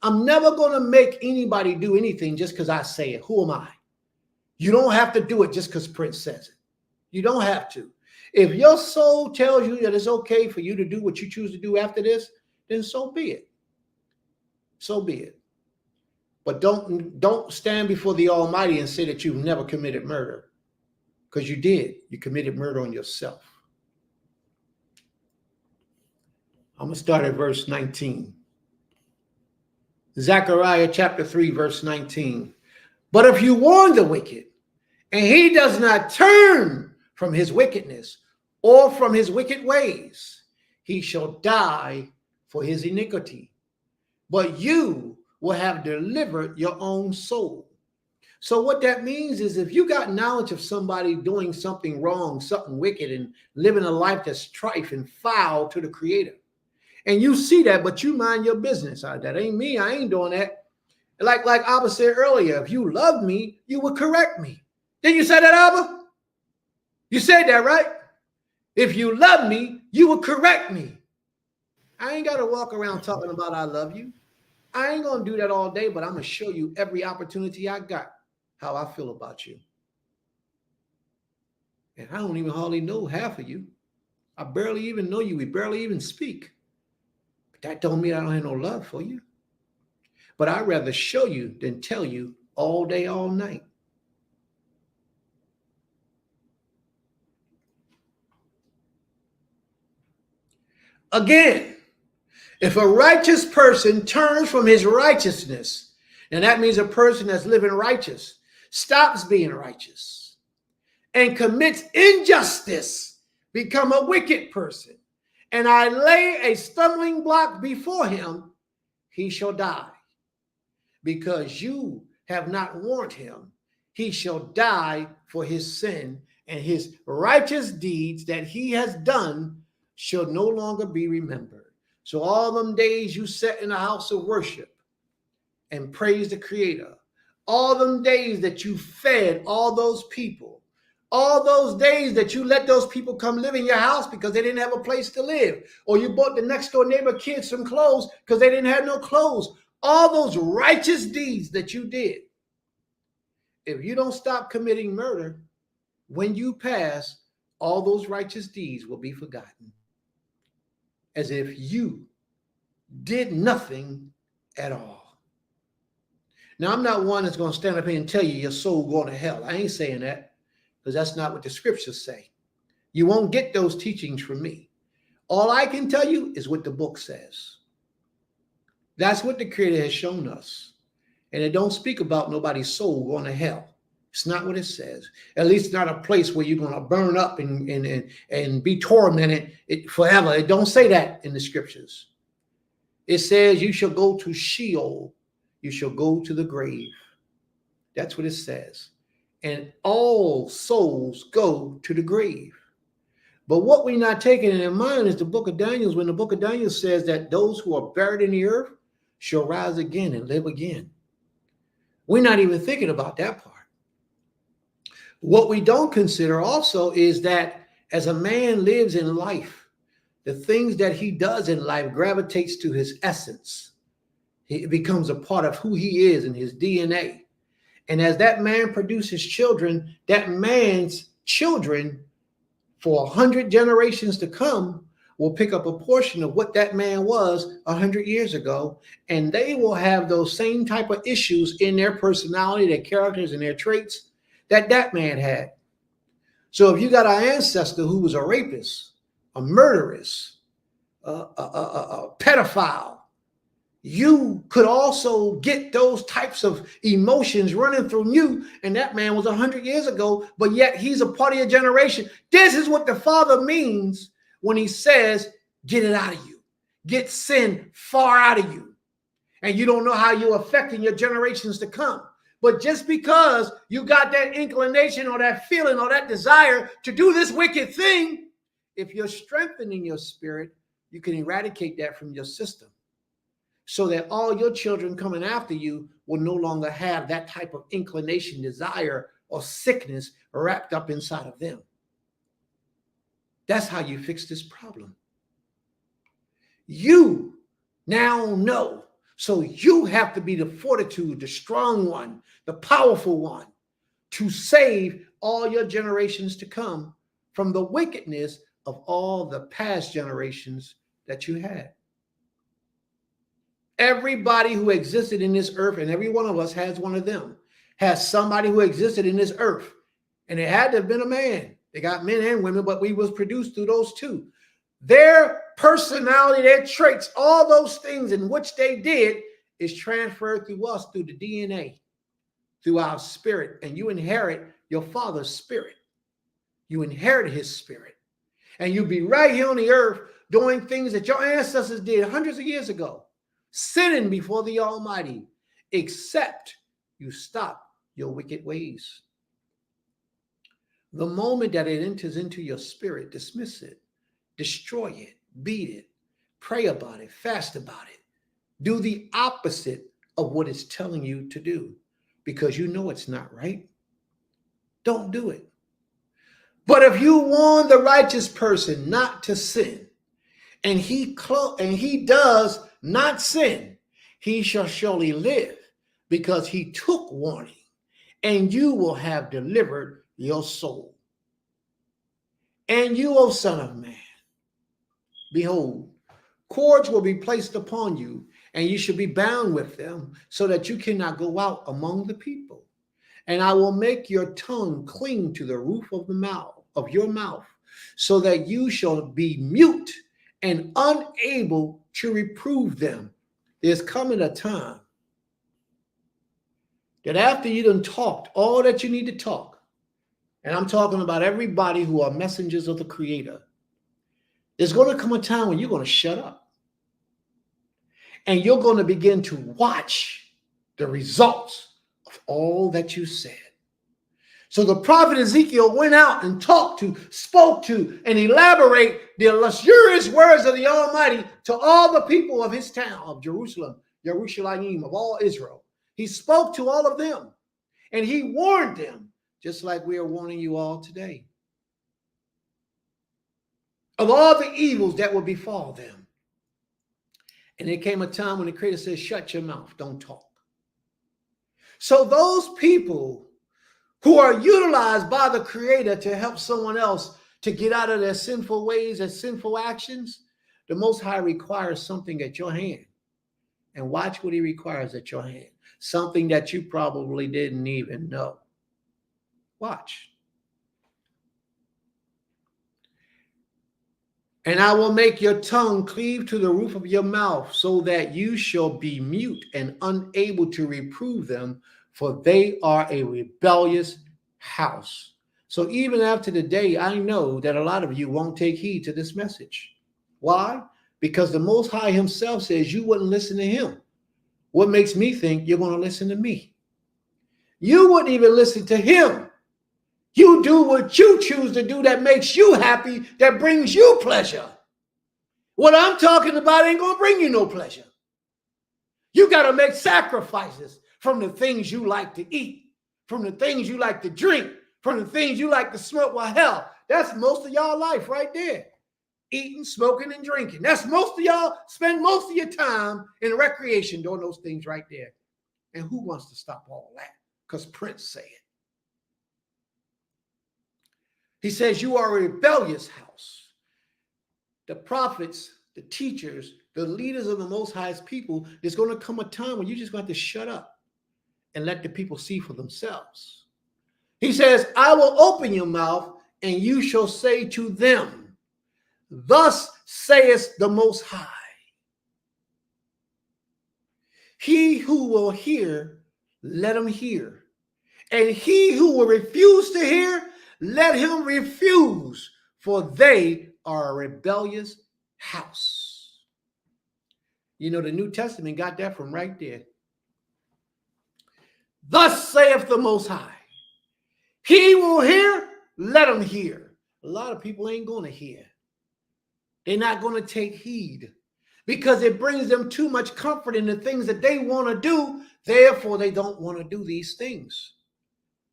I'm never going to make anybody do anything just because I say it. Who am I? You don't have to do it just because Prince says it. You don't have to. If your soul tells you that it's okay for you to do what you choose to do after this, then so be it. So be it. But don't stand before the Almighty and say that you've never committed murder, because you did. You committed murder on yourself. I'm going to start at verse 19. Zechariah chapter 3, verse 19. But if you warn the wicked, and he does not turn from his wickedness or from his wicked ways, he shall die for his iniquity, but you will have delivered your own soul. So what that means is, if you got knowledge of somebody doing something wrong, something wicked, and living a life that's strife and foul to the Creator, and you see that, but you mind your business. That ain't me. I ain't doing that. Like Abba said earlier, if you love me, you would correct me. Didn't you say that, Abba? You said that, right? If you love me, you would correct me. I ain't got to walk around talking about I love you. I ain't going to do that all day, but I'm going to show you every opportunity I got how I feel about you. And I don't even hardly know half of you. I barely even know you. We barely even speak. But that don't mean I don't have no love for you. But I'd rather show you than tell you all day, all night. Again, if a righteous person turns from his righteousness, and that means a person that's living righteous, stops being righteous, and commits injustice, become a wicked person, and I lay a stumbling block before him, he shall die. Because you have not warned him, he shall die for his sin, and his righteous deeds that he has done shall no longer be remembered. So all them days you sat in the house of worship and praised the Creator, all them days that you fed all those people, all those days that you let those people come live in your house because they didn't have a place to live, or you bought the next door neighbor kids some clothes because they didn't have no clothes, all those righteous deeds that you did, if you don't stop committing murder, when you pass, all those righteous deeds will be forgotten, as if you did nothing at all. Now, I'm not one that's going to stand up here and tell you your soul going to hell. I ain't saying that, because that's not what the scriptures say. You won't get those teachings from me. All I can tell you is what the book says. That's what the Creator has shown us. And it don't speak about nobody's soul going to hell. It's not what it says. At least not a place where you're going to burn up and be tormented forever. It don't say that in the scriptures. It says you shall go to Sheol. You shall go to the grave. That's what it says. And all souls go to the grave. But what we're not taking in mind is the book of Daniel, when the book of Daniel says that those who are buried in the earth shall rise again and live again. We're not even thinking about that part. What we don't consider also is that as a man lives in life, the things that he does in life gravitates to his essence. It becomes a part of who he is in his DNA. And as that man produces children, that man's children for 100 generations to come will pick up a portion of what that man was 100 years ago. And they will have those same type of issues in their personality, their characters, and their traits that that man had. So if you got an ancestor who was a rapist, a murderess, a pedophile, you could also get those types of emotions running through you. And that man was 100 years ago, but yet he's a part of your generation. This is what the Father means when he says, get it out of you. Get sin far out of you. And you don't know how you're affecting your generations to come. But just because you got that inclination or that feeling or that desire to do this wicked thing, if you're strengthening your spirit, you can eradicate that from your system, so that all your children coming after you will no longer have that type of inclination, desire, or sickness wrapped up inside of them. That's how you fix this problem. You now know. So you have to be the fortitude, the strong one, the powerful one, to save all your generations to come from the wickedness of all the past generations that you had. Everybody who existed in this earth, and every one of us has one of them, has somebody who existed in this earth. And it had to have been a man. They got men and women, but we was produced through those two. Their personality, their traits, all those things in which they did is transferred through us through the DNA, through our spirit. And you inherit your father's spirit. You inherit his spirit. And you'll be right here on the earth doing things that your ancestors did hundreds of years ago, sinning before the Almighty, except you stop your wicked ways. The moment that it enters into your spirit, dismiss it, destroy it, beat it, pray about it, fast about it. Do the opposite of what it's telling you to do, because you know it's not right. Don't do it. But if you warn the righteous person not to sin, and he does not sin, he shall surely live, because he took warning, and you will have delivered your soul. And you, O Son of Man, behold, cords will be placed upon you, and you shall be bound with them, so that you cannot go out among the people. And I will make your tongue cling to the roof of the mouth of your mouth, so that you shall be mute and unable to reprove them. There's coming a time that after you done talked all that you need to talk, and I'm talking about everybody who are messengers of the Creator, there's going to come a time when you're going to shut up. And you're going to begin to watch the results of all that you said. So the prophet Ezekiel went out and spoke to, and elaborate the luxurious words of the Almighty to all the people of his town, of Jerusalem, Yerushalayim, of all Israel. He spoke to all of them, and he warned them, just like we are warning you all today, of all the evils that will befall them. And there came a time when the Creator says, shut your mouth, don't talk. So those people who are utilized by the Creator to help someone else to get out of their sinful ways and sinful actions, the Most High requires something at your hand. And watch what he requires at your hand. Something that you probably didn't even know. Watch. And I will make your tongue cleave to the roof of your mouth, so that you shall be mute and unable to reprove them, for they are a rebellious house. So even after the day, I know that a lot of you won't take heed to this message. Why? Because the Most High himself says you wouldn't listen to him. What makes me think you're going to listen to me? You wouldn't even listen to him. You do what you choose to do that makes you happy, that brings you pleasure. What I'm talking about ain't going to bring you no pleasure. You got to make sacrifices from the things you like to eat, from the things you like to drink, from the things you like to smoke. Well, hell, that's most of y'all life right there. eating, smoking, and drinking. That's most of y'all spend most of your time in recreation doing those things right there. And who wants to stop all that? Because Prince said it. He says, you are a rebellious house. The prophets, the teachers, the leaders of the Most High's people, there's going to come a time when you're just going to have to shut up and let the people see for themselves. He says, I will open your mouth and you shall say to them, thus saith the Most High. He who will hear, let him hear. And he who will refuse to hear, let him refuse, for they are a rebellious house. You know, the New Testament got that from right there. Thus saith the Most High. He will hear, let him hear. A lot of people ain't going to hear. They're not going to take heed because it brings them too much comfort in the things that they want to do. Therefore, they don't want to do these things.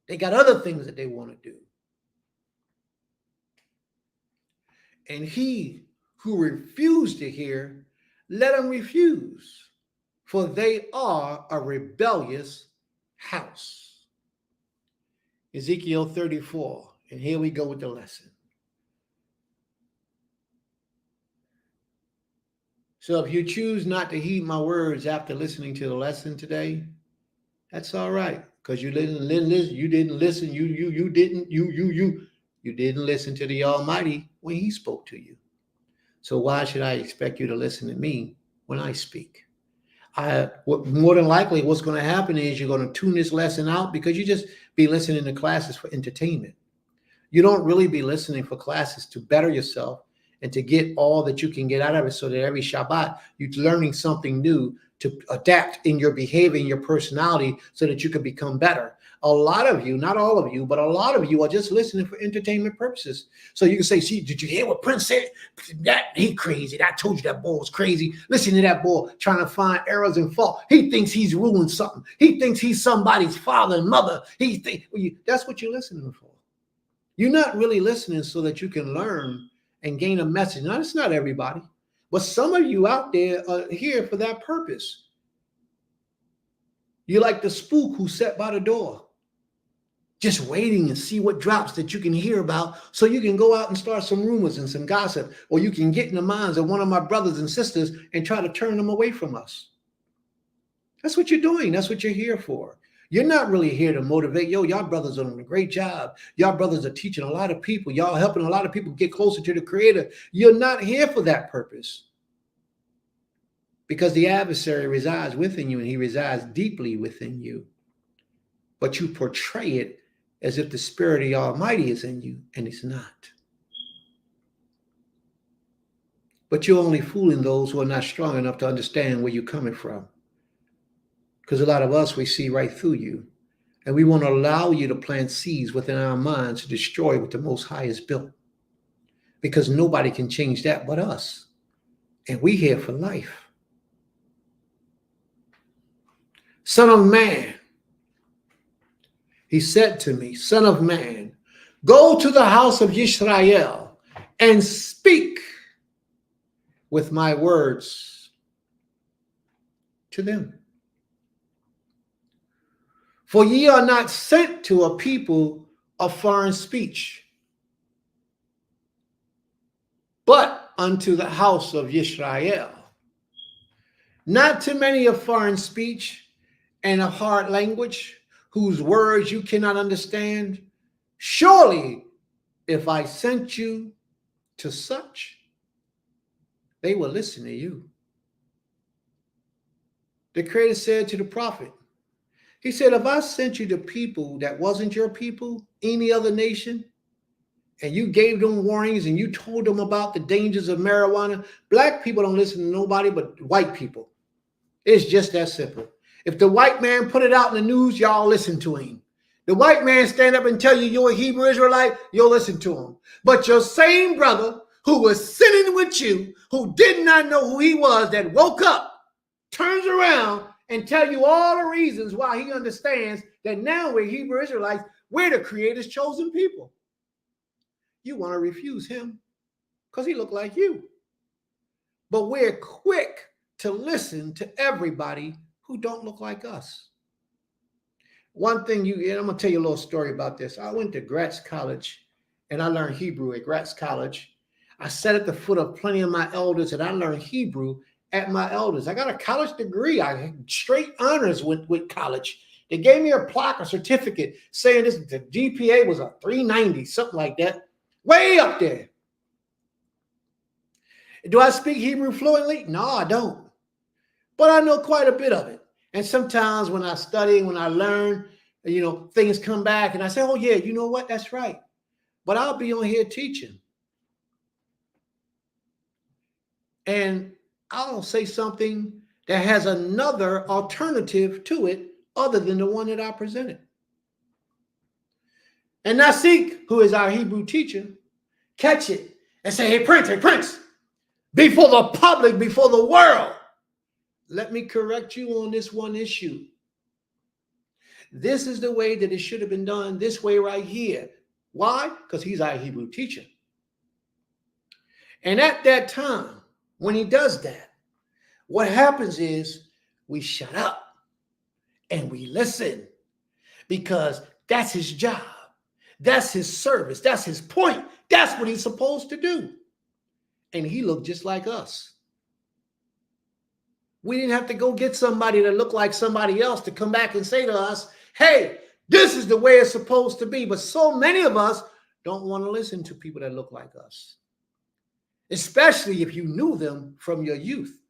They got other things that they want to do. And he who refused to hear, let him refuse, for they are a rebellious house. Ezekiel 34, and here we go with the lesson. So if you choose not to heed my words after listening to the lesson today, that's all right, because you didn't listen. You didn't listen to the Almighty when He spoke to you. So why should I expect you to listen to me when I speak? More than likely, what's going to happen is you're going to tune this lesson out because you just be listening to classes for entertainment. You don't really be listening for classes to better yourself and to get all that you can get out of it, so that every Shabbat you're learning something new to adapt in your behavior and your personality so that you can become better. A lot of you, not all of you, but a lot of you are just listening for entertainment purposes. So you can say, see, did you hear what Prince said? That he crazy. I told you that boy was crazy. Listen to that boy trying to find errors and fault. He thinks he's ruined something. He thinks he's somebody's father and mother. That's what you're listening for. You're not really listening so that you can learn and gain a message. Now, it's not everybody, but some of you out there are here for that purpose. You're like the spook who sat by the door, just waiting and see what drops that you can hear about so you can go out and start some rumors and some gossip, or you can get in the minds of one of my brothers and sisters and try to turn them away from us. That's what you're doing. That's what you're here for. You're not really here to motivate. Y'all brothers are doing a great job. Y'all brothers are teaching a lot of people. Y'all helping a lot of people get closer to the Creator. You're not here for that purpose, because the adversary resides within you and he resides deeply within you. But you portray it as if the Spirit of the Almighty is in you, and it's not. But you're only fooling those who are not strong enough to understand where you're coming from. Because a lot of us, we see right through you, and we won't allow you to plant seeds within our minds to destroy what the Most High has built, because nobody can change that but us, and we here for life. Son of man, he said to me, son of man, go to the house of Israel and speak with my words to them. For ye are not sent to a people of foreign speech, but unto the house of Israel. Not to many of foreign speech and a hard language, whose words you cannot understand. Surely, if I sent you to such, they will listen to you. The Creator said to the prophet, he said, if I sent you to people that wasn't your people, any other nation, and you gave them warnings and you told them about the dangers of marijuana, black people don't listen to nobody but white people. It's just that simple. If the white man put it out in the news, y'all listen to him. The white man stand up and tell you you're a Hebrew Israelite, you'll listen to him. But your same brother who was sitting with you, who did not know who he was, that woke up, turns around and tell you all the reasons why he understands that now we're Hebrew Israelites, we're the Creator's chosen people. You want to refuse him? because he looked like you. But we're quick to listen to everybody who don't look like us. One thing I'm going to tell you a little story about this. I went to Gratz College and I learned Hebrew at Gratz College. I sat at the foot of plenty of my elders and I learned Hebrew at my elders. I got a college degree. I had straight honors with college. They gave me a plaque, a certificate saying the GPA was a 390, something like that. Way up there. Do I speak Hebrew fluently? No, I don't. But I know quite a bit of it. And sometimes when I study, when I learn, things come back and I say, oh yeah, you know what? That's right. But I'll be on here teaching. And I'll say something that has another alternative to it other than the one that I presented. And Nasik, who is our Hebrew teacher, catch it and say, hey, Prince, before the public, before the world, let me correct you on this one issue. This is the way that it should have been done, this way right here. Why? Because he's our Hebrew teacher. And at that time, when he does that, what happens is we shut up and we listen because that's his job. That's his service. That's his point. That's what he's supposed to do. And he looked just like us. We didn't have to go get somebody that looked like somebody else to come back and say to us, hey, this is the way it's supposed to be. But so many of us don't want to listen to people that look like us, especially if you knew them from your youth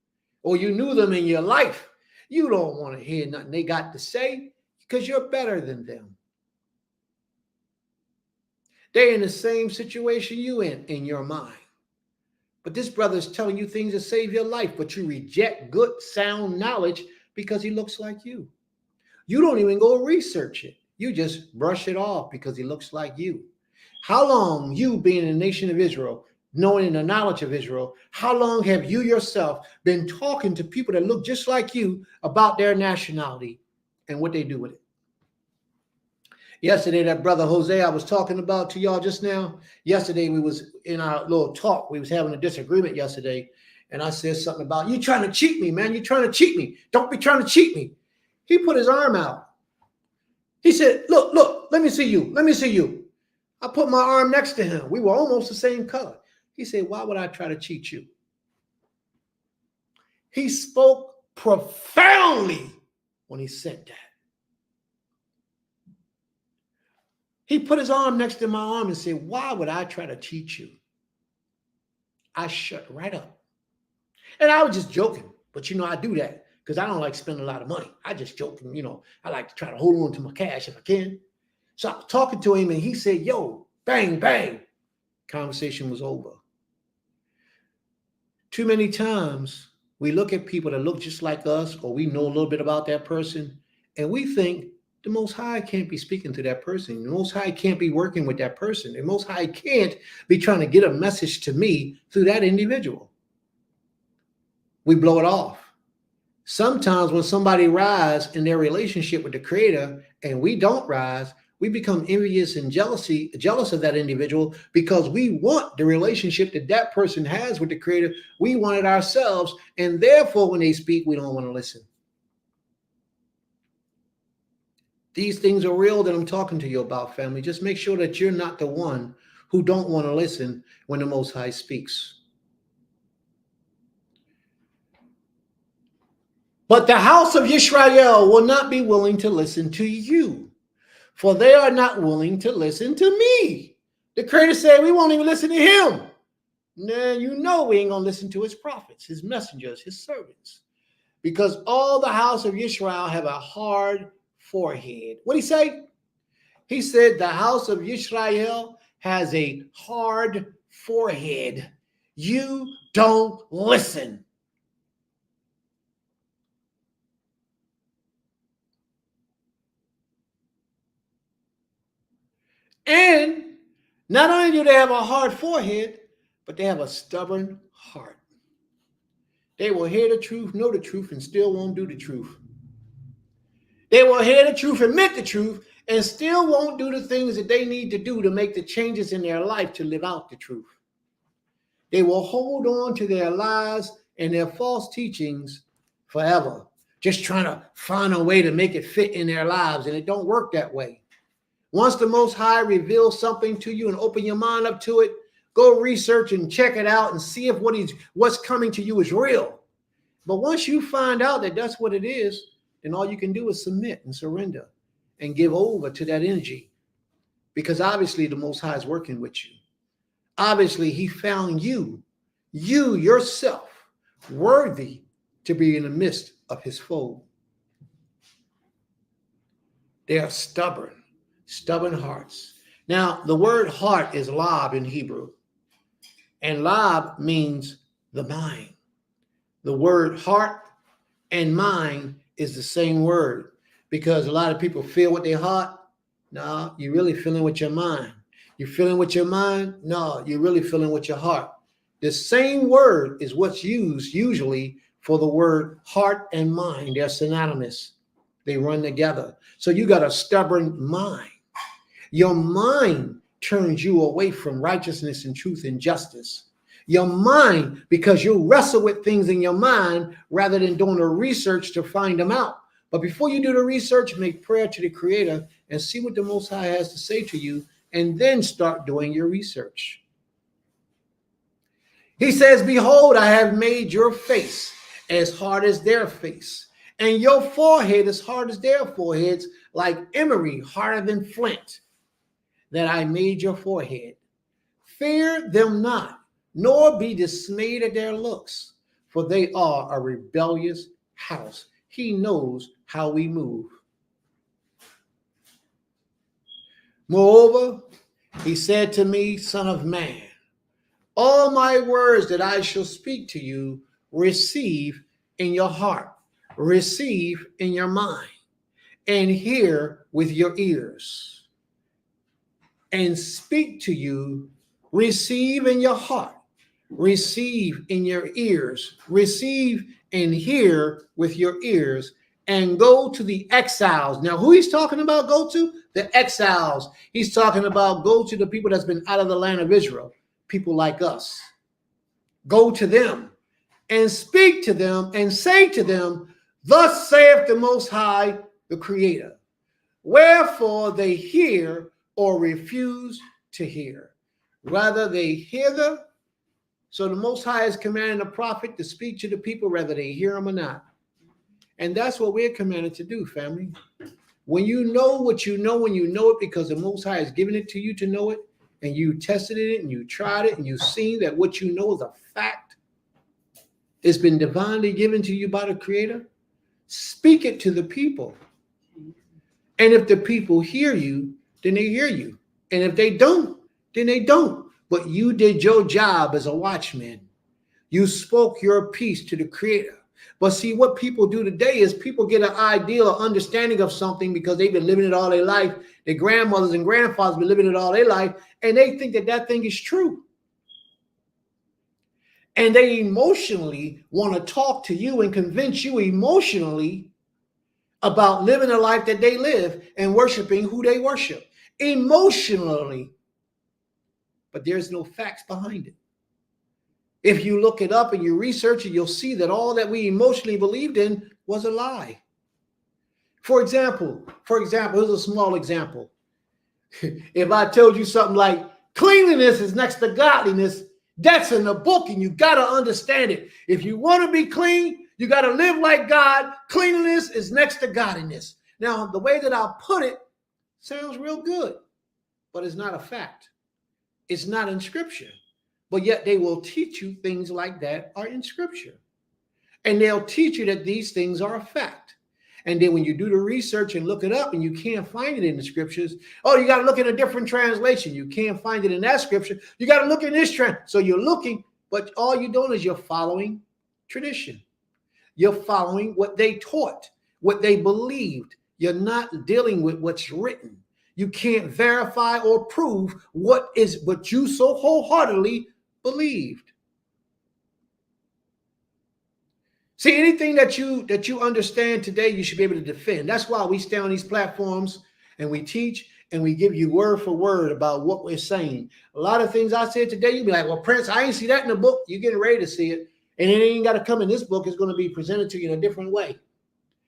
or you knew them in your life. You don't want to hear nothing they got to say because you're better than them. They're in the same situation you in your mind. But this brother is telling you things that save your life, but you reject good, sound knowledge because he looks like you. You don't even go research it. You just brush it off because he looks like you. How long, you being in the nation of Israel, knowing the knowledge of Israel, how long have you yourself been talking to people that look just like you about their nationality and what they do with it? Yesterday, that brother Jose I was talking about to y'all just now, yesterday we was in our little talk. We was having a disagreement yesterday. And I said something about, you trying to cheat me, man. You trying to cheat me. Don't be trying to cheat me. He put his arm out. He said, look, let me see you. Let me see you. I put my arm next to him. We were almost the same color. He said, why would I try to cheat you? He spoke profoundly when he said that. He put his arm next to my arm and said, why would I try to cheat you? I shut right up. And I was just joking. But, I do that because I don't like spending a lot of money. I just joke. And, I like to try to hold on to my cash if I can. So I was talking to him and he said, yo, bang, bang. Conversation was over. Too many times we look at people that look just like us or we know a little bit about that person and we think, the Most High can't be speaking to that person. The Most High can't be working with that person. The Most High can't be trying to get a message to me through that individual. We blow it off. Sometimes when somebody rises in their relationship with the Creator and we don't rise, we become envious and jealous of that individual because we want the relationship that that person has with the Creator. We want it ourselves. And therefore, when they speak, we don't want to listen. These things are real that I'm talking to you about, family. Just make sure that you're not the one who don't want to listen when the Most High speaks. But the house of Yisrael will not be willing to listen to you, for they are not willing to listen to me. The Creator said we won't even listen to him. Now, we ain't going to listen to his prophets, his messengers, his servants, because all the house of Yisrael have a hard forehead. What did he say? He said the house of Yisrael has a hard forehead. You don't listen. And not only do they have a hard forehead, but they have a stubborn heart. They will hear the truth, know the truth, and still won't do the truth. They will hear the truth, admit the truth, and still won't do the things that they need to do to make the changes in their life to live out the truth. They will hold on to their lies and their false teachings forever, just trying to find a way to make it fit in their lives, and it don't work that way. Once the Most High reveals something to you and open your mind up to it, go research and check it out and see if what's coming to you is real. But once you find out that that's what it is, then all you can do is submit and surrender and give over to that energy, because obviously the Most High is working with you. Obviously, he found you yourself, worthy to be in the midst of his fold. They are stubborn hearts. Now, the word heart is lab in Hebrew, and lab means the mind. The word heart and mind is the same word, because a lot of people feel with their heart. No, you're really feeling with your mind. You're feeling with your mind? No, you're really feeling with your heart. The same word is what's used usually for the word heart and mind. They're synonymous. They run together. So you got a stubborn mind. Your mind turns you away from righteousness and truth and justice. Your mind, because you wrestle with things in your mind rather than doing the research to find them out. But before you do the research, make prayer to the Creator and see what the Most High has to say to you, and then start doing your research. He says, behold, I have made your face as hard as their face, and your forehead as hard as their foreheads, like emery, harder than flint, that I made your forehead. Fear them not, nor be dismayed at their looks, for they are a rebellious house. He knows how we move. Moreover, he said to me, Son of man, all my words that I shall speak to you, receive in your heart, receive in your mind, and hear with your ears, and speak to you, receive in your heart, receive in your ears, receive and hear with your ears, and go to the exiles. Now, who he's talking about go to? The exiles. He's talking about go to the people that's been out of the land of Israel, people like us. Go to them and speak to them and say to them, thus saith the Most High, the Creator. Wherefore they hear or refuse to hear. Rather they hear them. So the Most High is commanding the prophet to speak to the people, whether they hear him or not. And that's what we're commanded to do, family. When you know what you know, when you know it because the Most High has given it to you to know it, and you tested it and you tried it and you've seen that what you know is a fact, it's been divinely given to you by the Creator, speak it to the people. And if the people hear you, then they hear you. And if they don't, then they don't. But you did your job as a watchman. You spoke your piece to the Creator. But see, what people do today is people get an ideal or understanding of something because they've been living it all their life. Their grandmothers and grandfathers have been living it all their life, and they think that that thing is true. And they emotionally want to talk to you and convince you emotionally about living a life that they live and worshiping who they worship. Emotionally. But there's no facts behind it. If you look it up and you research it, you'll see that all that we emotionally believed in was a lie. For example, here's a small example. If I told you something like cleanliness is next to godliness, that's in the book and you got to understand it. If you want to be clean, you got to live like God. Cleanliness is next to godliness. Now, the way that I'll put it sounds real good, but it's not a fact. It's not in Scripture. But yet they will teach you things like that are in Scripture. And they'll teach you that these things are a fact. And then when you do the research and look it up and you can't find it in the Scriptures, oh, you got to look in a different translation. You can't find it in that Scripture. You got to look in this So you're looking, but all you're doing is you're following tradition. You're following what they taught, what they believed. You're not dealing with what's written. You can't verify or prove what you so wholeheartedly believed. See, anything that you understand today, you should be able to defend. That's why we stay on these platforms and we teach and we give you word for word about what we're saying. A lot of things I said today, you'll be like, well, Prince, I ain't see that in the book. You're getting ready to see it. And it ain't got to come in this book. It's going to be presented to you in a different way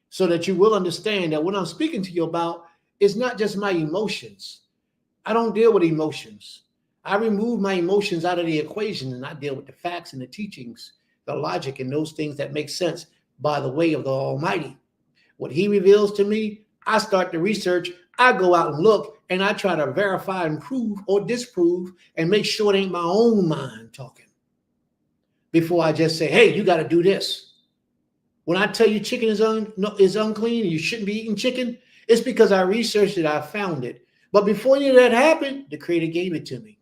so that you will understand that what I'm speaking to you about is not just my emotions. I don't deal with emotions. I remove my emotions out of the equation and I deal with the facts and the teachings, the logic and those things that make sense by the way of the Almighty. What he reveals to me, I start the research, I go out and look, and I try to verify and prove or disprove and make sure it ain't my own mind talking before I just say, hey, you got to do this. When I tell you chicken is unclean and you shouldn't be eating chicken, it's because I researched it, I found it. But before any of that happened, the Creator gave it to me.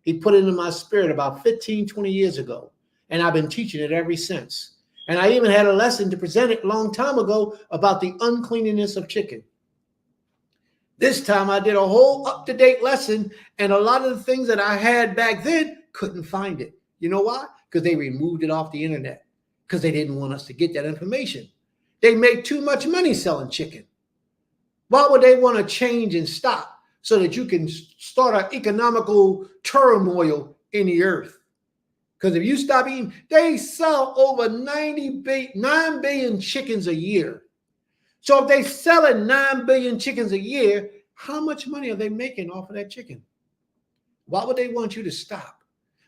He put it in my spirit about 15, 20 years ago, and I've been teaching it ever since. And I even had a lesson to present it a long time ago about the uncleanliness of chicken. This time I did a whole up-to-date lesson, and a lot of the things that I had back then couldn't find it. You know why? Because they removed it off the internet because they didn't want us to get that information. They make too much money selling chicken. Why would they want to change and stop so that you can start an economical turmoil in the earth? Because if you stop eating, they sell over 9 billion chickens a year. So if they selling 9 billion chickens a year, how much money are they making off of that chicken? Why would they want you to stop?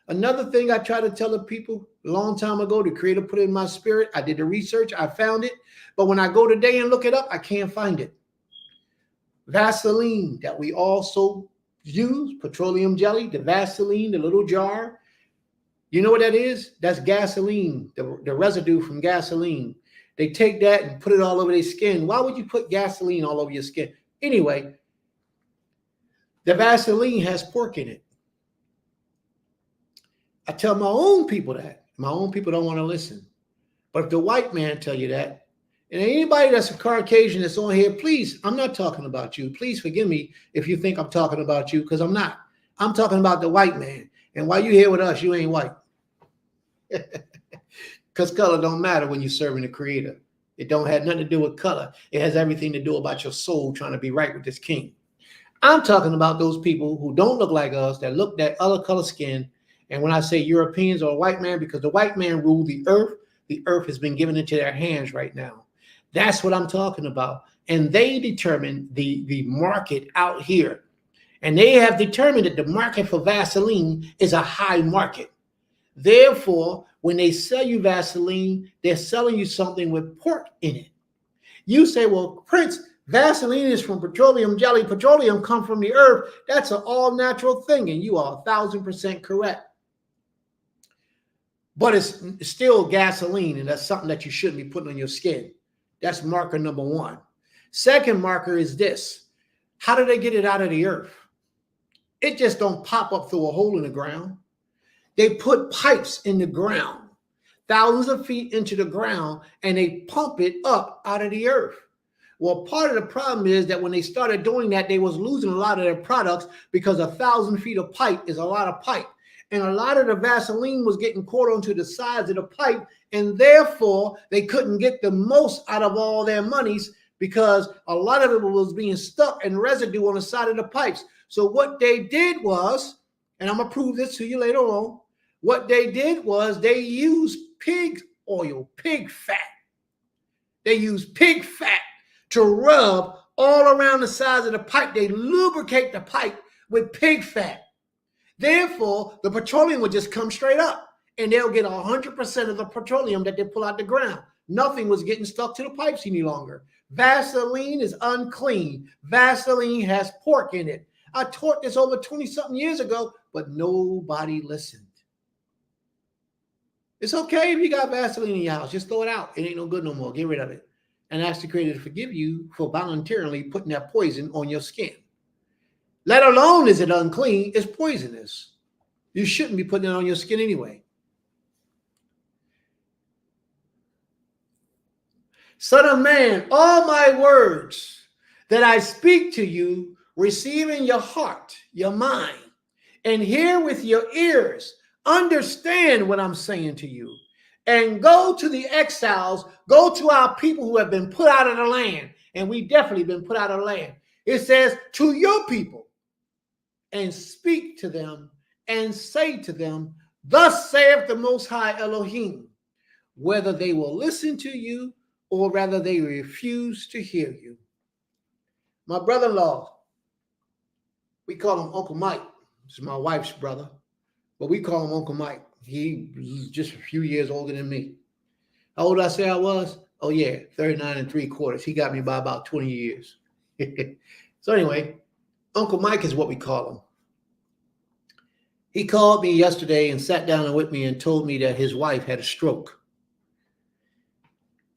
Another thing I try to tell the people a long time ago, the Creator put it in my spirit. I did the research, I found it. But when I go today and look it up, I can't find it. Vaseline that we also use, petroleum jelly, the Vaseline, the little jar. You know what that is? That's gasoline, the residue from gasoline. They take that and put it all over their skin. Why would you put gasoline all over your skin? Anyway, the Vaseline has pork in it. I tell my own people that. My own people don't want to listen. But if the white man tell you that, and anybody that's a Caucasian that's on here, please, I'm not talking about you. Please forgive me if you think I'm talking about you, because I'm not. I'm talking about the white man. And while you're here with us, you ain't white. Because color don't matter when you're serving the Creator. It don't have nothing to do with color. It has everything to do about your soul trying to be right with this king. I'm talking about those people who don't look like us, that look that other color skin. And when I say Europeans or white man, because the white man ruled the earth has been given into their hands right now. That's what I'm talking about. And they determine the market out here. And they have determined that the market for Vaseline is a high market. Therefore, when they sell you Vaseline, they're selling you something with pork in it. You say, well, Prince, Vaseline is from petroleum jelly. Petroleum comes from the earth. That's an all-natural thing, and you are 1,000% correct. But it's still gasoline, and that's something that you shouldn't be putting on your skin. That's marker number one. Second marker is this. How do they get it out of the earth? It just don't pop up through a hole in the ground. They put pipes in the ground, thousands of feet into the ground, and they pump it up out of the earth. Well, part of the problem is that when they started doing that, they was losing a lot of their products because 1,000 feet of pipe is a lot of pipe. And a lot of the Vaseline was getting caught onto the sides of the pipe, and therefore they couldn't get the most out of all their monies because a lot of it was being stuck in residue on the side of the pipes. So what they did was, and I'm going to prove this to you later on, what they did was they used pig oil, pig fat. They used pig fat to rub all around the sides of the pipe. They lubricate the pipe with pig fat. Therefore, the petroleum would just come straight up, and they'll get 100% of the petroleum that they pull out the ground. Nothing was getting stuck to the pipes any longer. Vaseline is unclean. Vaseline has pork in it. I taught this over 20-something years ago, but nobody listened. It's okay if you got Vaseline in your house. Just throw it out. It ain't no good no more. Get rid of it. And ask the Creator to forgive you for voluntarily putting that poison on your skin. Let alone is it unclean, it's poisonous. You shouldn't be putting it on your skin anyway. Son of man, all my words that I speak to you, receive in your heart, your mind, and hear with your ears. Understand what I'm saying to you. And go to the exiles, go to our people who have been put out of the land. And we definitely been put out of the land. It says, to your people, and speak to them, and say to them, thus saith the Most High Elohim, whether they will listen to you or rather they refuse to hear you. My brother-in-law, we call him Uncle Mike. This is my wife's brother, but we call him Uncle Mike. He's just a few years older than me. How old did I say I was? Oh yeah, 39 3/4. He got me by about 20 years. So anyway, Uncle Mike is what we call him. He called me yesterday and sat down with me and told me that his wife had a stroke.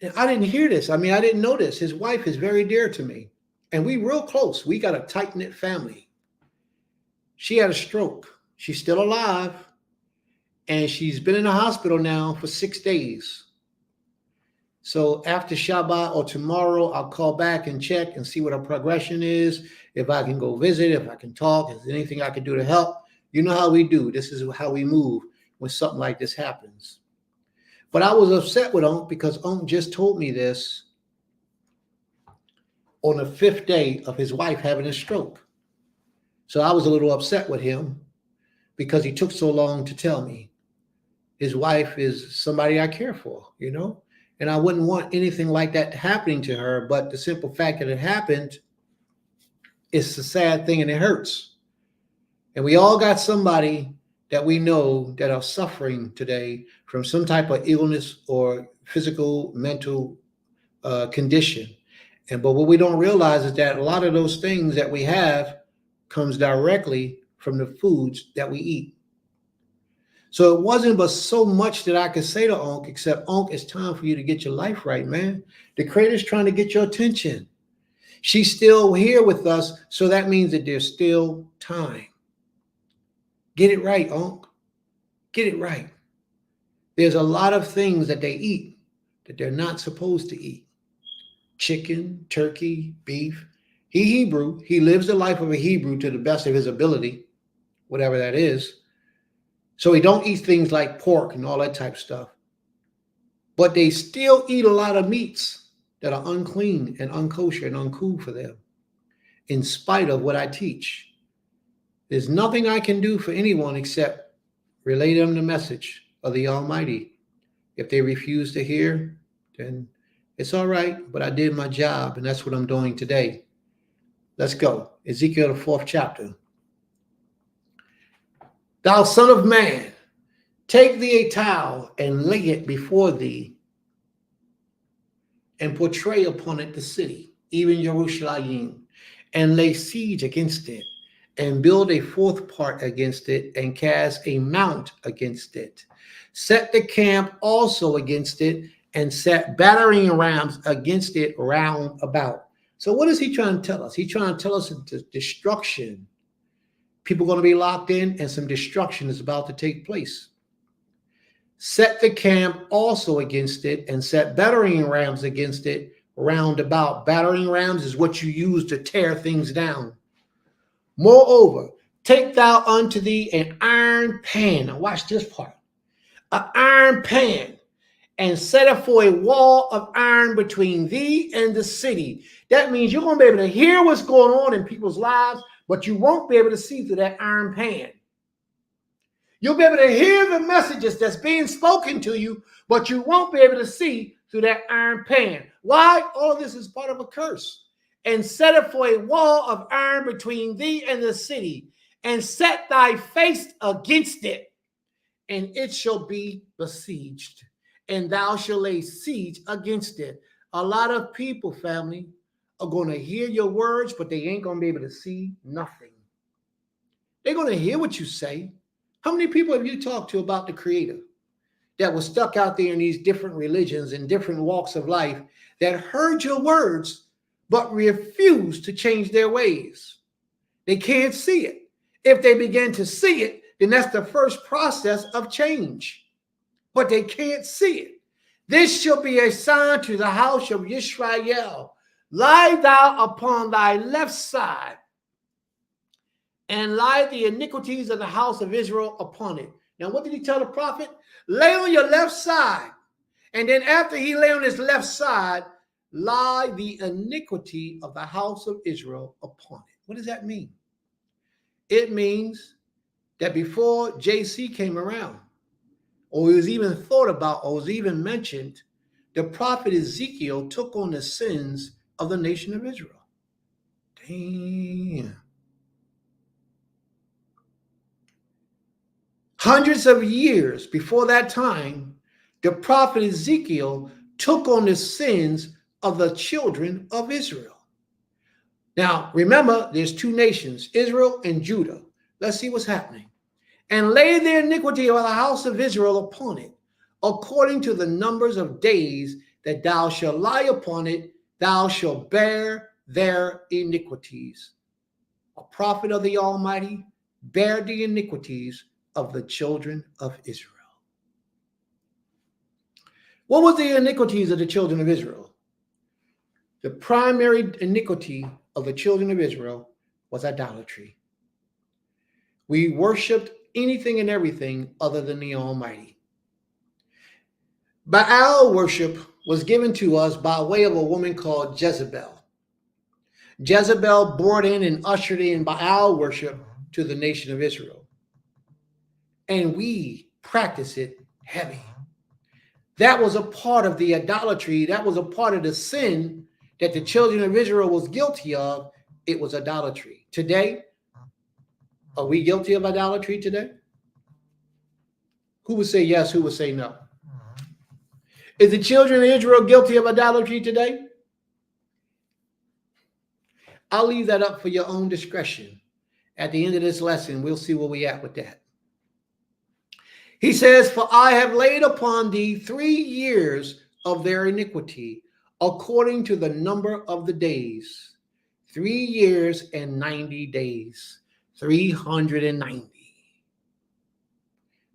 And I didn't hear this. I mean, I didn't know this. His wife is very dear to me. And we real close. We got a tight-knit family. She had a stroke. She's still alive. And she's been in the hospital now for 6 days. So after Shabbat or tomorrow, I'll call back and check and see what her progression is. If I can go visit, if I can talk, if there's anything I can do to help. You know how we do. This is how we move when something like this happens. But I was upset with Unc because Unc just told me this on the 5th day of his wife having a stroke. So I was a little upset with him because he took so long to tell me. His wife is somebody I care for, you know, and I wouldn't want anything like that happening to her. But the simple fact that it happened, it's a sad thing and it hurts. And we all got somebody that we know that are suffering today from some type of illness or physical, mental condition. But what we don't realize is that a lot of those things that we have comes directly from the foods that we eat. So it wasn't but so much that I could say to Unc, except Unc, it's time for you to get your life right, man. The Creator's trying to get your attention. She's still here with us, so that means that there's still time. Get it right, Unc. Get it right. There's a lot of things that they eat that they're not supposed to eat. Chicken, turkey, beef. He Hebrew. He lives the life of a Hebrew to the best of his ability, whatever that is. So he don't eat things like pork and all that type of stuff. But they still eat a lot of meats that are unclean and unkosher and uncool for them, in spite of what I teach. There's nothing I can do for anyone except relay them the message of the Almighty. If they refuse to hear, then it's all right, but I did my job, and that's what I'm doing today. Let's go. Ezekiel, the 4th chapter. Thou son of man, take thee a towel and lay it before thee, and portray upon it the city, even Jerusalem, and lay siege against it, and build a 4th part against it, and cast a mount against it. Set the camp also against it, and set battering rams against it round about. So what is he trying to tell us? He's trying to tell us destruction. People are going to be locked in, and some destruction is about to take place. Set the camp also against it, and set battering rams against it round about. Battering rams is what you use to tear things down. Moreover, take thou unto thee an iron pan. Now watch this part. An iron pan, and set it for a wall of iron between thee and the city. That means you're going to be able to hear what's going on in people's lives, but you won't be able to see through that iron pan. You'll be able to hear the messages that's being spoken to you, but you won't be able to see through that iron pan. Why? All of this is part of a curse. And set it for a wall of iron between thee and the city, and set thy face against it, and it shall be besieged, and thou shalt lay siege against it. A lot of people, family, are going to hear your words, but they ain't going to be able to see nothing. They're going to hear what you say. How many people have you talked to about the Creator that was stuck out there in these different religions and different walks of life that heard your words, but refuse to change their ways? They can't see it. If they begin to see it, then that's the first process of change. But they can't see it. This shall be a sign to the house of Israel. Lie thou upon thy left side, and lie the iniquities of the house of Israel upon it. Now, what did he tell the prophet? Lay on your left side. And then after he lay on his left side, lie the iniquity of the house of Israel upon it. What does that mean? It means that before JC came around, or it was even thought about, or was even mentioned, the prophet Ezekiel took on the sins of the nation of Israel. Damn. Hundreds of years before that time, the prophet Ezekiel took on the sins of the children of Israel. Now, remember, there's two nations, Israel and Judah. Let's see what's happening. And lay the iniquity of the house of Israel upon it, according to the numbers of days that thou shalt lie upon it, thou shalt bear their iniquities. A prophet of the Almighty bear the iniquities of the children of Israel. What was the iniquities of the children of Israel? The primary iniquity of the children of Israel was idolatry. We worshiped anything and everything other than the Almighty. Baal worship was given to us by way of a woman called Jezebel. Jezebel brought in and ushered in Baal worship to the nation of Israel. And we practice it heavy. That was a part of the idolatry. That was a part of the sin that the children of Israel was guilty of. It was idolatry. Today, are we guilty of idolatry today? Who would say yes? Who would say no? Is the children of Israel guilty of idolatry today? I'll leave that up for your own discretion. At the end of this lesson, we'll see where we at with that. He says, for I have laid upon thee 3 years of their iniquity, according to the number of the days. 3 years and 90 days. 390.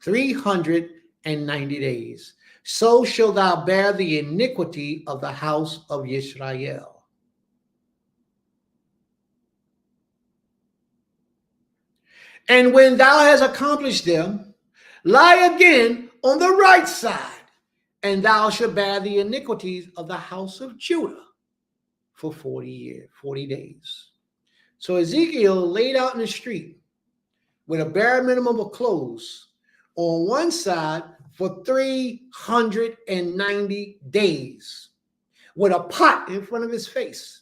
390 days. So shalt thou bear the iniquity of the house of Israel. And when thou hast accomplished them, lie again on the right side, and thou shalt bear the iniquities of the house of Judah for 40 years, 40 days. So Ezekiel laid out in the street with a bare minimum of clothes on one side for 390 days with a pot in front of his face.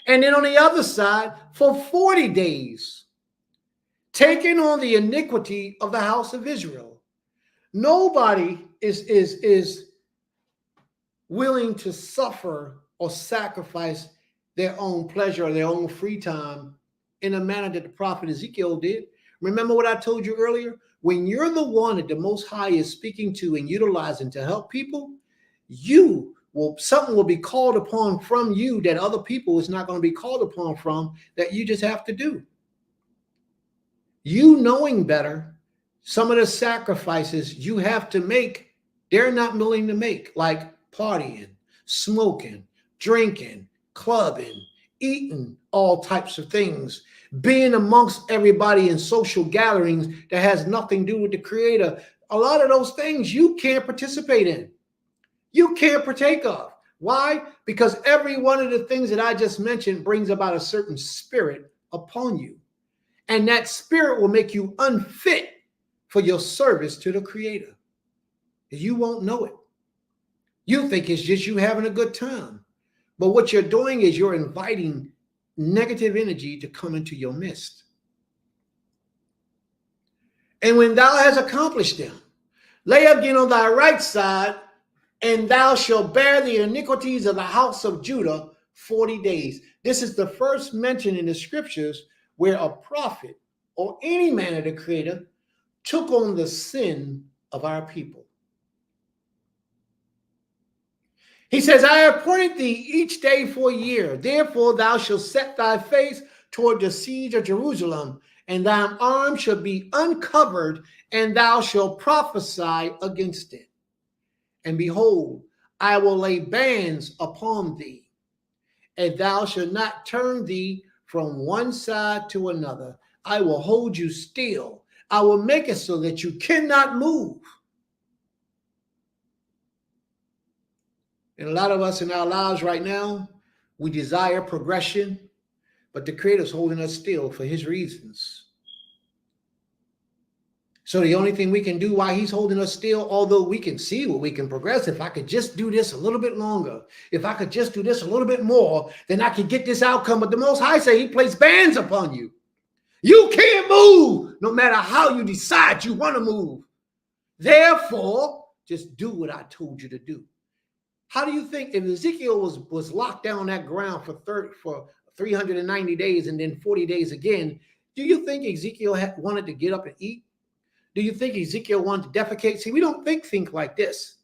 And then on the other side for 40 days, taking on the iniquity of the house of Israel. Nobody is willing to suffer or sacrifice their own pleasure or their own free time in a manner that the prophet Ezekiel did. Remember what I told you earlier? When you're the one that the Most High is speaking to and utilizing to help people, something will be called upon from you that other people is not going to be called upon from, that you just have to do. You knowing better, some of the sacrifices you have to make, they're not willing to make, like partying, smoking, drinking, clubbing, eating all types of things, being amongst everybody in social gatherings that has nothing to do with the Creator. A lot of those things you can't participate in. You can't partake of. Why? Because every one of the things that I just mentioned brings about a certain spirit upon you. And that spirit will make you unfit for your service to the Creator. You won't know it. You think it's just you having a good time. But what you're doing is you're inviting negative energy to come into your midst. And when thou hast accomplished them, lay again on thy right side, and thou shalt bear the iniquities of the house of Judah 40 days. This is the first mention in the scriptures where a prophet or any man of the Creator took on the sin of our people. He says, I have appointed thee each day for a year. Therefore thou shalt set thy face toward the siege of Jerusalem, and thine arm shall be uncovered, and thou shalt prophesy against it. And behold, I will lay bands upon thee, and thou shalt not turn thee from one side to another. I will hold you still. I will make it so that you cannot move. And a lot of us in our lives right now, we desire progression, but the Creator's holding us still for his reasons. So the only thing we can do while he's holding us still, although we can see what we can progress, if I could just do this a little bit longer, if I could just do this a little bit more, then I could get this outcome. But the Most High say he placed bands upon you. You can't move no matter how you decide you want to move. Therefore, just do what I told you to do. How do you think if Ezekiel was locked down on that ground for 390 days and then 40 days again, do you think Ezekiel wanted to get up and eat? Do you think Ezekiel wanted to defecate? See, we don't think like this.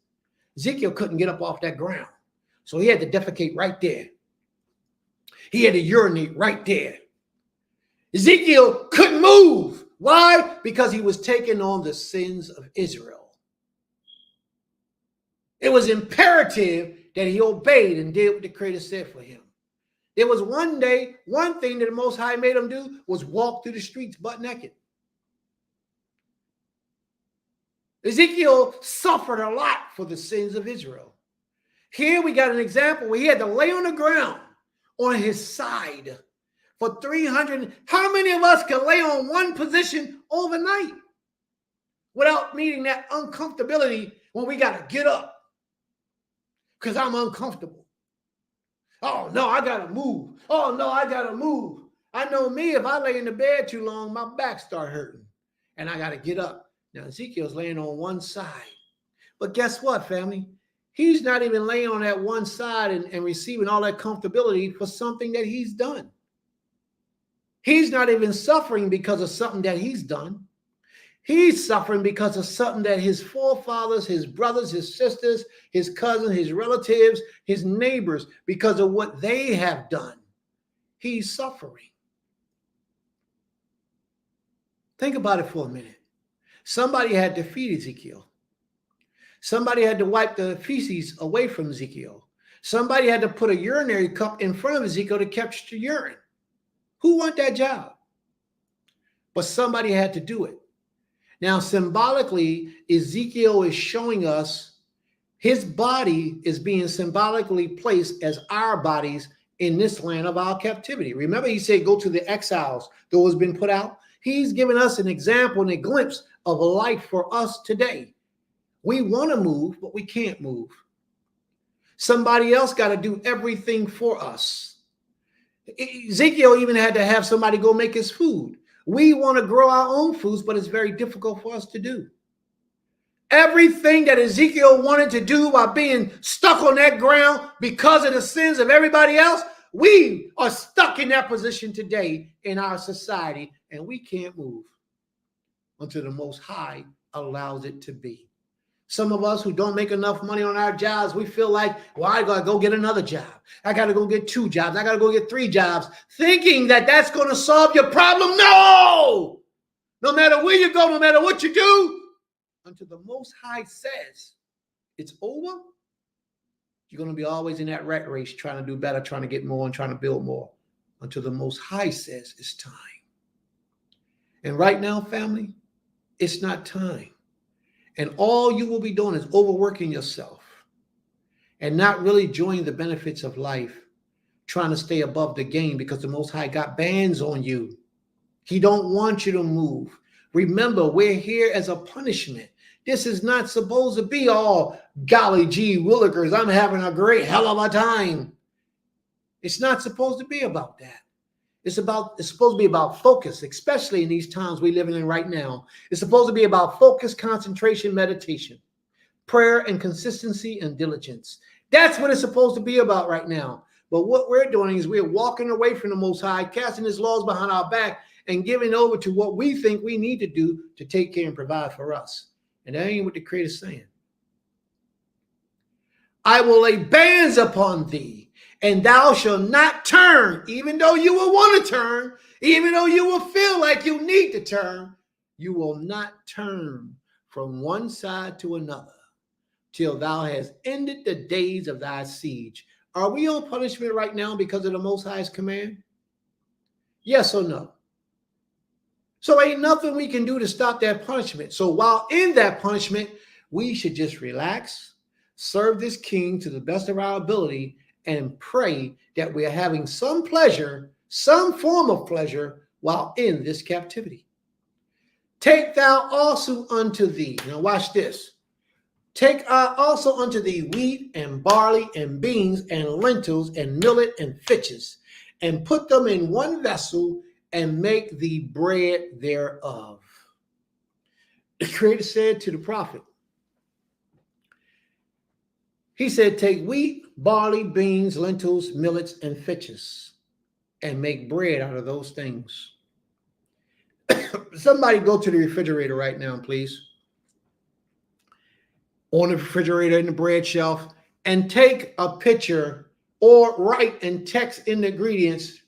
Ezekiel couldn't get up off that ground. So he had to defecate right there. He had to urinate right there. Ezekiel couldn't move. Why? Because he was taking on the sins of Israel. It was imperative that he obeyed and did what the Creator said for him. There was one thing that the Most High made him do was walk through the streets butt naked. Ezekiel suffered a lot for the sins of Israel. Here we got an example where he had to lay on the ground on his side for 300. How many of us can lay on one position overnight without needing that uncomfortability when we got to get up? Because I'm uncomfortable. Oh, no, I got to move. Oh, no, I got to move. I know me, if I lay in the bed too long, my back start hurting and I got to get up. Now, Ezekiel's laying on one side. But guess what, family? He's not even laying on that one side and receiving all that comfortability for something that he's done. He's not even suffering because of something that he's done. He's suffering because of something that his forefathers, his brothers, his sisters, his cousins, his relatives, his neighbors, because of what they have done. He's suffering. Think about it for a minute. Somebody had to feed Ezekiel. Somebody had to wipe the feces away from Ezekiel. Somebody had to put a urinary cup in front of Ezekiel to capture urine. Who want that job? But somebody had to do it. Now, symbolically, Ezekiel is showing us his body is being symbolically placed as our bodies in this land of our captivity. Remember, he said, go to the exiles, those been put out. He's given us an example and a glimpse of a life for us today. We want to move, but we can't move. Somebody else got to do everything for us. Ezekiel even had to have somebody go make his food. We want to grow our own foods, but it's very difficult for us to do. Everything that Ezekiel wanted to do by being stuck on that ground because of the sins of everybody else, we are stuck in that position today in our society, and we can't move until the Most High allows it to be. Some of us who don't make enough money on our jobs, we feel like, well, I got to go get another job. I got to go get 2 jobs. I got to go get 3 jobs, thinking that that's going to solve your problem. No! No matter where you go, no matter what you do, until the Most High says it's over, you're going to be always in that rat race trying to do better, trying to get more and trying to build more until the Most High says it's time. And right now, family, it's not time. And all you will be doing is overworking yourself and not really enjoying the benefits of life, trying to stay above the game because the Most High got bans on you. He don't want you to move. Remember, we're here as a punishment. This is not supposed to be all golly gee willikers. I'm having a great hell of a time. It's not supposed to be about that. It's supposed to be about focus, especially in these times we're living in right now. It's supposed to be about focus, concentration, meditation, prayer, and consistency and diligence. That's what it's supposed to be about right now. But what we're doing is we're walking away from the Most High, casting his laws behind our back, and giving over to what we think we need to do to take care and provide for us. And that ain't what the Creator's saying. I will lay bands upon thee, and thou shalt not turn, even though you will want to turn, even though you will feel like you need to turn, you will not turn from one side to another till thou hast ended the days of thy siege. Are we on punishment right now because of the Most High's command? Yes or no? So ain't nothing we can do to stop that punishment. So while in that punishment, we should just relax, serve this king to the best of our ability, and pray that we are having some pleasure, some form of pleasure while in this captivity. Take thou also unto thee. Now watch this. Take also unto thee wheat and barley and beans and lentils and millet and fitches, and put them in one vessel, and make thee bread thereof. The Creator said to the prophet, he said, take wheat, barley, beans, lentils, millets, and fitches, and make bread out of those things. Somebody go to the refrigerator right now, please. On the refrigerator, in the bread shelf, and take a picture or write and text in the ingredients,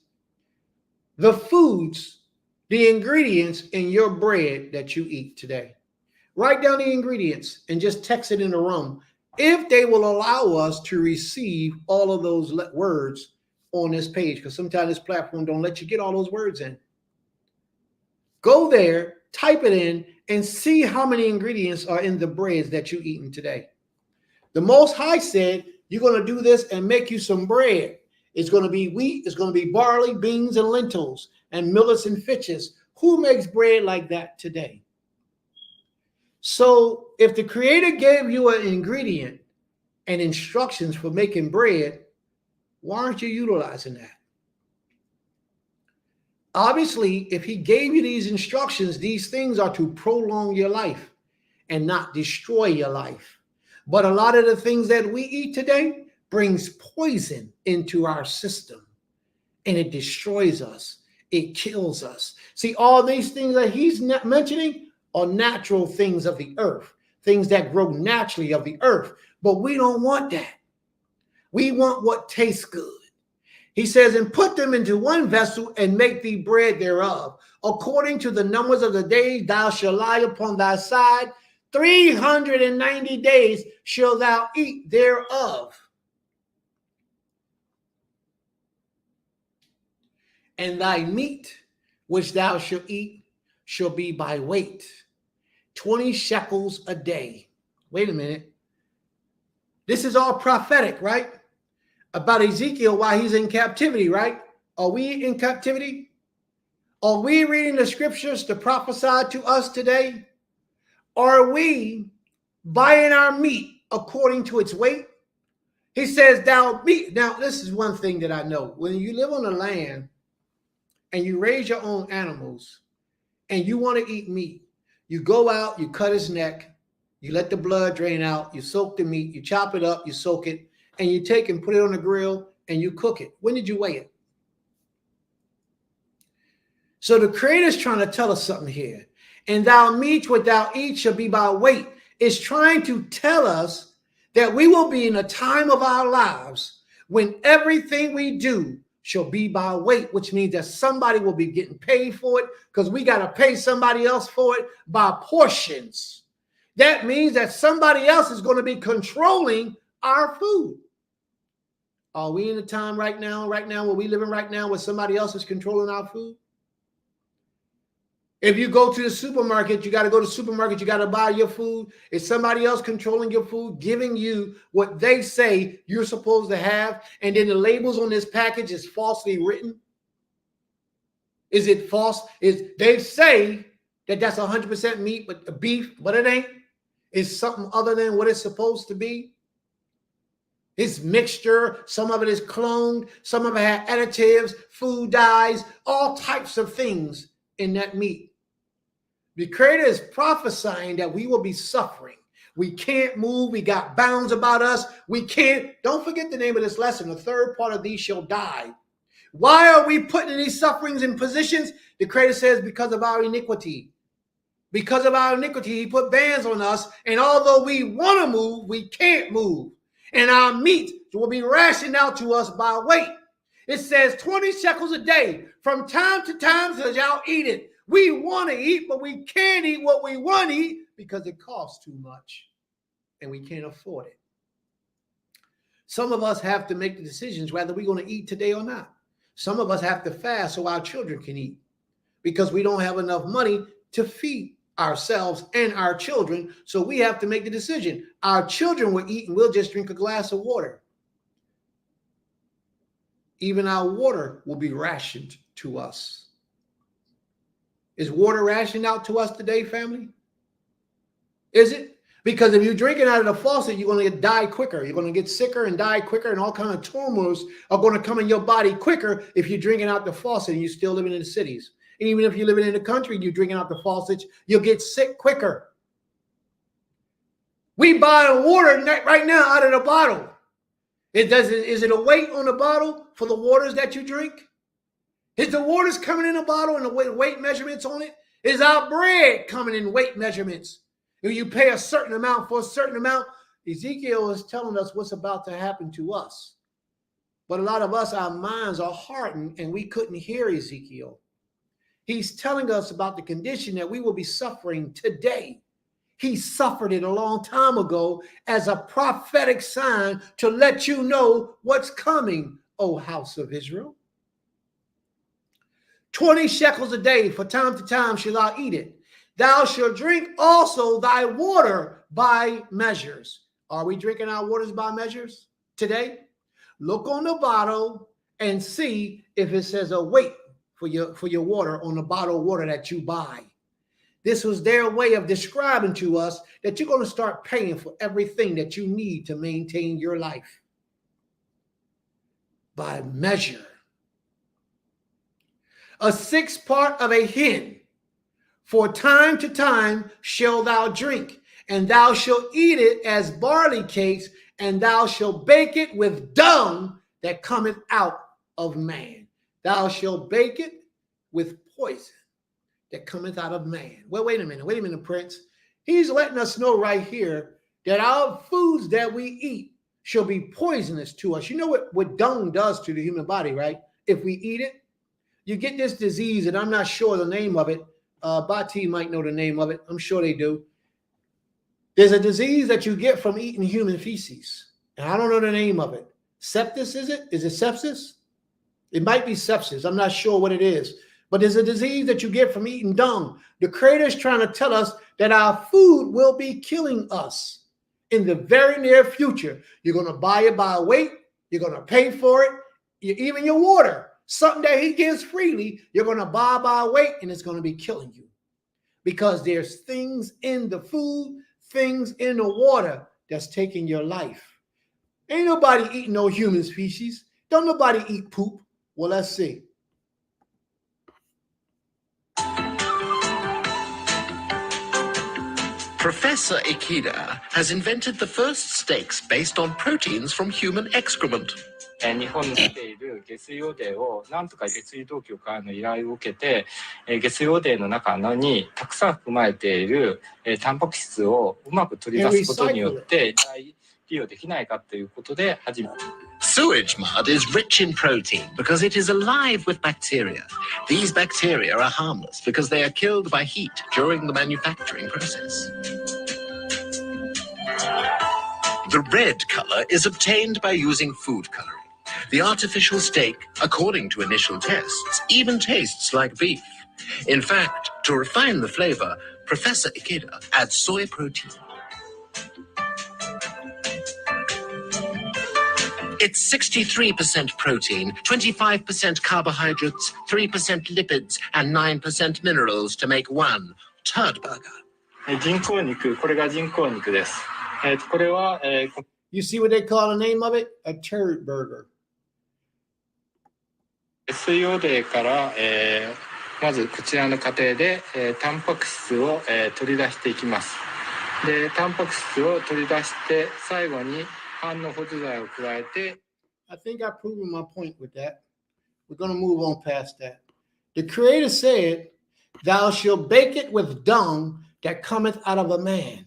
the foods, the ingredients in your bread that you eat today. Write down the ingredients and just text it in the room, if they will allow us to receive all of those words on this page, because sometimes this platform don't let you get all those words in. Go there, type it in, and see how many ingredients are in the breads that you're eating today. The Most High said, you're going to do this and make you some bread. It's going to be wheat, it's going to be barley, beans, and lentils, and millets and fitches. Who makes bread like that today? So if the Creator gave you an ingredient and instructions for making bread, why aren't you utilizing that? Obviously, if he gave you these instructions, these things are to prolong your life and not destroy your life. But a lot of the things that we eat today brings poison into our system, and it destroys us. It kills us. See, all these things that he's mentioning are natural things of the earth, things that grow naturally of the earth. But we don't want that. We want what tastes good. He says, and put them into one vessel, and make thee bread thereof. According to the numbers of the days, thou shalt lie upon thy side. 390 days shalt thou eat thereof. And thy meat, which thou shalt eat, shall be by weight, 20 shekels a day. Wait a minute. This is all prophetic, right? About Ezekiel while he's in captivity, right? Are we in captivity? Are we reading the scriptures to prophesy to us today? Are we buying our meat according to its weight? He says, thou meat. Now, this is one thing that I know. When you live on the land and you raise your own animals and you want to eat meat, you go out, you cut his neck, you let the blood drain out, you soak the meat, you chop it up, you soak it, and you take and put it on the grill and you cook it. When did you weigh it? So the Creator's trying to tell us something here. And thou meat what thou eat shall be by weight. It's trying to tell us that we will be in a time of our lives when everything we do shall be by weight, which means that somebody will be getting paid for it, because we got to pay somebody else for it by portions. That means that somebody else is going to be controlling our food. Are we in a time right now where we living right now where somebody else is controlling our food? If you go to the supermarket, you got to go to the supermarket, you got to buy your food. Is somebody else controlling your food, giving you what they say you're supposed to have, and then the labels on this package is falsely written? Is it false? They say that that's 100% meat, but beef, but it ain't. It's something other than what it's supposed to be. It's mixture. Some of it is cloned. Some of it has additives, food dyes, all types of things in that meat. The Creator is prophesying that we will be suffering. We can't move. We got bounds about us. We can't. Don't forget the name of this lesson. The third part of these shall die. Why are we putting these sufferings in positions? The Creator says because of our iniquity. Because of our iniquity, he put bands on us. And although we want to move, we can't move. And our meat will be rationed out to us by weight. It says 20 shekels a day. From time to time, says y'all eat it. We want to eat, but we can't eat what we want to eat because it costs too much and we can't afford it. Some of us have to make the decisions whether we're going to eat today or not. Some of us have to fast so our children can eat because we don't have enough money to feed ourselves and our children. So we have to make the decision. Our children will eat and we'll just drink a glass of water. Even our water will be rationed to us. Is water rationed out to us today, family? Is it? Because if you're drinking out of the faucet, you're going to die quicker. You're going to get sicker and die quicker, and all kinds of tumors are going to come in your body quicker if you're drinking out the faucet and you're still living in the cities. And even if you're living in the country and you're drinking out the faucets, you'll get sick quicker. We buy water right now out of the bottle. Is it a weight on the bottle for the waters that you drink? Is the waters coming in a bottle and the weight measurements on it? Is our bread coming in weight measurements? If you pay a certain amount for a certain amount, Ezekiel is telling us what's about to happen to us. But a lot of us, our minds are hardened and we couldn't hear Ezekiel. He's telling us about the condition that we will be suffering today. He suffered it a long time ago as a prophetic sign to let you know what's coming, O house of Israel. 20 shekels a day, for time to time shall thou eat it. Thou shalt drink also thy water by measures. Are we drinking our waters by measures today? Look on the bottle and see if it says a weight for your water on the bottle of water that you buy. This was their way of describing to us that you're going to start paying for everything that you need to maintain your life by measure. A sixth part of a hin. For time to time shalt thou drink, and thou shalt eat it as barley cakes, and thou shalt bake it with dung that cometh out of man. Thou shalt bake it with poison that cometh out of man. Well, wait a minute, Prince. He's letting us know right here that our foods that we eat shall be poisonous to us. You know what dung does to the human body, right? If we eat it, you get this disease, and I'm not sure the name of it. Bati might know the name of it. I'm sure they do. There's a disease that you get from eating human feces, and I don't know the name of it. Sepsis, is it? Is it sepsis? It might be sepsis. I'm not sure what it is. But there's a disease that you get from eating dung. The Creator is trying to tell us that our food will be killing us in the very near future. You're going to buy it by weight. You're going to pay for it. Even your water, something that he gives freely, you're going to buy by weight, and it's going to be killing you. Because there's things in the food, things in the water that's taking your life. Ain't nobody eating no human species. Don't nobody eat poop. Well, let's see. Professor Ikeda has invented the first steaks based on proteins from human excrement. 日本に出ている下水汚泥をなんとか下水道局からの依頼を受けて、下水汚泥の中にたくさん含まれているタンパク質をうまく取り出すことによって再利用できないかということで始めた。 Sewage mud is rich in protein because it is alive with bacteria. These bacteria are harmless because they are killed by heat during the manufacturing process. The red color is obtained by using food coloring. The artificial steak, according to initial tests, even tastes like beef. In fact, to refine the flavor, Professor Ikeda adds soy protein. It's 63% protein, 25% carbohydrates, 3% lipids, and 9% minerals to make one turd burger. 人工肉、これが人工肉です。これは、You see what they call the name of it? A turd burger. 下水汚泥から、まずこちらの過程で、タンパク質を、取り出していきます。で、タンパク質を取り出して最後に反応補助剤を加えて。 I think I've proven my point with that. We're going to move on past that. The Creator said, "Thou shalt bake it with dung that cometh out of a man."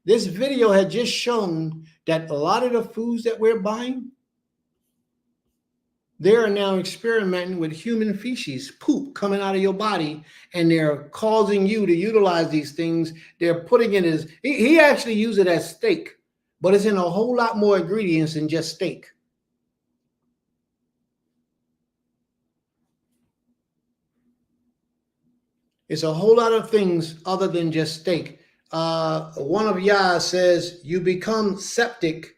This video had just shown that a lot of the foods that we're buying, they are now experimenting with human feces, poop coming out of your body, and they're causing you to utilize these things. They're putting it as, he actually used it as steak, but it's in a whole lot more ingredients than just steak. It's a whole lot of things other than just steak. One of y'all says you become septic,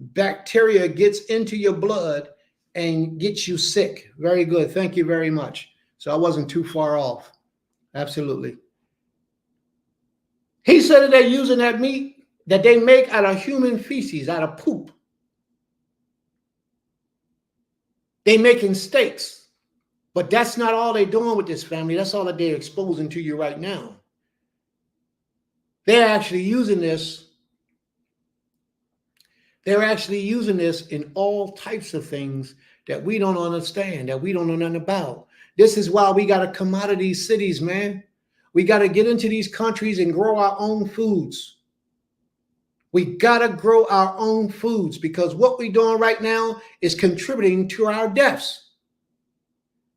bacteria gets into your blood and gets you sick. Very good. Thank you very much. So I wasn't too far off. Absolutely. He said that they're using that meat that they make out of human feces, out of poop. They making steaks. But that's not all they're doing with this family. That's all that they're exposing to you right now. They're actually using this. They're actually using this in all types of things that we don't understand, that we don't know nothing about. This is why we got to come out of these cities, man. We got to get into these countries and grow our own foods. We got to grow our own foods because what we're doing right now is contributing to our deaths.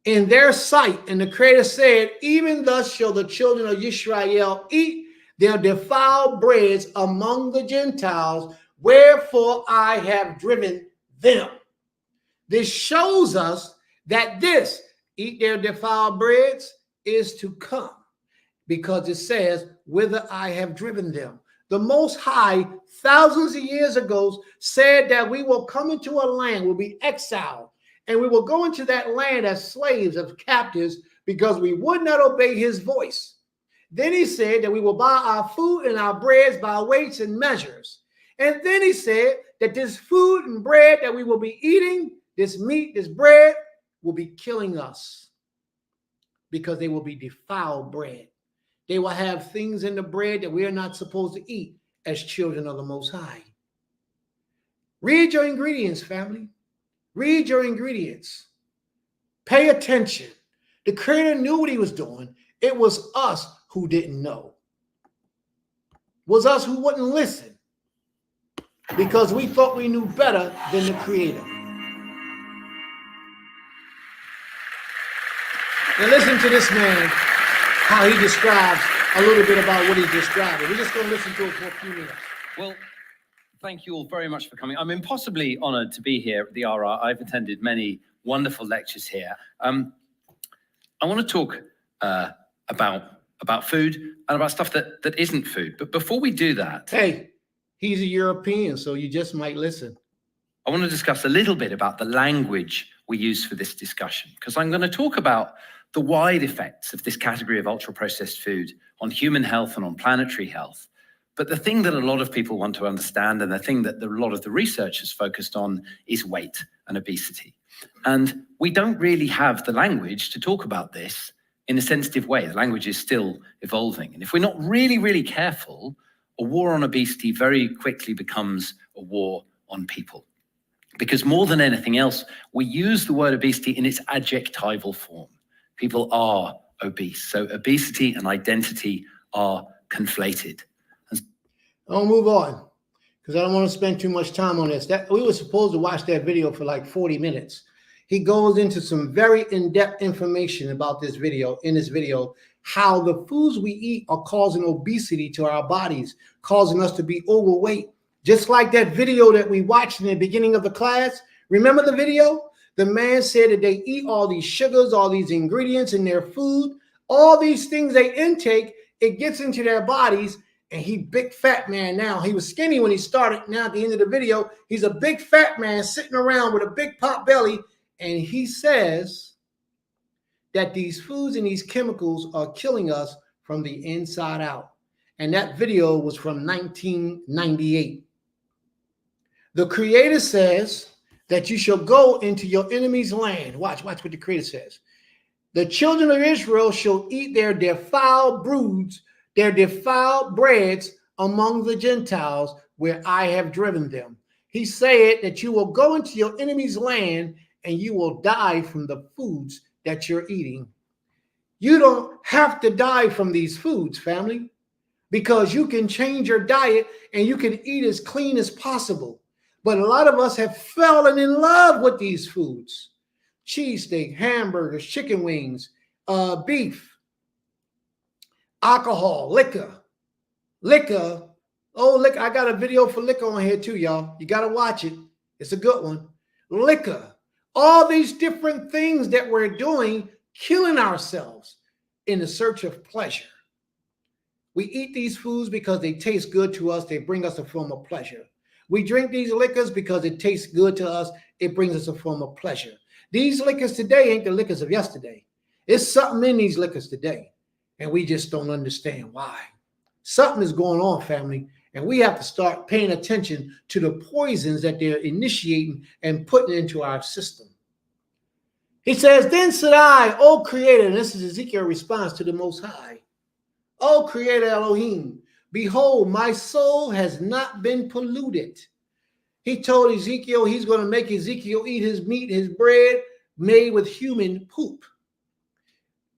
In their sight, and the Creator said, even thus shall the children of Israel eat their defiled breads among the Gentiles, wherefore I have driven them. This shows us that this, eat their defiled breads, is to come, because it says, whither I have driven them. The Most High, thousands of years ago, said that we will come into a land, we'll be exiled, and we will go into that land as slaves, as captives, because we would not obey his voice. Then he said that we will buy our food and our breads by weights and measures. And then he said that this food and bread that we will be eating, this meat, this bread, will be killing us because they will be defiled bread. They will have things in the bread that we are not supposed to eat as children of the Most High. Read your ingredients, family. Read your ingredients. Pay attention. The Creator knew what he was doing. It was us who didn't know. It was us who wouldn't listen because we thought we knew better than the Creator. Now listen to this man, how he describes a little bit about what he's describing. We're just going to listen to it for a few minutes. Well, thank you all very much for coming. I'm impossibly honored to be here at the RR. I've attended many wonderful lectures here. I want to talk about food and about stuff that isn't food. But before we do that... Hey, he's a European, so you just might listen. I want to discuss a little bit about the language we use for this discussion, because I'm going to talk about the wide effects of this category of ultra-processed food on human health and on planetary health. But the thing that a lot of people want to understand, and the thing that a lot of the research has focused on, is weight and obesity. And we don't really have the language to talk about this in a sensitive way. The language is still evolving. And if we're not really, really careful, a war on obesity very quickly becomes a war on people. Because more than anything else, we use the word obesity in its adjectival form. People are obese. So obesity and identity are conflated. I'll move on because I don't want to spend too much time on this. We were supposed to watch that video for like 40 minutes. He goes into some very in-depth information about this video, how the foods we eat are causing obesity to our bodies, causing us to be overweight. Just like that video that we watched in the beginning of the class. Remember the video? The man said that they eat all these sugars, all these ingredients in their food, all these things they intake, it gets into their bodies, and he big fat man now. He was skinny when he started. Now at the end of the video, he's a big fat man sitting around with a big pot belly, and he says that these foods and these chemicals are killing us from the inside out. And that video was from 1998. The Creator says that you shall go into your enemy's land. Watch what the Creator says. The children of Israel shall eat their defiled broods, their defiled breads among the Gentiles where I have driven them. He said that you will go into your enemy's land and you will die from the foods that you're eating. You don't have to die from these foods, family, because you can change your diet and you can eat as clean as possible. But a lot of us have fallen in love with these foods. Cheesesteak, hamburgers, chicken wings, beef, alcohol, liquor. Oh, liquor. I got a video for liquor on here too, y'all. You got to watch it. It's a good one. Liquor. All these different things that we're doing, killing ourselves. in the search of pleasure. We eat these foods because they taste good to us. They bring us a form of pleasure. We drink these liquors because it tastes good to us. It brings us a form of pleasure. These liquors today ain't the liquors of yesterday. It's something in these liquors today, and we just don't understand why. Something is going on, family, and we have to start paying attention to the poisons that they're initiating and putting into our system. He says, then said I, O Creator, and this is Ezekiel's response to the Most High, O Creator Elohim, behold, my soul has not been polluted. He told Ezekiel he's going to make Ezekiel eat his meat, his bread made with human poop.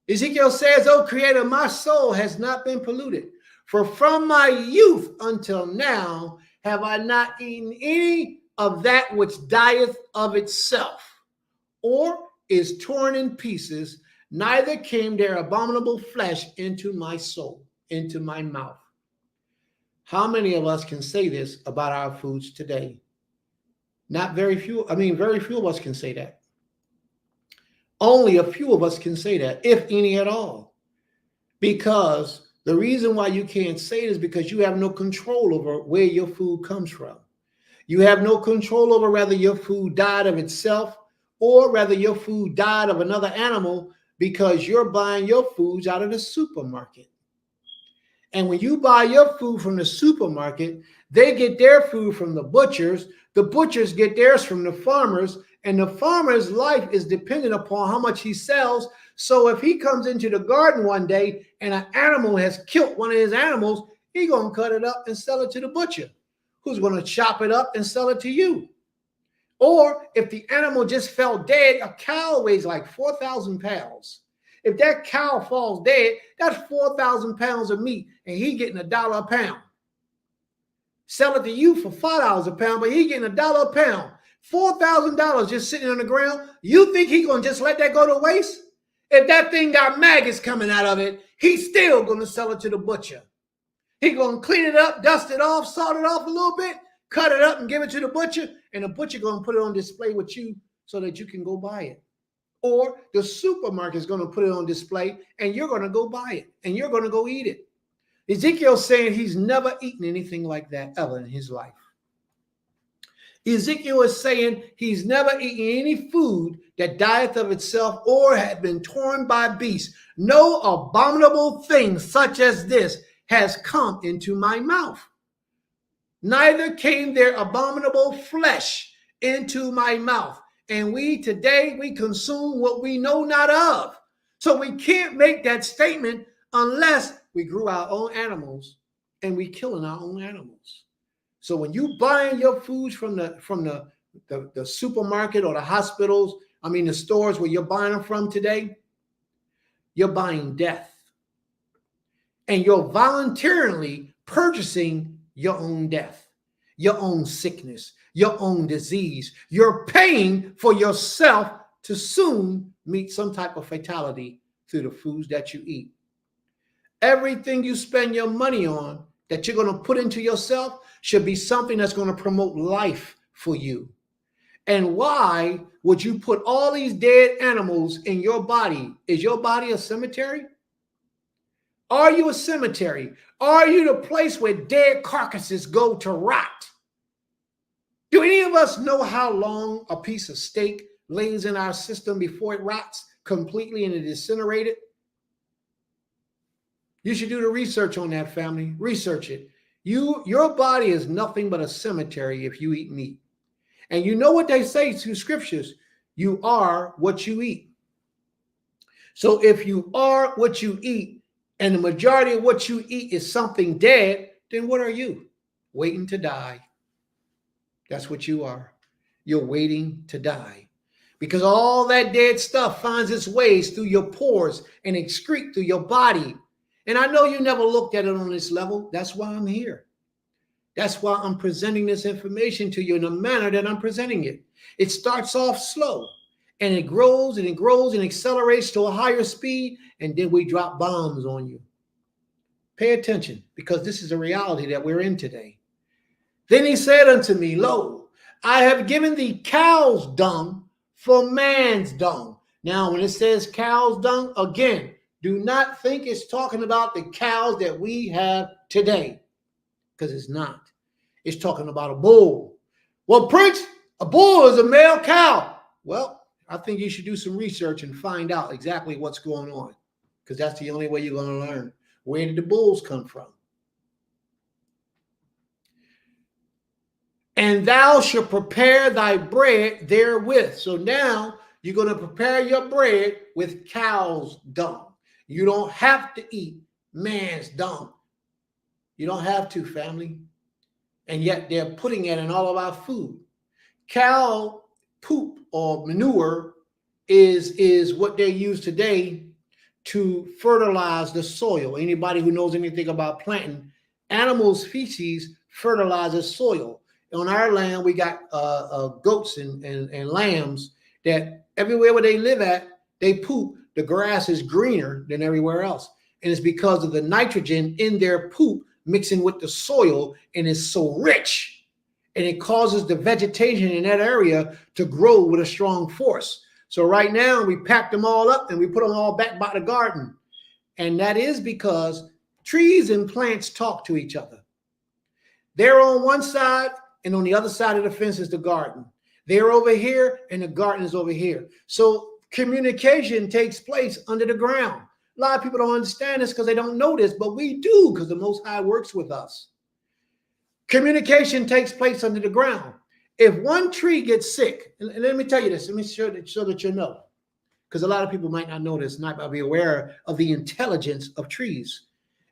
Ezekiel says, O Creator, my soul has not been polluted. For from my youth until now have I not eaten any of that which dieth of itself, or is torn in pieces, neither came their abominable flesh into my soul, into my mouth. How many of us can say this about our foods today? Not very few. Very few of us can say that. Only a few of us can say that, if any at all. Because the reason why you can't say it is because you have no control over where your food comes from. You have no control over whether your food died of itself or whether your food died of another animal, because you're buying your foods out of the supermarket. And when you buy your food from the supermarket, they get their food from the butchers get theirs from the farmers, and the farmer's life is dependent upon how much he sells. So if he comes into the garden one day and an animal has killed one of his animals, he's going to cut it up and sell it to the butcher, who's going to chop it up and sell it to you. Or if the animal just fell dead, a cow weighs like 4,000 pounds. If that cow falls dead, that's 4,000 pounds of meat, and he getting $1 a pound. Sell it to you for $5 a pound, but he getting $1 a pound. $4,000 just sitting on the ground. You think he gonna just let that go to waste? If that thing got maggots coming out of it, he's still gonna sell it to the butcher. He gonna clean it up, dust it off, salt it off a little bit, cut it up and give it to the butcher, and the butcher gonna put it on display with you so that you can go buy it. Or the supermarket is gonna put it on display and you're gonna go buy it and you're gonna go eat it. Ezekiel's saying he's never eaten anything like that ever in his life. Ezekiel is saying he's never eaten any food that dieth of itself or had been torn by beasts. No abominable thing such as this has come into my mouth. Neither came there abominable flesh into my mouth. And we today, we consume what we know not of. So we can't make that statement unless we grew our own animals and we killing our own animals. So when you buying your foods from the supermarket or the hospitals, the stores where you're buying them from today, you're buying death. And you're voluntarily purchasing your own death, your own sickness, your own disease. You're paying for yourself to soon meet some type of fatality through the foods that you eat. Everything you spend your money on that you're going to put into yourself should be something that's going to promote life for you. And why would you put all these dead animals in your body? Is your body a cemetery? Are you a cemetery? Are you the place where dead carcasses go to rot? Do any of us know how long a piece of steak lays in our system before it rots completely and it is incinerated? You should do the research on that, family. Research it. Your body is nothing but a cemetery if you eat meat. And you know what they say through scriptures, you are what you eat. So if you are what you eat, and the majority of what you eat is something dead, then what are you? Waiting to die. That's what you are. You're waiting to die. Because all that dead stuff finds its ways through your pores and excrete through your body. And I know you never looked at it on this level. That's why I'm here. That's why I'm presenting this information to you in the manner that I'm presenting it. It starts off slow and it grows and it grows and accelerates to a higher speed. And then we drop bombs on you. Pay attention, because this is a reality that we're in today. Then he said unto me, lo, I have given thee cow's dung for man's dung. Now, when it says cow's dung, again, Do not think it's talking about the cows that we have today, because it's not. It's talking about a bull. Well, Prince, a bull is a male cow. Well, I think you should do some research and find out exactly what's going on, because that's the only way you're going to learn. Where did the bulls come from? And thou shalt prepare thy bread therewith. So now you're going to prepare your bread with cow's dung. You don't have to eat man's dung. You don't have to, family. And yet they're putting it in all of our food. Cow poop or manure is what they use today to fertilize the soil. Anybody who knows anything about planting, animals' feces fertilizes soil. On our land, we got goats and lambs that everywhere where they live at, they poop. The grass is greener than everywhere else. And it's because of the nitrogen in their poop mixing with the soil, and it's so rich. And it causes the vegetation in that area to grow with a strong force. So right now, we pack them all up and we put them all back by the garden. And that is because trees and plants talk to each other. They're on one side, and on the other side of the fence is the garden. They're over here, and the garden is over here. So communication takes place under the ground. A lot of people don't understand this because they don't know this, but we do, because the Most High works with us. Communication takes place under the ground. If one tree gets sick, and let me tell you this, let me show that you know, because a lot of people might not know this, might not be aware of the intelligence of trees.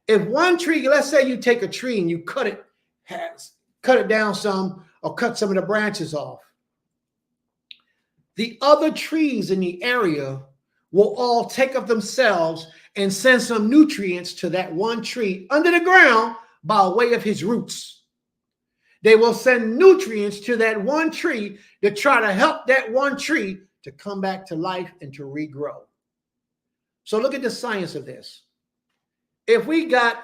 If one tree, let's say you take a tree and you cut it down some, or cut some of the branches off, the other trees in the area will all take of themselves and send some nutrients to that one tree under the ground by way of his roots. They will send nutrients to that one tree to try to help that one tree to come back to life and to regrow. So look at the science of this. If we got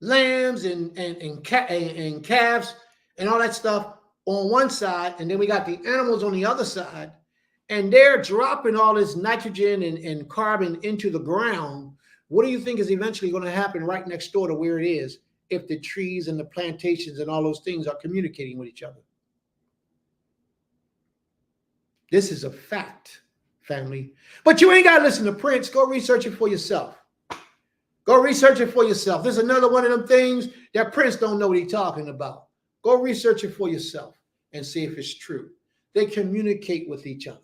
lambs and calves and all that stuff on one side, and then we got the animals on the other side, and they're dropping all this nitrogen and carbon into the ground, what do you think is eventually going to happen right next door to where it is if the trees and the plantations and all those things are communicating with each other? This is a fact, family. But you ain't got to listen to Prince. Go research it for yourself. Go research it for yourself. There's another one of them things that Prince don't know what he's talking about. Go research it for yourself and see if it's true. They communicate with each other.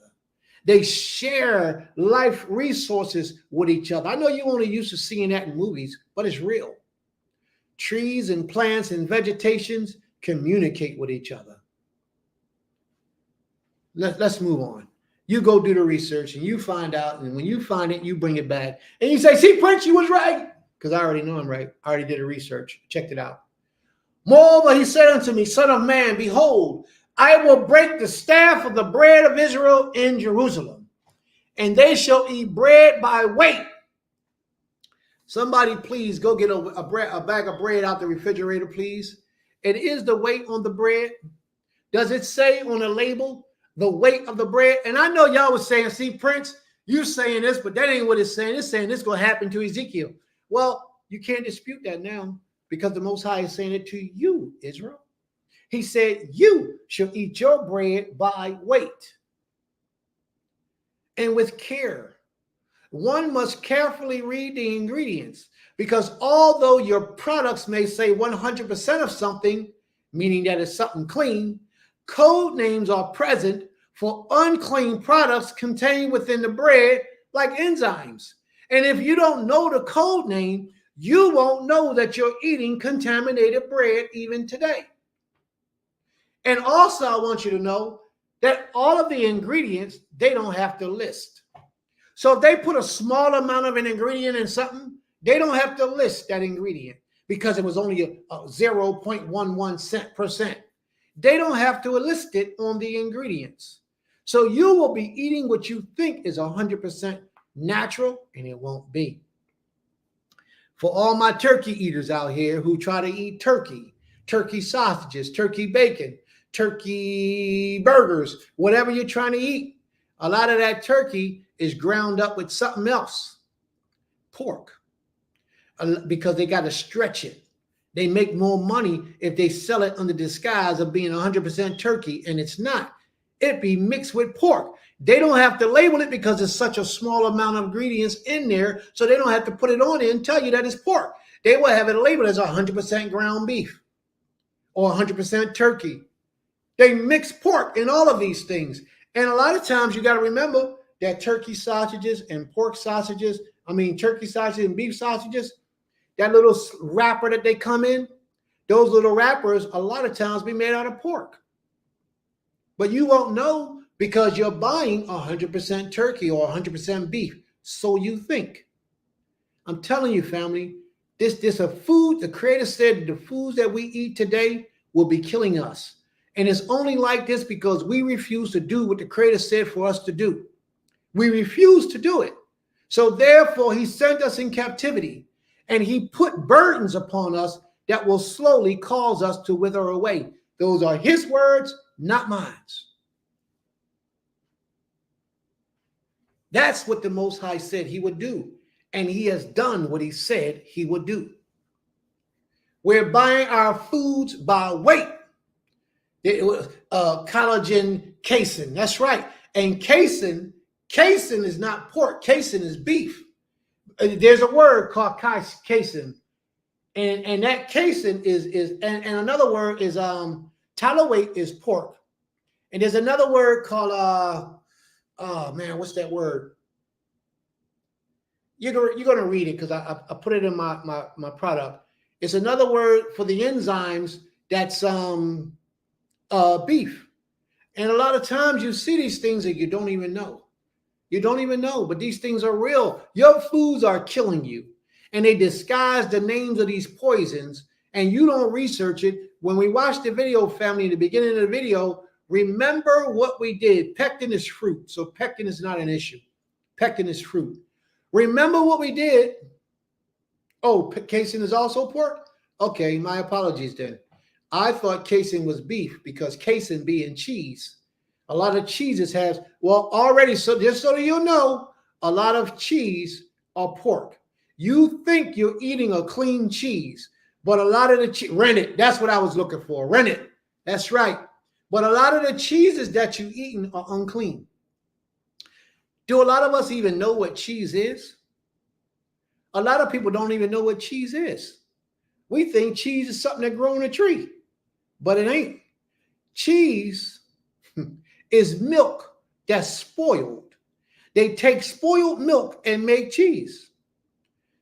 They share life resources with each other. I know you only used to seeing that in movies, but it's real. Trees and plants and vegetations communicate with each other. Let's move on. You go do the research and you find out, and when you find it, you bring it back. And you say, see, Prince, you was right. Because I already know I'm right. I already did the research. Checked it out. Moreover, he said unto me, Son of man, behold, I will break the staff of the bread of Israel in Jerusalem, and they shall eat bread by weight. Somebody please go get a bag of bread out the refrigerator, please. And is the weight on the bread? Does it say on the label the weight of the bread? And I know y'all was saying, see, Prince, you saying this, but that ain't what it's saying. It's saying this is going to happen to Ezekiel. Well, you can't dispute that now, because the Most High is saying it to you, Israel. He said, you shall eat your bread by weight and with care. One must carefully read the ingredients, because although your products may say 100% of something, meaning that it's something clean, code names are present for unclean products contained within the bread, like enzymes. And if you don't know the code name, you won't know that you're eating contaminated bread even today. And also, I want you to know that all of the ingredients, they don't have to list. So if they put a small amount of an ingredient in something, they don't have to list that ingredient because it was only a 0.11%. They don't have to list it on the ingredients. So you will be eating what you think is 100% natural, and it won't be. For all my turkey eaters out here who try to eat turkey, turkey sausages, turkey bacon, turkey burgers, whatever you're trying to eat, a lot of that turkey is ground up with something else. pork because they got to stretch it. They make more money if they sell it under disguise of being 100% turkey, and it's not. It be mixed with pork. They don't have to label it because it's such a small amount of ingredients in there, so they don't have to put it on there and tell you that it's pork. They will have it labeled as 100% ground beef or 100% turkey. They mix pork in all of these things. And a lot of times you got to remember that turkey sausages and turkey sausages and beef sausages, that little wrapper that they come in, those little wrappers a lot of times be made out of pork. But you won't know because you're buying 100% turkey or 100% beef. So you think. I'm telling you, family, this a food, the Creator said the foods that we eat today will be killing us. And it's only like this because we refuse to do what the Creator said for us to do. We refuse to do it. So therefore, he sent us in captivity and he put burdens upon us that will slowly cause us to wither away. Those are his words, not mine. That's what the Most High said he would do. And he has done what he said he would do. We're buying our foods by weight. Collagen casein. That's right. And casein is not pork. Casein is beef. There's a word called casein. And that casein is another word is tallow-weight is pork. And there's another word called what's that word? You're gonna read it because I put it in my product. It's another word for the enzymes that's beef. And a lot of times you see these things that you don't even know. You don't even know, but these things are real. Your foods are killing you. And they disguise the names of these poisons, and you don't research it. When we watch the video, family, in the beginning of the video, remember what we did. Pectin is fruit, so pectin is not an issue. Pectin is fruit. Remember what we did. Oh, casein is also pork? Okay, my apologies then. I thought casein was beef because casein being cheese. A lot of cheeses have, already, so just so you know, a lot of cheese are pork. You think you're eating a clean cheese, but a lot of the cheese, rennet, that's what I was looking for, rennet. That's right. But a lot of the cheeses that you're eating are unclean. Do a lot of us even know what cheese is? A lot of people don't even know what cheese is. We think cheese is something that grows on a tree, but it ain't. Cheese is milk that's spoiled. They take spoiled milk and make cheese.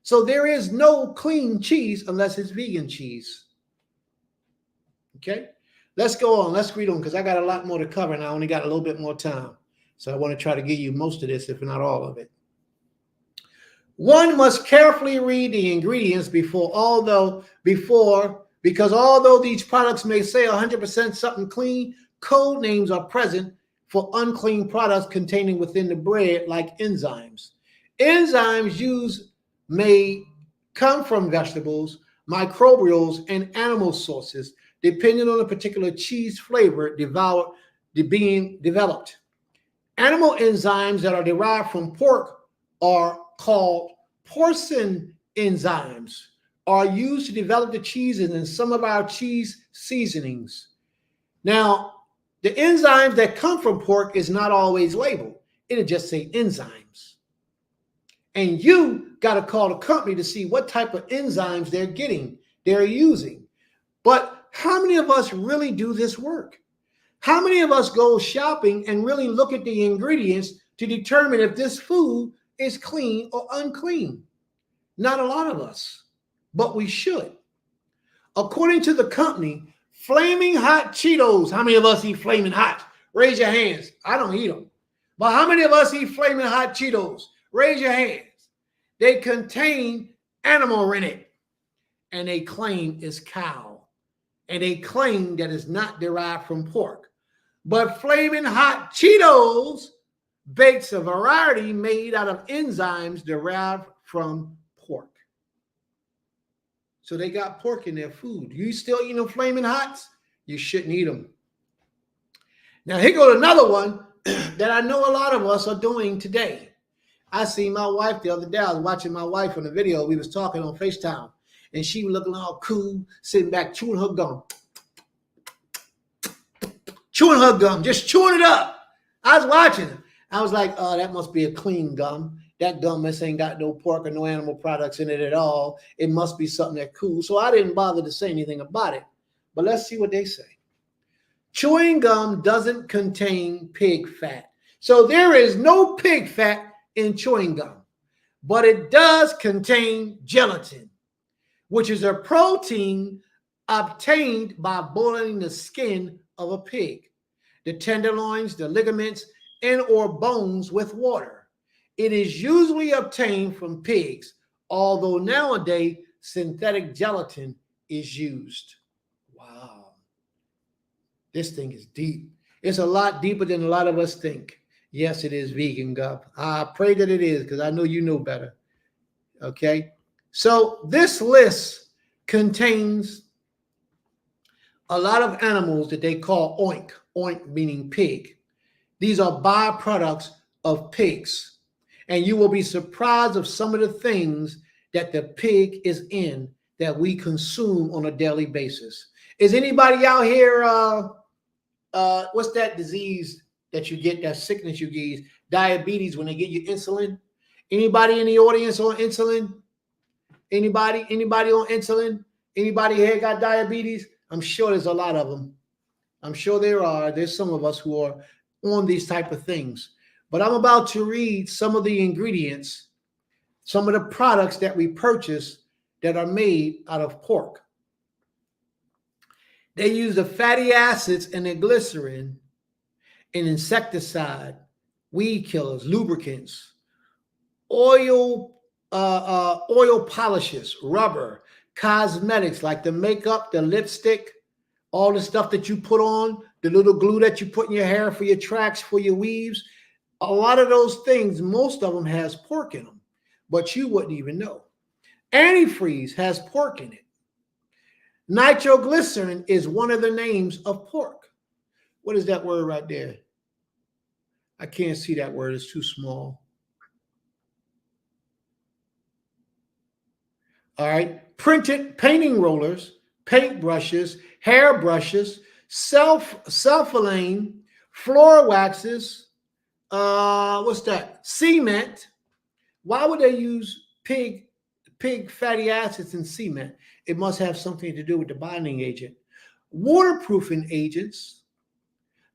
So there is no clean cheese unless it's vegan cheese. Okay, let's go on. Let's read on because I got a lot more to cover and I only got a little bit more time. So I want to try to give you most of this, if not all of it. One must carefully read the ingredients because although these products may say 100% something clean, code names are present for unclean products containing within the bread, like enzymes. Enzymes used may come from vegetables, microbials, and animal sources, depending on the particular cheese flavor being developed. Animal enzymes that are derived from pork are called porcine enzymes, are used to develop the cheeses and some of our cheese seasonings. Now, the enzymes that come from pork is not always labeled. It'll just say enzymes. And you got to call the company to see what type of enzymes they're using. But how many of us really do this work? How many of us go shopping and really look at the ingredients to determine if this food is clean or unclean? Not a lot of us, but we should. According to the company, Flaming Hot Cheetos. How many of us eat Flaming Hot? Raise your hands. I don't eat them. But how many of us eat Flaming Hot Cheetos? Raise your hands. They contain animal rennet, and they claim it's cow. And they claim that it's not derived from pork. But Flaming Hot Cheetos bakes a variety made out of enzymes derived from pork. So they got pork in their food. You still eating them Flaming Hots? You shouldn't eat them. Now here goes another one that I know a lot of us are doing today. I seen my wife the other day. I was watching my wife on the video. We was talking on FaceTime, and she was looking all cool, sitting back, chewing her gum. Chewing her gum, just chewing it up. I was watching her. I was like, oh, that must be a clean gum. That gum must ain't got no pork or no animal products in it at all. It must be something that's cool. So I didn't bother to say anything about it. But let's see what they say. Chewing gum doesn't contain pig fat. So there is no pig fat in chewing gum, but it does contain gelatin, which is a protein obtained by boiling the skin of a pig, the tenderloins, the ligaments, and or bones with water. It is usually obtained from pigs, although nowadays synthetic gelatin is used. Wow. This thing is deep. It's a lot deeper than a lot of us think. Yes, it is vegan, Gov. I pray that it is, because I know you know better. Okay? So this list contains a lot of animals that they call oink. Oink meaning pig. These are byproducts of pigs. And you will be surprised of some of the things that the pig is in that we consume on a daily basis. Is anybody out here, what's that disease that you get, that sickness you get, diabetes, when they get you insulin? Anybody in the audience on insulin? Anybody on insulin? Anybody here got diabetes? I'm sure there's a lot of them. I'm sure there are. There's some of us who are on these type of things. But I'm about to read some of the ingredients, some of the products that we purchase that are made out of pork. They use the fatty acids and the glycerin, an insecticide, weed killers, lubricants, oil polishes, rubber, cosmetics like the makeup, the lipstick, all the stuff that you put on, the little glue that you put in your hair for your tracks, for your weaves. A lot of those things, most of them has pork in them, but you wouldn't even know. Antifreeze has pork in it. Nitroglycerin is one of the names of pork. What is that word right there? I can't see that word. It's too small. All right. Printed painting rollers, paint brushes, hair brushes, sulfolane, floor waxes, what's that? Cement. Why would they use pig fatty acids in cement? It must have something to do with the binding agent. Waterproofing agents,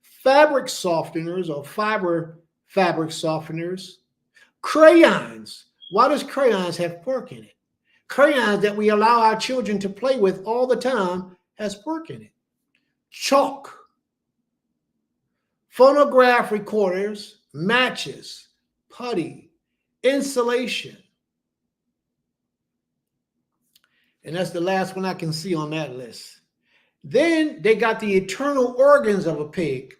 fabric softeners or fabric softeners, crayons. Why does crayons have pork in it? Crayons that we allow our children to play with all the time has pork in it. Chalk, phonograph recorders, matches, putty, insulation. And that's the last one I can see on that list. Then they got the internal organs of a pig.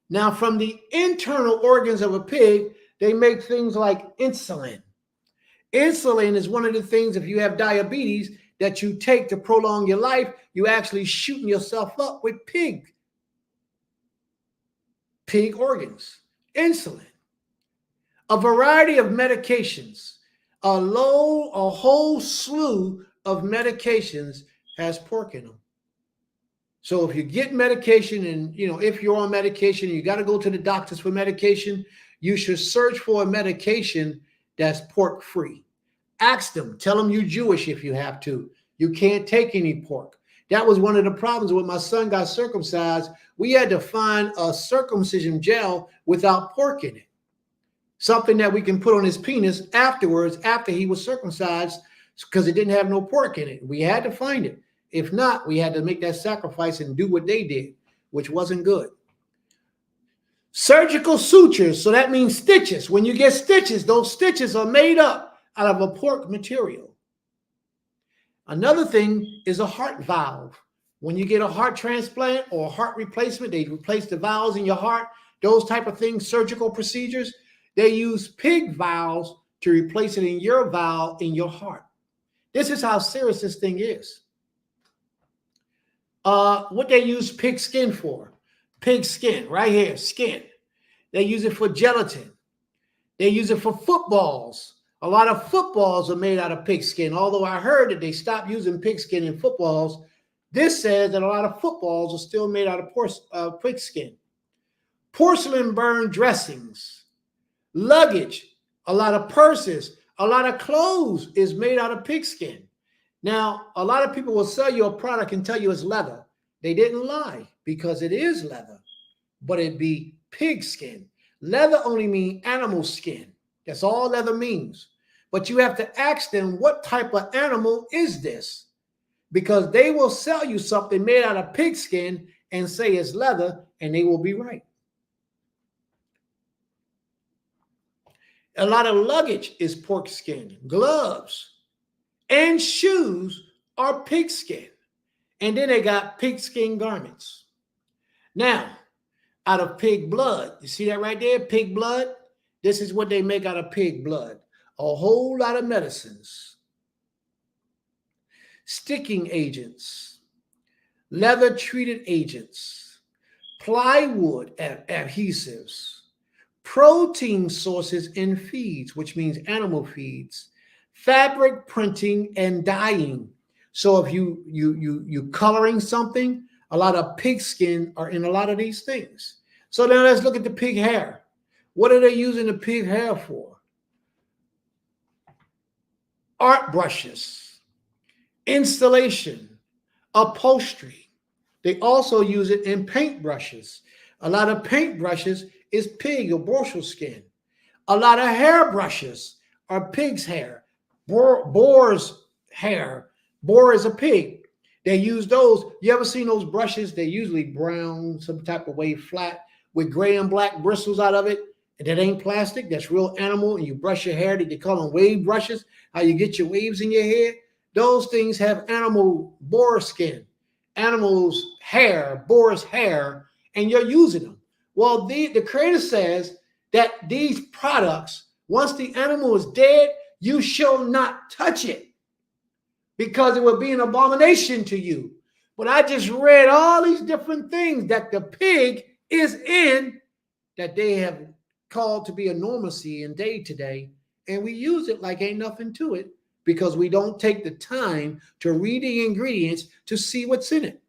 Now, from the internal organs of a pig, they make things like insulin. Insulin is one of the things, if you have diabetes, that you take to prolong your life. You actually shooting yourself up with pig organs. Insulin. A variety of medications. A whole slew of medications has pork in them. So if you get medication and, if you're on medication, you got to go to the doctors for medication, you should search for a medication that's pork free. Ask them, tell them you're Jewish if you have to. You can't take any pork. That was one of the problems when my son got circumcised. We had to find a circumcision gel without pork in it. Something that we can put on his penis afterwards, after he was circumcised, because it didn't have no pork in it. We had to find it. If not, we had to make that sacrifice and do what they did, which wasn't good. Surgical sutures, so that means stitches. When you get stitches, those stitches are made up out of a pork material. Another thing is a heart valve. When you get a heart transplant or a heart replacement, they replace the valves in your heart, those type of things, surgical procedures, they use pig valves to replace it in your valve in your heart. This is how serious this thing is. What they use pig skin for? Pig skin, right here, skin. They use it for gelatin. They use it for footballs. A lot of footballs are made out of pigskin, although I heard that they stopped using pigskin in footballs. This says that a lot of footballs are still made out of pigskin. Porcelain burn dressings, luggage, a lot of purses, a lot of clothes is made out of pigskin. Now, a lot of people will sell you a product and tell you it's leather. They didn't lie because it is leather, but it be pigskin. Leather only means animal skin. That's all leather means. But you have to ask them, what type of animal is this? Because they will sell you something made out of pigskin and say it's leather, and they will be right. A lot of luggage is pork skin. Gloves and shoes are pigskin. And then they got pigskin garments. Now, out of pig blood, you see that right there? Pig blood. This is what they make out of pig blood. A whole lot of medicines. Sticking agents. Leather treated agents. Plywood adhesives. Protein sources in feeds, which means animal feeds, fabric printing and dyeing. So if you coloring something, a lot of pig skin are in a lot of these things. So now let's look at the pig hair. What are they using the pig hair for? Art brushes, installation, upholstery. They also use it in paint brushes. A lot of paint brushes is pig or borsal skin. A lot of hair brushes are pig's hair. Boar's hair. Boar is a pig. They use those. You ever seen those brushes? They're usually brown, some type of way, flat, with gray and black bristles out of it. And that ain't plastic. That's real animal. And you brush your hair. They call them wave brushes. How you get your waves in your hair. Those things have animal boar skin, animals' hair, boar's hair, and you're using them. Well, the Creator says that these products, once the animal is dead, you shall not touch it because it will be an abomination to you. But I just read all these different things that the pig is in that they have called to be a normalcy in day to day, and we use it like ain't nothing to it because we don't take the time to read the ingredients to see what's in it.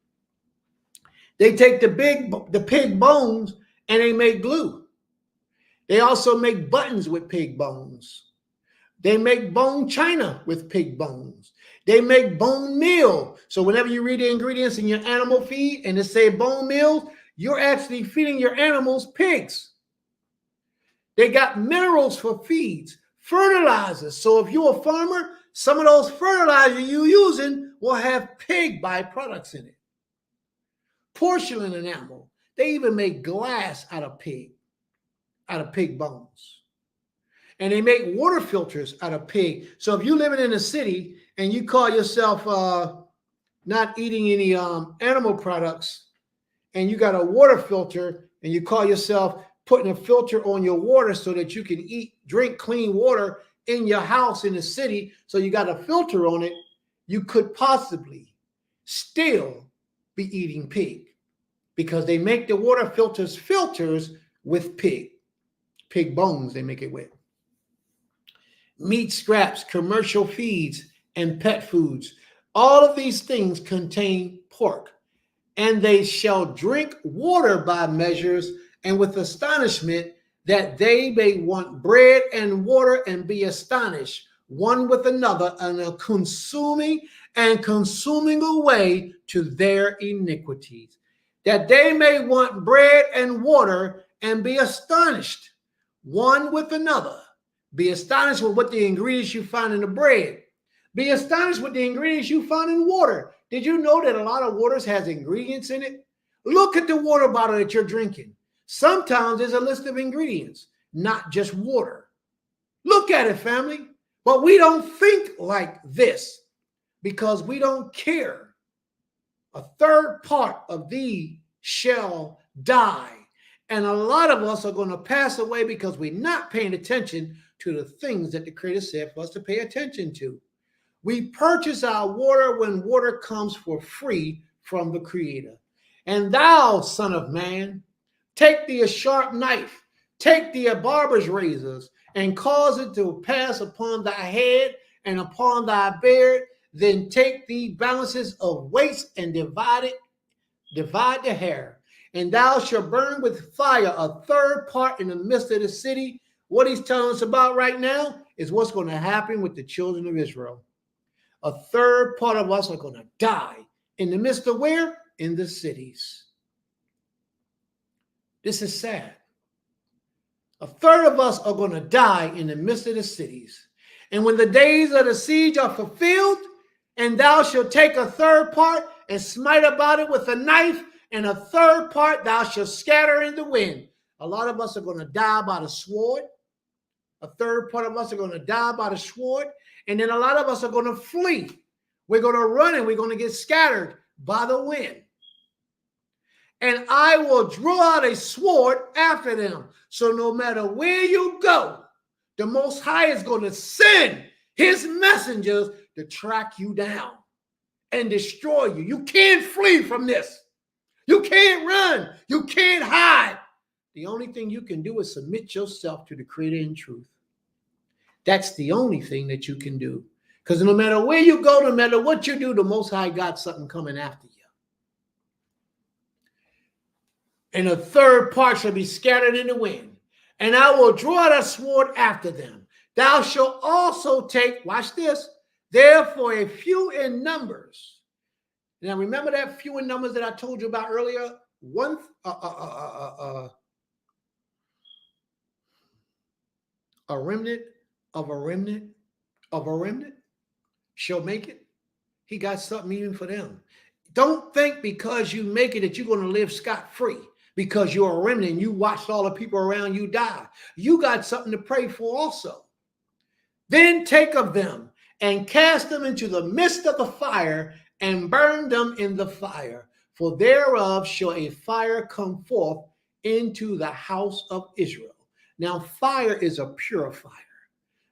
They take the pig bones and they make glue. They also make buttons with pig bones. They make bone china with pig bones. They make bone meal. So whenever you read the ingredients in your animal feed and it say bone meal, you're actually feeding your animals pigs. They got minerals for feeds, fertilizers. So if you're a farmer, some of those fertilizers you're using will have pig byproducts in it. Porcelain enamel. They even make glass out of pig bones. And they make water filters out of pig. So if you're living in a city and you call yourself not eating any animal products, and you got a water filter, and you call yourself putting a filter on your water so that you can drink clean water in your house in the city, so you got a filter on it, you could possibly still be eating pig because they make the water filters with pig bones they make it with. Meat scraps, commercial feeds, and pet foods. All of these things contain pork. And they shall drink water by measures and with astonishment, that they may want bread and water and be astonished one with another and are consuming away to their iniquities. That they may want bread and water and be astonished one with another. Be astonished with what the ingredients you find in the bread. Be astonished with the ingredients you find in water. Did you know that a lot of waters has ingredients in it? Look at the water bottle that you're drinking. Sometimes there's a list of ingredients, not just water. Look at it, family. But we don't think like this because we don't care. A third part of thee shall die. And a lot of us are going to pass away because we're not paying attention to the things that the Creator said for us to pay attention to. We purchase our water when water comes for free from the Creator. And thou, son of man, take thee a sharp knife, take thee a barber's razors, and cause it to pass upon thy head and upon thy beard. Then take thee balances of weights and divide the hair. And thou shalt burn with fire a third part in the midst of the city. What he's telling us about right now is what's going to happen with the children of Israel. A third part of us are going to die in the midst of where? In the cities. This is sad. A third of us are going to die in the midst of the cities. And when the days of the siege are fulfilled, and thou shalt take a third part and smite about it with a knife, and a third part thou shalt scatter in the wind. A lot of us are going to die by the sword. A third part of us are going to die by the sword. And then a lot of us are going to flee. We're going to run and we're going to get scattered by the wind. And I will draw out a sword after them. So no matter where you go, the Most High is going to send his messengers to track you down and destroy you. You can't flee from this. You can't run. You can't hide. The only thing you can do is submit yourself to the Creator in truth. That's the only thing that you can do. Because no matter where you go, no matter what you do, the Most High got something coming after you. And a third part shall be scattered in the wind. And I will draw out a sword after them. Thou shalt also take, watch this, therefore a few in numbers. Now remember that few in numbers that I told you about earlier? A remnant of a remnant of a remnant shall make it. He got something even for them. Don't think because you make it that you're going to live scot-free because you're a remnant and you watched all the people around you die. You got something to pray for also. Then take of them and cast them into the midst of the fire and burn them in the fire. For thereof shall a fire come forth into the house of Israel. Now, fire is a purifier.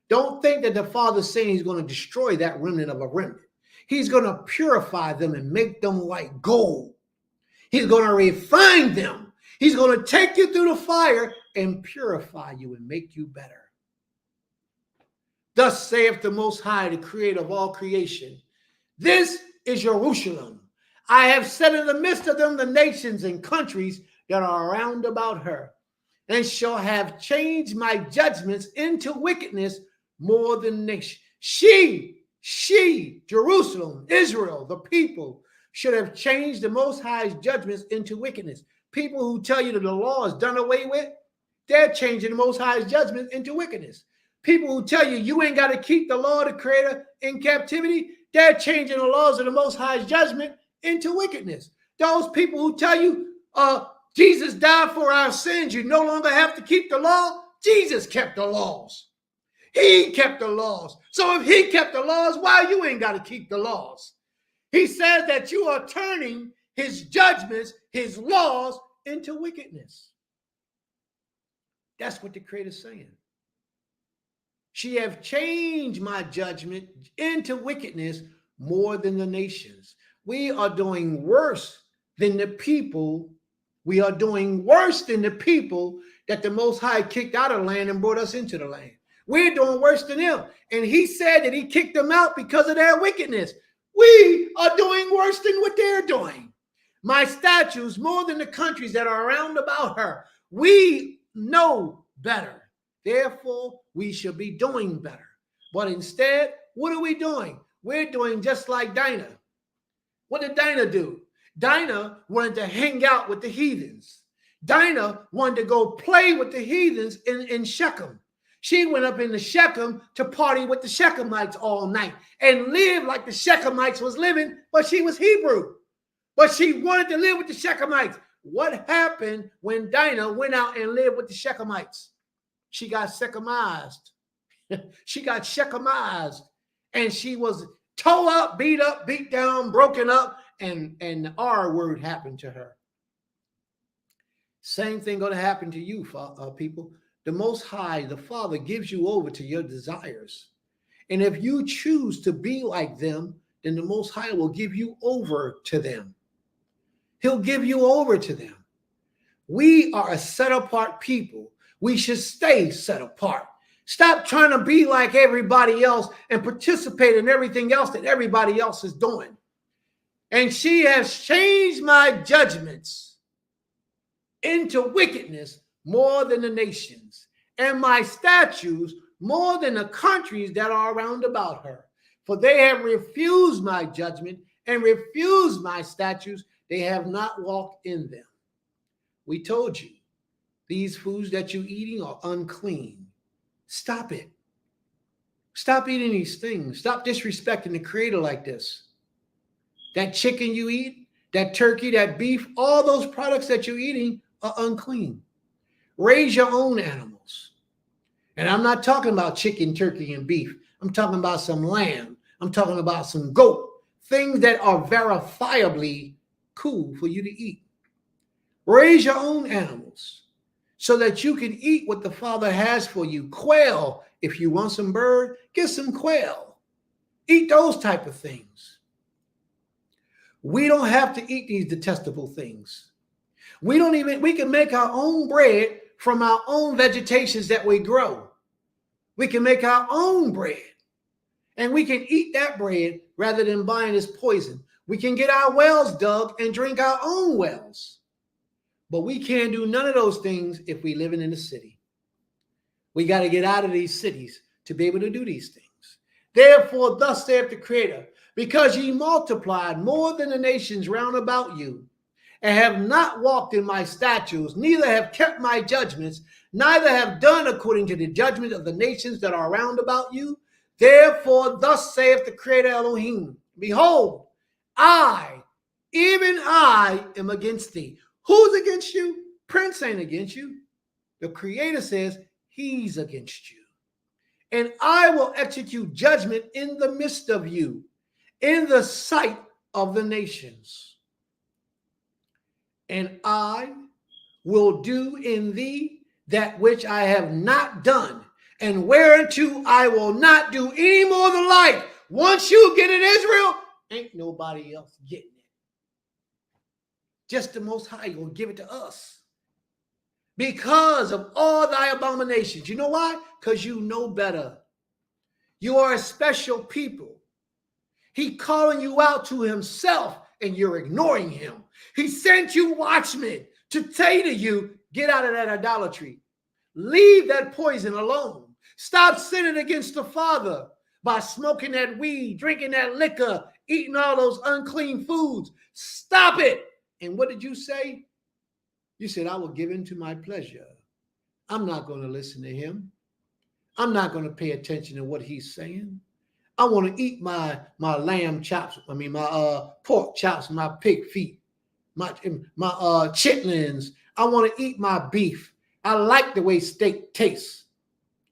Don't think that the Father's saying he's going to destroy that remnant of a remnant. He's going to purify them and make them like gold. He's going to refine them. He's going to take you through the fire and purify you and make you better. Thus saith the Most High, the Creator of all creation. This is Jerusalem. I have set in the midst of them the nations and countries that are round about her, and shall have changed my judgments into wickedness more than nations. She, Jerusalem, Israel, the people, should have changed the Most High's judgments into wickedness. People who tell you that the law is done away with, they're changing the Most High's judgment into wickedness. People who tell you you ain't got to keep the law of the Creator in captivity, they're changing the laws of the Most High's judgment into wickedness. Those people who tell you Jesus died for our sins, you no longer have to keep the law, Jesus kept the laws. He kept the laws. So if he kept the laws, why you ain't got to keep the laws? He says that you are turning his judgments, his laws into wickedness. That's what the Creator's saying. She have changed my judgment into wickedness more than the nations. We are doing worse than the people. We are doing worse than the people that the Most High kicked out of the land and brought us into the land. We're doing worse than them. And he said that he kicked them out because of their wickedness. We are doing worse than what they're doing. My statutes more than the countries that are around about her. We know better. Therefore, we should be doing better. But instead, what are we doing? We're doing just like Dinah. What did Dinah do? Dinah wanted to hang out with the heathens. Dinah wanted to go play with the heathens in Shechem. She went up into Shechem to party with the Shechemites all night and live like the Shechemites was living, but she was Hebrew. But she wanted to live with the Shechemites. What happened when Dinah went out and lived with the Shechemites? She got Shechemized. She got Shechemized. And she was tore up, beat down, broken up, and the R word happened to her. Same thing going to happen to you, people. The Most High, the Father, gives you over to your desires. And if you choose to be like them, then the Most High will give you over to them. He'll give you over to them. We are a set apart people. We should stay set apart. Stop trying to be like everybody else and participate in everything else that everybody else is doing. And she has changed my judgments into wickedness more than the nations, and my statutes more than the countries that are around about her. For they have refused my judgment and refused my statutes. They have not walked in them. We told you, these foods that you're eating are unclean. Stop it. Stop eating these things. Stop disrespecting the Creator like this. That chicken you eat, that turkey, that beef, all those products that you're eating are unclean. Raise your own animals. And I'm not talking about chicken, turkey, and beef. I'm talking about some lamb. I'm talking about some goat. Things that are verifiably cool for you to eat. Raise your own animals so that you can eat what the Father has for you. Quail. If you want some bird, get some quail. Eat those type of things. We don't have to eat these detestable things. We can make our own bread from our own vegetations that we grow. We can make our own bread, and we can eat that bread rather than buying this poison. We can get our wells dug and drink our own wells. But we can't do none of those things if we living in the city. We got to get out of these cities to be able to do these things. Therefore, thus saith the Creator, because ye multiplied more than the nations round about you, and have not walked in my statutes, neither have kept my judgments, neither have done according to the judgment of the nations that are round about you. Therefore, thus saith the Creator Elohim, behold, I, even I, am against thee. Who's against you? Prince ain't against you. The Creator says he's against you. And I will execute judgment in the midst of you, in the sight of the nations. And I will do in thee that which I have not done, and whereunto I will not do any more the like. Once you get in Israel, ain't nobody else getting it. Just the Most High will give it to us. Because of all thy abominations. You know why? Because you know better. You are a special people. He calling you out to himself, and you're ignoring him. He sent you watchmen to say to you, get out of that idolatry. Leave that poison alone. Stop sinning against the Father by smoking that weed, drinking that liquor, eating all those unclean foods. Stop it. And what did you say? You said, I will give in to my pleasure. I'm not going to listen to him. I'm not going to pay attention to what he's saying. I want to eat my lamb chops. My pork chops, my pig feet, my chitlins. I want to eat my beef. I like the way steak tastes.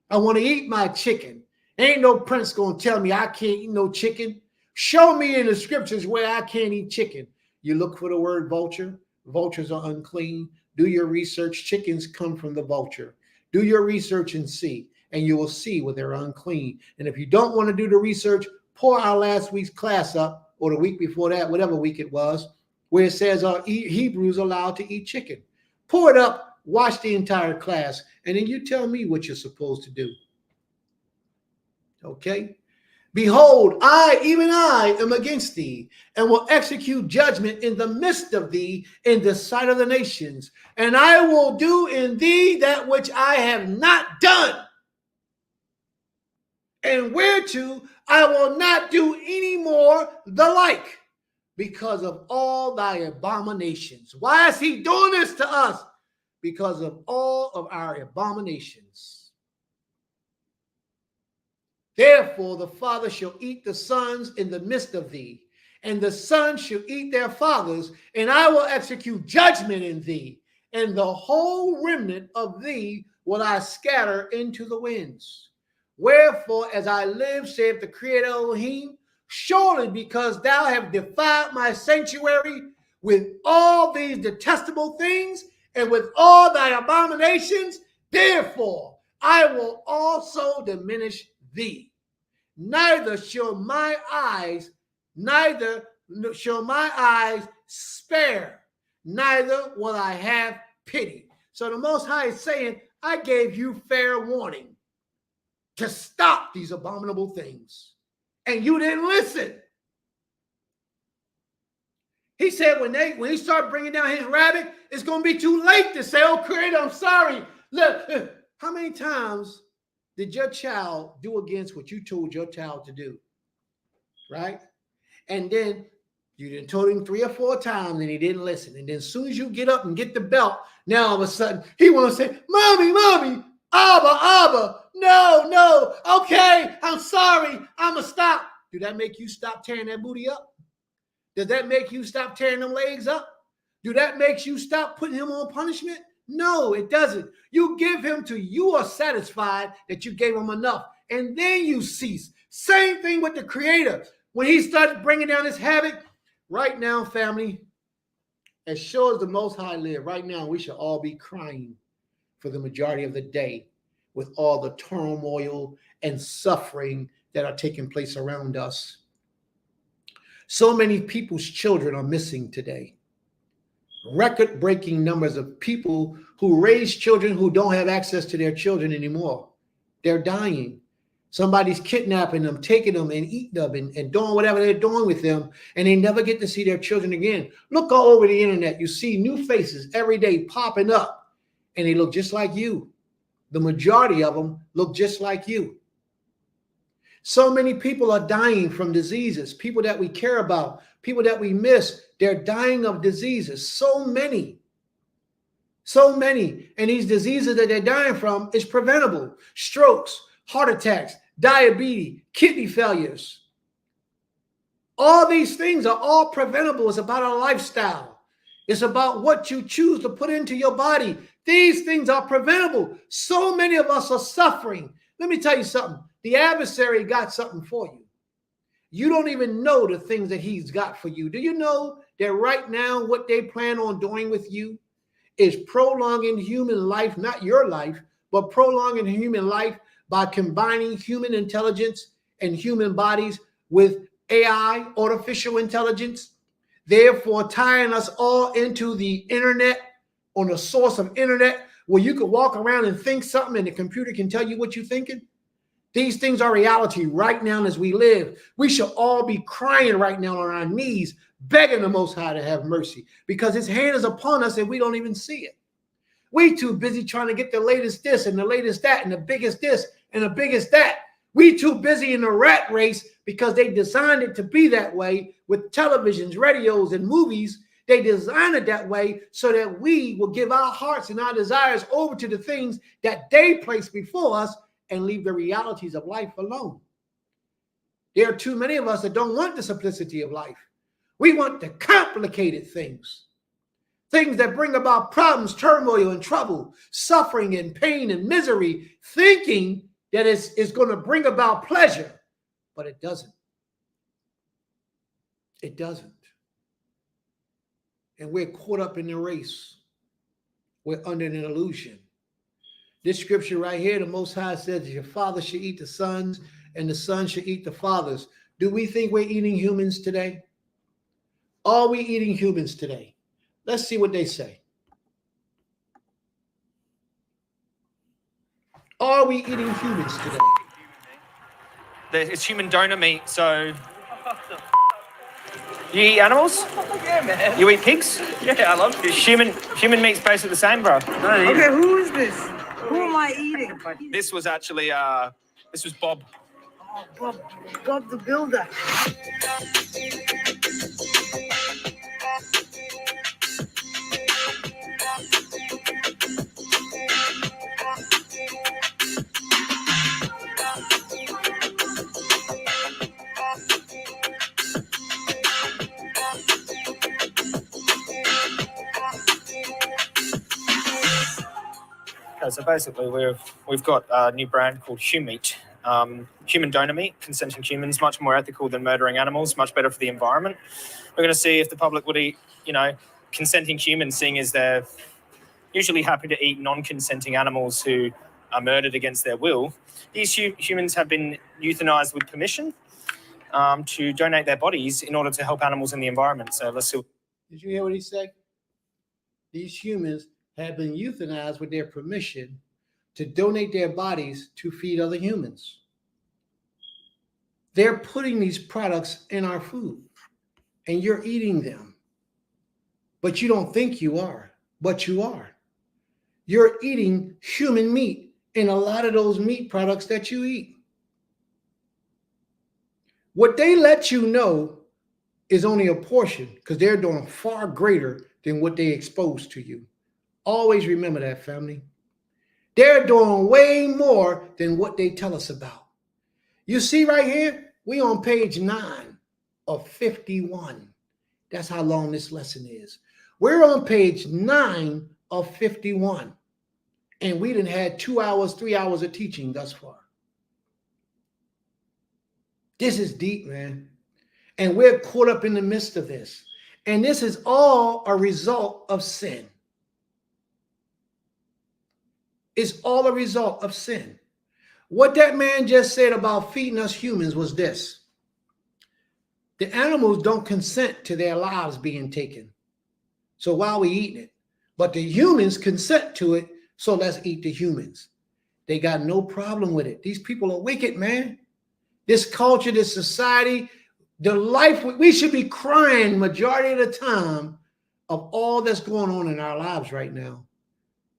I want to eat my chicken. Ain't no prince going to tell me I can't eat no chicken. Show me in the scriptures where I can't eat chicken. You look for the word vulture. Vultures are unclean. Do your research. Chickens come from the vulture. Do your research and see, and you will see where they're unclean. And if you don't want to do the research, pour our last week's class up, or the week before that, whatever week it was, where it says Hebrews allowed to eat chicken. Pour it up, watch the entire class, and then you tell me what you're supposed to do. Okay? Behold, I, even I, am against thee, and will execute judgment in the midst of thee in the sight of the nations. And I will do in thee that which I have not done. And whereto I will not do any more the like, because of all thy abominations. Why is he doing this to us? Because of all of our abominations. Therefore, the father shall eat the sons in the midst of thee, and the sons shall eat their fathers, and I will execute judgment in thee, and the whole remnant of thee will I scatter into the winds. Wherefore, as I live, saith the Creator Elohim, surely because thou have defiled my sanctuary with all these detestable things, and with all thy abominations, therefore I will also diminish thee. Neither shall my eyes spare, neither will I have pity. So the Most High is saying, I gave you fair warning. to stop these abominable things. And you didn't listen. He said when he start bringing down his rabbit, it's going to be too late to say, oh, Creator, I'm sorry. Look, how many times did your child do against what you told your child to do? Right? And then you done told him 3 or 4 times and he didn't listen. And then as soon as you get up and get the belt, now all of a sudden he want to say, Mommy, Mommy, Abba, no, okay, I'm sorry, I'ma stop. Do that make you stop tearing that booty up? Does that make you stop tearing them legs up? Do that make you stop putting him on punishment? No, it doesn't. You give him till you are satisfied that you gave him enough, and then you cease. Same thing with the Creator. When he started bringing down his habit, right now, family, as sure as the Most High live, right now we should all be crying for the majority of the day with all the turmoil and suffering that are taking place around us. So many people's children are missing today. Record-breaking numbers of people who raise children who don't have access to their children anymore. They're dying. Somebody's kidnapping them, taking them and eating them and doing whatever they're doing with them, and they never get to see their children again. Look all over the internet. You see new faces every day popping up, and they look just like you. The majority of them look just like you. So many people are dying from diseases, people that we care about, people that we miss, they're dying of diseases. So many. And these diseases that they're dying from is preventable. Strokes, heart attacks, diabetes, kidney failures. All these things are all preventable. It's about our lifestyle. It's about what you choose to put into your body. These things are preventable. So many of us are suffering. Let me tell you something. The adversary got something for you. You don't even know the things that he's got for you. Do you know that right now what they plan on doing with you is prolonging human life, not your life, but prolonging human life by combining human intelligence and human bodies with AI, artificial intelligence, therefore tying us all into the internet, on a source of internet where you could walk around and think something and the computer can tell you what you're thinking. These things are reality right now as we live. We should all be crying right now on our knees, begging the Most High to have mercy because his hand is upon us and we don't even see it. We too busy trying to get the latest this and the latest that and the biggest this and the biggest that. We too busy in the rat race because they designed it to be that way with televisions, radios, and movies. They designed it that way so that we will give our hearts and our desires over to the things that they place before us and leave the realities of life alone. There are too many of us that don't want the simplicity of life. We want the complicated things, things that bring about problems, turmoil, and trouble, suffering and pain and misery, thinking that it's going to bring about pleasure, but it doesn't. It doesn't. And we're caught up in the race. We're under an illusion. This scripture right here, the Most High says, your father should eat the sons and the sons should eat the fathers. Do we think we're eating humans today? Are we eating humans today? Let's see what they say. Are we eating humans today? It's human donor meat, so... You eat animals? Yeah, man. You eat pigs? Yeah, I love pigs. Human meat's basically the same, bro. Okay, who is this? Who am I eating? This was actually, this was Bob. Oh, Bob the Builder. So basically, we've got a new brand called HuMeat. Human donor meat, consenting humans, much more ethical than murdering animals, much better for the environment. We're going to see if the public would eat, consenting humans, seeing as they're usually happy to eat non-consenting animals who are murdered against their will. These humans have been euthanized with permission to donate their bodies in order to help animals in the environment. So let's see. Did you hear what he said? These humans have been euthanized with their permission to donate their bodies to feed other humans. They're putting these products in our food and you're eating them. But you don't think you are, but you are. You're eating human meat in a lot of those meat products that you eat. What they let you know is only a portion because they're doing far greater than what they expose to you. Always remember that, family. They're doing way more than what they tell us about. You see right here, we on page 9 of 51. That's how long this lesson is. We're on page 9 of 51. And we done had 2 hours, 3 hours of teaching thus far. This is deep, man. And we're caught up in the midst of this. And this is all a result of sin. It's all a result of sin. What that man just said about feeding us humans was this. The animals don't consent to their lives being taken. So why are we eating it? But the humans consent to it, so let's eat the humans. They got no problem with it. These people are wicked, man. This culture, this society, the life, we should be crying majority of the time of all that's going on in our lives right now.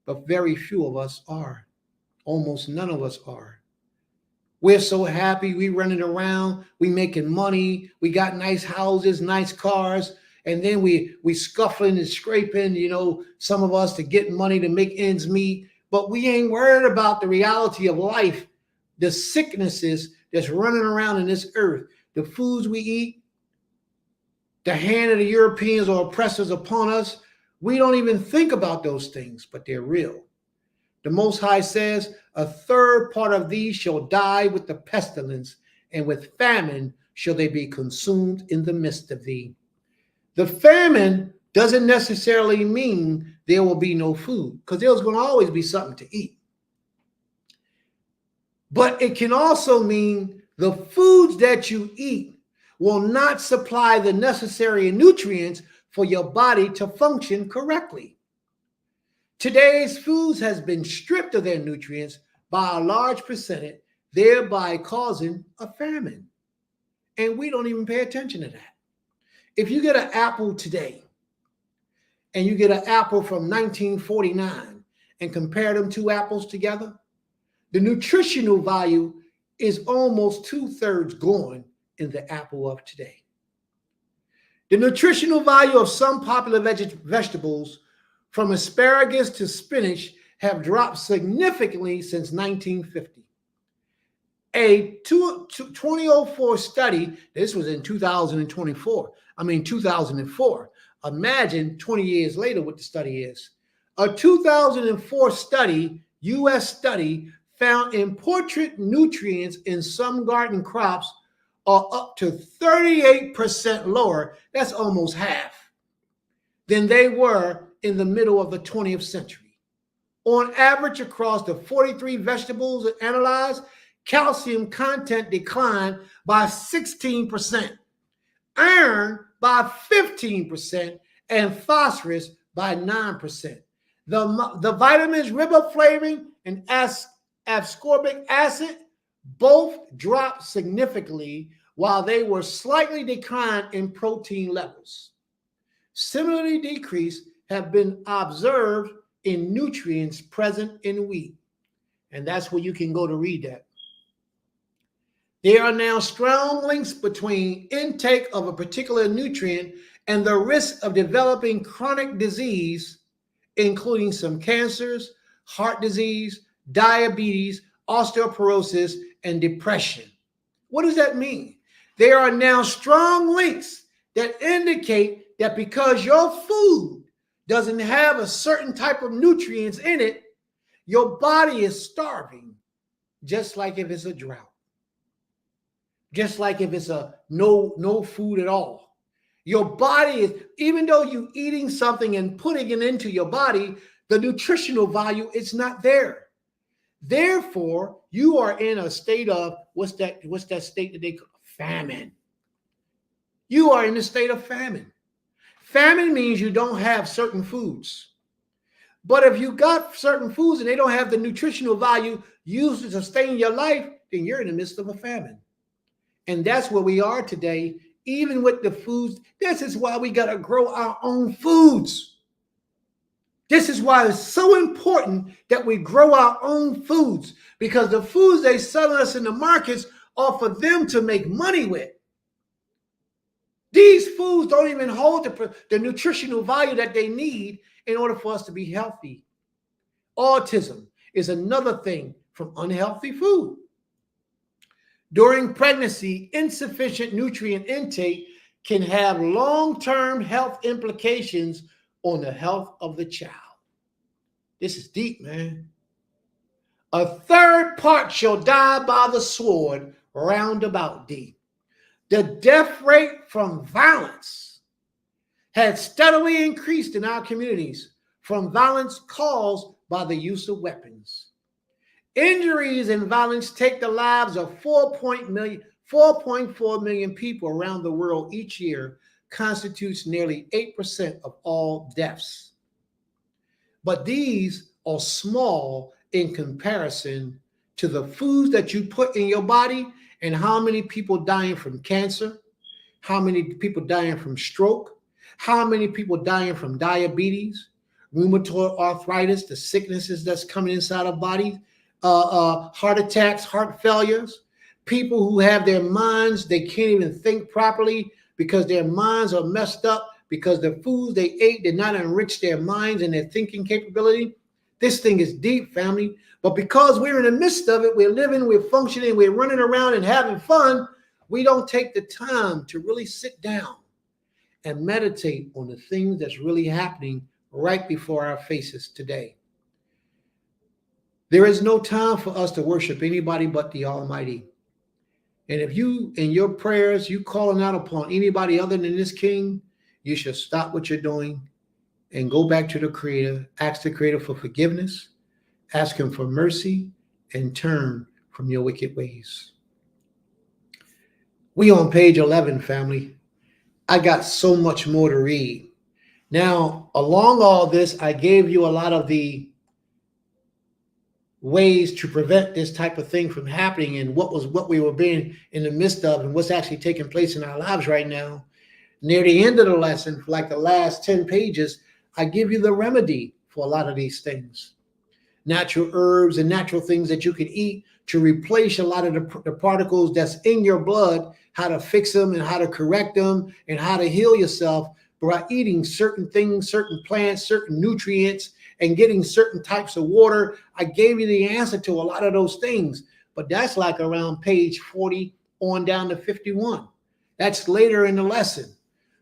But very few of us are. Almost none of us are. We're so happy. We running around. We making money. We got nice houses, nice cars. And then we scuffling and scraping, you know, some of us to get money to make ends meet. But we ain't worried about the reality of life, the sicknesses that's running around in this earth, the foods we eat, the hand of the Europeans or oppressors upon us. We don't even think about those things, but they're real. The Most High says, a third part of these shall die with the pestilence, and with famine shall they be consumed in the midst of thee. The famine doesn't necessarily mean there will be no food, because there's going to always be something to eat. But it can also mean the foods that you eat will not supply the necessary nutrients for your body to function correctly. Today's foods has been stripped of their nutrients by a large percentage, thereby causing a famine. And we don't even pay attention to that. If you get an apple today and you get an apple from 1949 and compare them two apples together, the nutritional value is almost 2/3 gone in the apple of today. The nutritional value of some popular vegetables, from asparagus to spinach, have dropped significantly since 1950. A 2004 study, this was in 2004. Imagine 20 years later what the study is. A 2004 study, U.S. study, found important nutrients in some garden crops are up to 38% lower, that's almost half, than they were in the middle of the 20th century. On average, across the 43 vegetables analyzed, calcium content declined by 16%, iron by 15%, and phosphorus by 9%. The vitamins riboflavin and ascorbic acid both dropped significantly, while they were slightly declined in protein levels. Similarly decreased have been observed in nutrients present in wheat. And that's where you can go to read that. There are now strong links between intake of a particular nutrient and the risk of developing chronic disease, including some cancers, heart disease, diabetes, osteoporosis, and depression. What does that mean? There are now strong links that indicate that because your food doesn't have a certain type of nutrients in it, your body is starving, just like if it's a drought. Just like if it's a no food at all. Your body is, even though you're eating something and putting it into your body, the nutritional value is not there. Therefore, you are in a state of, what's that state that they call famine? You are in a state of famine. Famine means you don't have certain foods. But if you got certain foods and they don't have the nutritional value used to sustain your life, then you're in the midst of a famine. And that's where we are today, even with the foods. This is why we got to grow our own foods. This is why it's so important that we grow our own foods, because the foods they sell us in the markets are for them to make money with. These foods don't even hold the nutritional value that they need in order for us to be healthy. Autism is another thing from unhealthy food. During pregnancy, insufficient nutrient intake can have long-term health implications on the health of the child. This is deep, man. A third part shall die by the sword round about thee. The death rate from violence has steadily increased in our communities from violence caused by the use of weapons. Injuries and violence take the lives of 4.4 million people around the world each year, constitutes nearly 8% of all deaths. But these are small in comparison to the foods that you put in your body and how many people dying from cancer, how many people dying from stroke, how many people dying from diabetes, rheumatoid arthritis, the sicknesses that's coming inside our bodies, heart attacks, heart failures, people who have their minds, they can't even think properly because their minds are messed up because the foods they ate did not enrich their minds and their thinking capability. This thing is deep, family. But because we're in the midst of it, we're living, we're functioning, we're running around and having fun, we don't take the time to really sit down and meditate on the things that's really happening right before our faces today. There is no time for us to worship anybody but the Almighty. And if you, in your prayers, you calling out upon anybody other than this King, you should stop what you're doing and go back to the Creator, ask the Creator for forgiveness, ask Him for mercy, and turn from your wicked ways. We on page 11, family. I got so much more to read. Now, along all this, I gave you a lot of the ways to prevent this type of thing from happening and what we were being in the midst of and what's actually taking place in our lives right now. Near the end of the lesson, for like the last 10 pages, I give you the remedy for a lot of these things. Natural herbs and natural things that you can eat to replace a lot of the particles that's in your blood, how to fix them and how to correct them and how to heal yourself by eating certain things, certain plants, certain nutrients, and getting certain types of water. I gave you the answer to a lot of those things, but that's like around page 40 on down to 51. That's later in the lesson.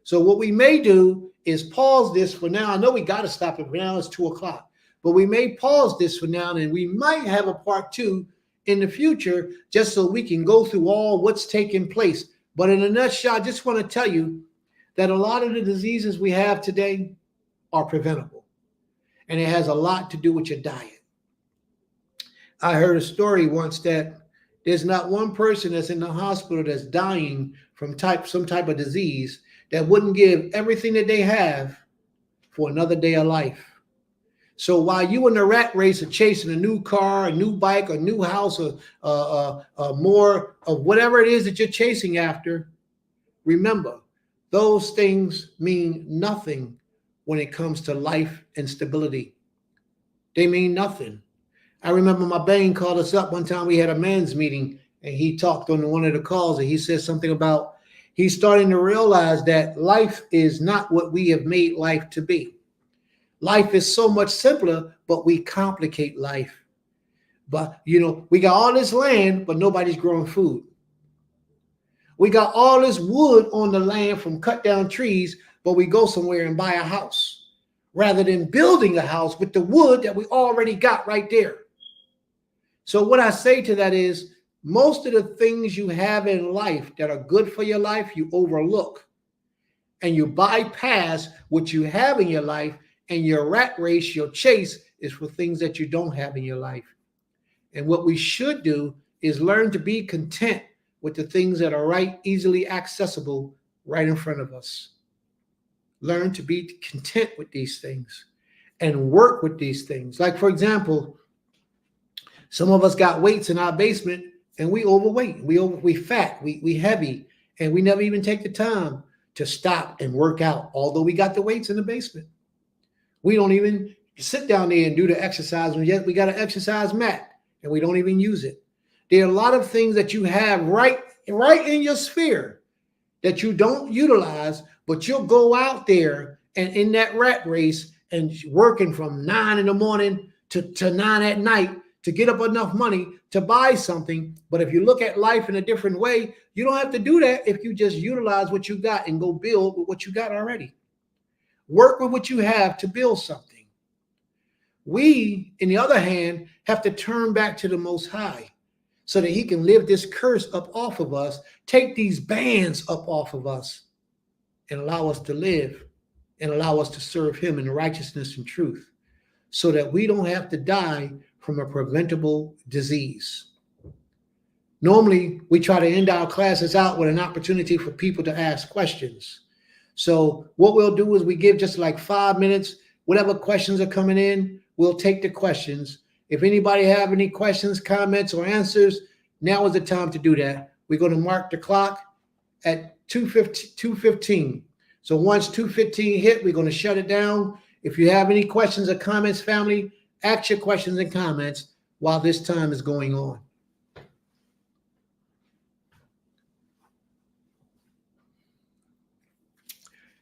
So what we may do is pause this for now. I know we got to stop it for now. It's 2:00, but we may pause this for now, and we might have a part 2 in the future just so we can go through all what's taking place. But in a nutshell, I just want to tell you that a lot of the diseases we have today are preventable. And it has a lot to do with your diet. I heard a story once that there's not one person that's in the hospital that's dying from some type of disease that wouldn't give everything that they have for another day of life. So while you in the rat race are chasing a new car, a new bike, a new house, or more of whatever it is that you're chasing after, remember, those things mean nothing when it comes to life and stability. They mean nothing. I remember my Bane called us up one time. We had a men's meeting, and he talked on one of the calls, and he said something about he's starting to realize that life is not what we have made life to be. Life is so much simpler, but we complicate life. But, we got all this land, but nobody's growing food. We got all this wood on the land from cut down trees, but we go somewhere and buy a house rather than building a house with the wood that we already got right there. So what I say to that is most of the things you have in life that are good for your life, you overlook and you bypass what you have in your life, and your rat race, your chase is for things that you don't have in your life. And what we should do is learn to be content with the things that are right, easily accessible right in front of us. Learn to be content with these things and work with these things. Like, for example, some of us got weights in our basement and we overweight, we fat, we heavy, and we never even take the time to stop and work out, although we got the weights in the basement. We don't even sit down there and do the exercise, and yet we got an exercise mat and we don't even use it. There are a lot of things that you have right in your sphere that you don't utilize, but you'll go out there and in that rat race and working from 9 in the morning to 9 at night to get up enough money to buy something. But if you look at life in a different way, you don't have to do that if you just utilize what you got and go build with what you got already. Work with what you have to build something. We, on the other hand, have to turn back to the Most High so that he can lift this curse up off of us, take these bands up off of us, and allow us to live and allow us to serve him in righteousness and truth so that we don't have to die from a preventable disease. Normally, we try to end our classes out with an opportunity for people to ask questions. So what we'll do is we give just like 5 minutes. Whatever questions are coming in, we'll take the questions. If anybody have any questions, comments, or answers, now is the time to do that. We're going to mark the clock at 2:15. So once 2:15 hit, we're going to shut it down. If you have any questions or comments, family, ask your questions and comments while this time is going on.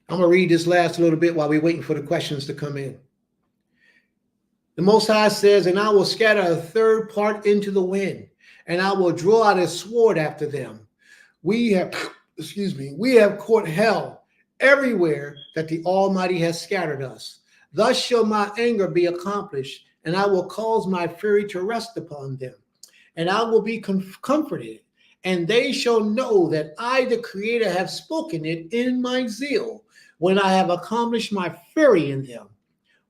I'm going to read this last little bit while we're waiting for the questions to come in. The Most High says, and I will scatter a third part into the wind, and I will draw out a sword after them. We have caught hell everywhere that the Almighty has scattered us. Thus shall my anger be accomplished, and I will cause my fury to rest upon them, and I will be comforted, and they shall know that I, the Creator, have spoken it in my zeal, when I have accomplished my fury in them.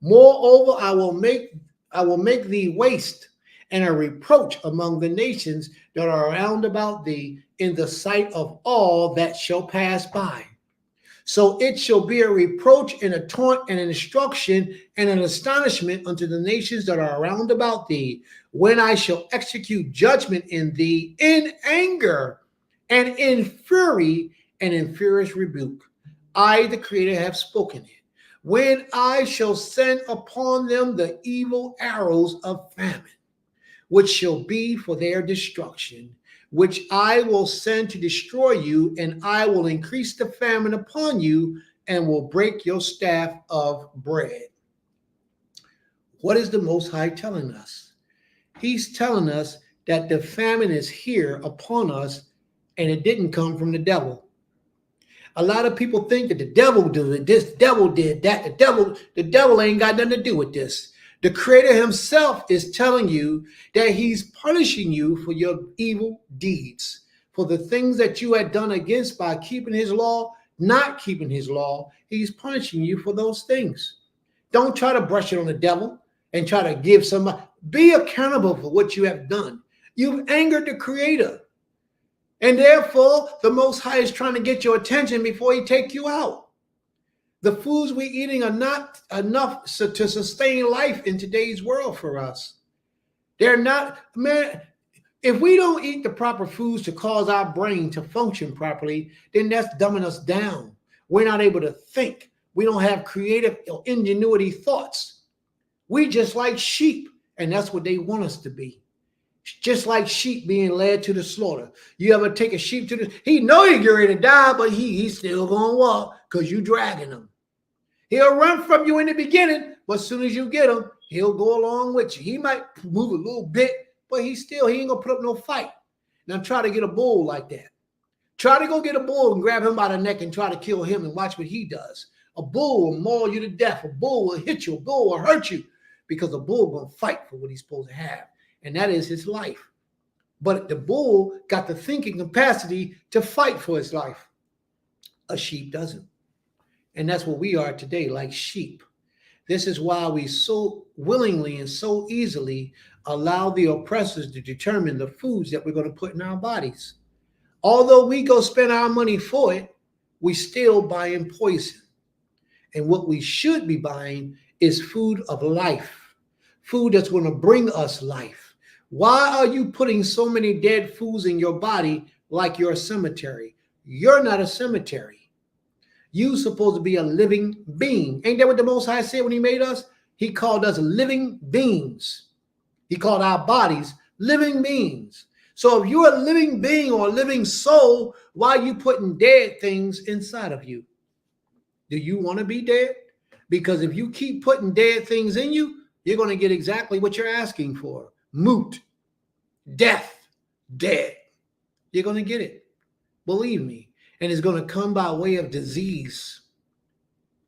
Moreover, I will make thee waste and a reproach among the nations that are round about thee in the sight of all that shall pass by. So it shall be a reproach and a taunt and an instruction and an astonishment unto the nations that are round about thee, when I shall execute judgment in thee in anger and in fury and in furious rebuke. I, the Creator, have spoken it. When I shall send upon them the evil arrows of famine, which shall be for their destruction, which I will send to destroy you, and I will increase the famine upon you, and will break your staff of bread. What is the Most High telling us? He's telling us that the famine is here upon us, and it didn't come from the devil. A lot of people think that the devil did it, this, the devil did that, the devil ain't got nothing to do with this. The Creator himself is telling you that he's punishing you for your evil deeds, for the things that you had done against by keeping his law, not keeping his law. He's punishing you for those things. Don't try to brush it on the devil and try to give somebody. Be accountable for what you have done. You've angered the Creator. And therefore, the Most High is trying to get your attention before he take you out. The foods we're eating are not enough to sustain life in today's world for us. They're not, man, if we don't eat the proper foods to cause our brain to function properly, then that's dumbing us down. We're not able to think. We don't have creative or ingenuity thoughts. We just like sheep, and that's what they want us to be. Just like sheep being led to the slaughter. You ever take a sheep to the, he know you're ready to die, but he's still gonna walk because you dragging him. He'll run from you in the beginning, but as soon as you get him, he'll go along with you. He might move a little bit, but he ain't gonna put up no fight. Now try to get a bull like that. Try to go get a bull and grab him by the neck and try to kill him and watch what he does. A bull will maul you to death. A bull will hit you. A bull will hurt you because a bull gonna fight for what he's supposed to have. And that is his life. But the bull got the thinking capacity to fight for his life. A sheep doesn't. And that's what we are today, like sheep. This is why we so willingly and so easily allow the oppressors to determine the foods that we're going to put in our bodies. Although we go spend our money for it, we still buying poison. And what we should be buying is food of life, food that's going to bring us life. Why are you putting so many dead foods in your body like you're a cemetery? You're not a cemetery. You're supposed to be a living being. Ain't that what the Most High said when he made us? He called us living beings. He called our bodies living beings. So if you're a living being or a living soul, why are you putting dead things inside of you? Do you want to be dead? Because if you keep putting dead things in you, you're going to get exactly what you're asking for. Moot, death, dead. You're going to get it. Believe me. And it's going to come by way of disease.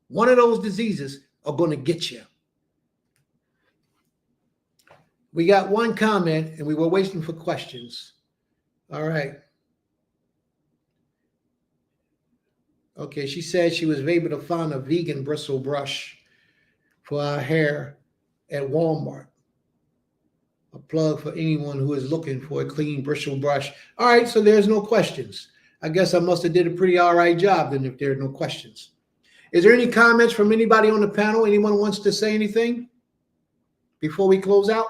One of those diseases are going to get you. We got one comment and we were waiting for questions. All right. Okay, she said she was able to find a vegan bristle brush for our hair at Walmart. A plug for anyone who is looking for a clean bristle brush. All right, so there's no questions. I guess I must have did a pretty all right job then if there are no questions. Is there any comments from anybody on the panel? Anyone wants to say anything before we close out?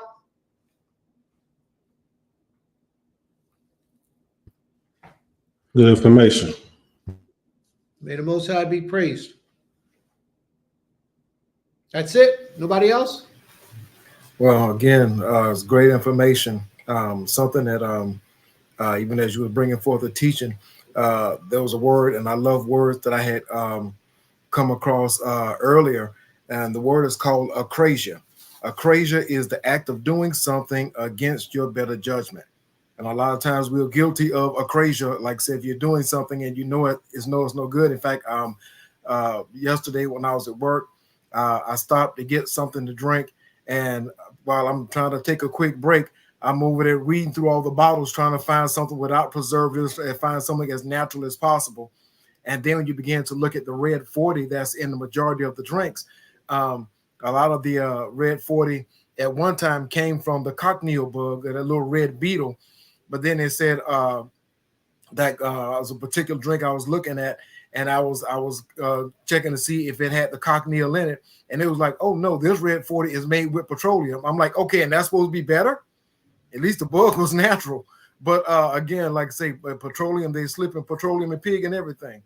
Good information. May the Most High be praised. That's it? Nobody else? Well, again, it's great information. Something that even as you were bringing forth the teaching, there was a word, and I love words that I had come across earlier, and the word is called akrasia. Akrasia is the act of doing something against your better judgment. And a lot of times we're guilty of akrasia. Like I said, if you're doing something and you know it's no good. In fact, yesterday when I was at work, I stopped to get something to drink. And while I'm trying to take a quick break, I'm over there reading through all the bottles, trying to find something without preservatives and find something as natural as possible. And then when you begin to look at the red 40 that's in the majority of the drinks, a lot of the red 40 at one time came from the cochineal bug, that little red beetle. But then they said that was a particular drink I was looking at, and I was checking to see if it had the cochineal in it, and it was like, oh no, this red 40 is made with petroleum. I'm like, okay, and that's supposed to be better. At least the bug was natural. But again, like I say, petroleum, they slip in petroleum and pig and everything.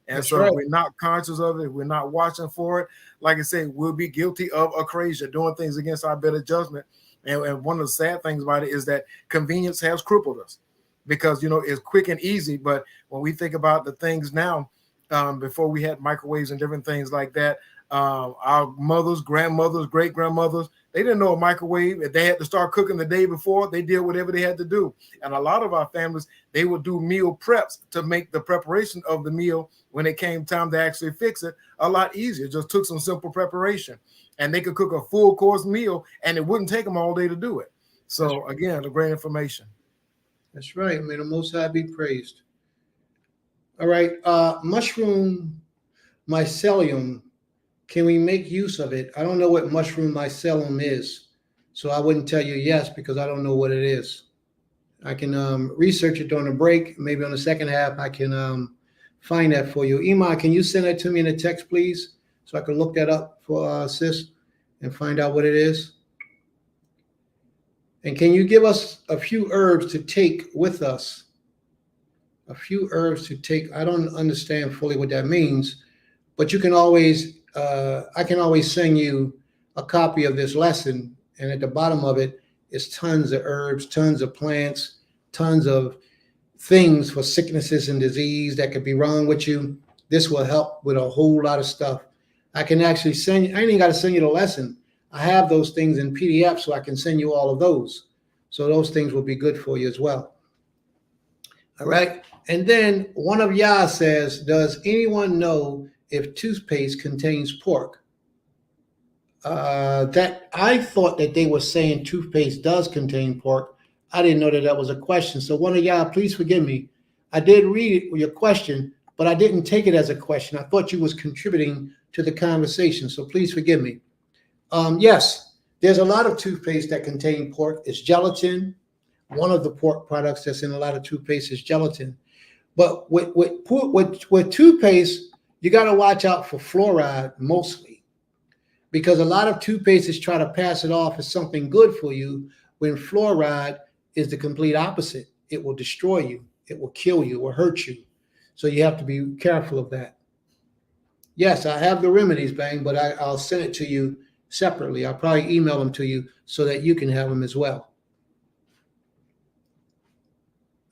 And That's so right. if we're not conscious of it, if we're not watching for it, like I say, we'll be guilty of akrasia, doing things against our better judgment. And one of the sad things about it is that convenience has crippled us, because, you know, it's quick and easy. But when we think about the things now, before we had microwaves and different things like that, our mothers, grandmothers, great grandmothers, they didn't know a microwave. If they had to start cooking the day before, they did whatever they had to do. And a lot of our families, they would do meal preps to make the preparation of the meal when it came time to actually fix it a lot easier. It just took some simple preparation, and they could cook a full course meal and it wouldn't take them all day to do it. So again, a great information. That's right. May the Most High be praised. All right. Mushroom mycelium. Can we make use of it? I don't know what mushroom mycelium is, so I wouldn't tell you yes, because I don't know what it is. I can research it during the break. Maybe on the second half, I can find that for you. Iman, can you send that to me in a text, please, so I can look that up for sis and find out what it is? And can you give us a few herbs to take with us? A few herbs to take. I don't understand fully what that means, but you can always, I can always send you a copy of this lesson. And at the bottom of it is tons of herbs, tons of plants, tons of things for sicknesses and disease that could be wrong with you. This will help with a whole lot of stuff. I can actually send you, I ain't got to send you the lesson. I have those things in PDF, so I can send you all of those. So those things will be good for you as well. All right. And then one of y'all says, does anyone know if toothpaste contains pork? That I thought that they were saying toothpaste does contain pork. I didn't know that that was a question. So one of y'all, please forgive me. I did read it, your question, but I didn't take it as a question. I thought you was contributing to the conversation. So please forgive me. Yes, there's a lot of toothpaste that contain pork. It's gelatin. One of the pork products that's in a lot of toothpaste is gelatin. But with toothpaste, you got to watch out for fluoride mostly. because a lot of toothpastes try to pass it off as something good for you when fluoride is the complete opposite. It will destroy you. It will kill you or hurt you. So you have to be careful of that. Yes, I have the remedies, Bang, but I'll send it to you separately. I'll probably email them to you so that you can have them as well.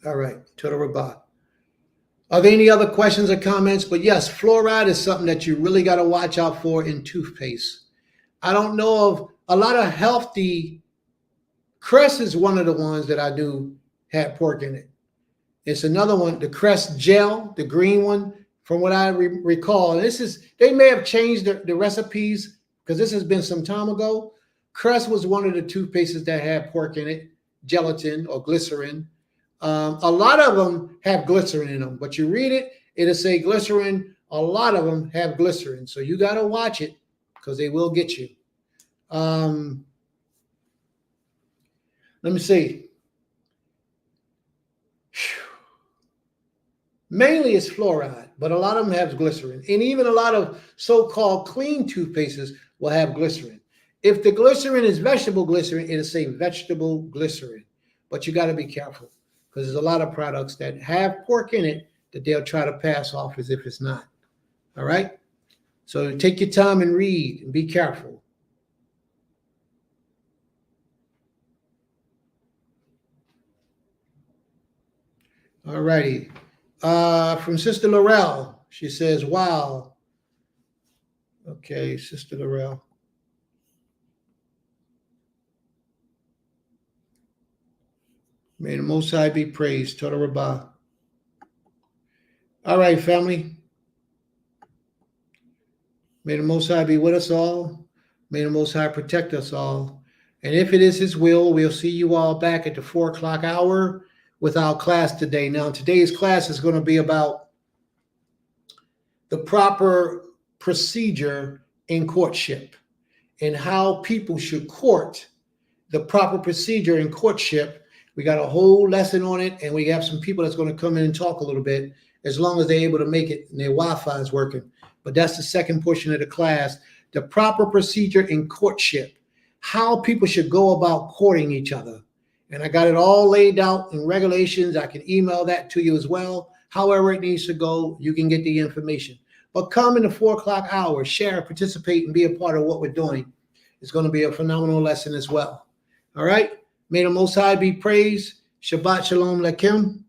All right, Total Rabat. Are there any other questions or comments? But yes, fluoride is something that you really got to watch out for in toothpaste. I don't know of a lot of healthy. Crest is one of the ones that I do have pork in it. It's another one, the Crest gel, the green one, from what I recall. And they may have changed the recipes because this has been some time ago. Crest was one of the toothpastes that had pork in it, gelatin or glycerin. A lot of them have glycerin in them, but you read it, it'll say glycerin. A lot of them have glycerin. So you got to watch it because they will get you. Let me see. Mainly it's fluoride, but a lot of them have glycerin. And even a lot of so-called clean toothpastes will have glycerin. If the glycerin is vegetable glycerin, it'll say vegetable glycerin. But you got to be careful because there's a lot of products that have pork in it that they'll try to pass off as if it's not. All right? So take your time and read and be careful. All righty. From Sister Laurel, she says, wow. Okay, Sister Laurel. May the Most High be praised. Toda Rabbah. All right, family. May the Most High be with us all. May the Most High protect us all. And if it is His will, we'll see you all back at the 4 o'clock hour with our class today. Now, today's class is going to be about the proper procedure in courtship and how people should court, the proper procedure in courtship. We got a whole lesson on it, and we have some people that's going to come in and talk a little bit, as long as they're able to make it and their Wi-Fi is working. But that's the second portion of the class, the proper procedure in courtship, how people should go about courting each other. And I got it all laid out in regulations. I can email that to you as well. However it needs to go, you can get the information. But come in the 4 o'clock hour, share, participate, and be a part of what we're doing. It's going to be a phenomenal lesson as well. All right? May the Most High be praised. Shabbat Shalom Lechem.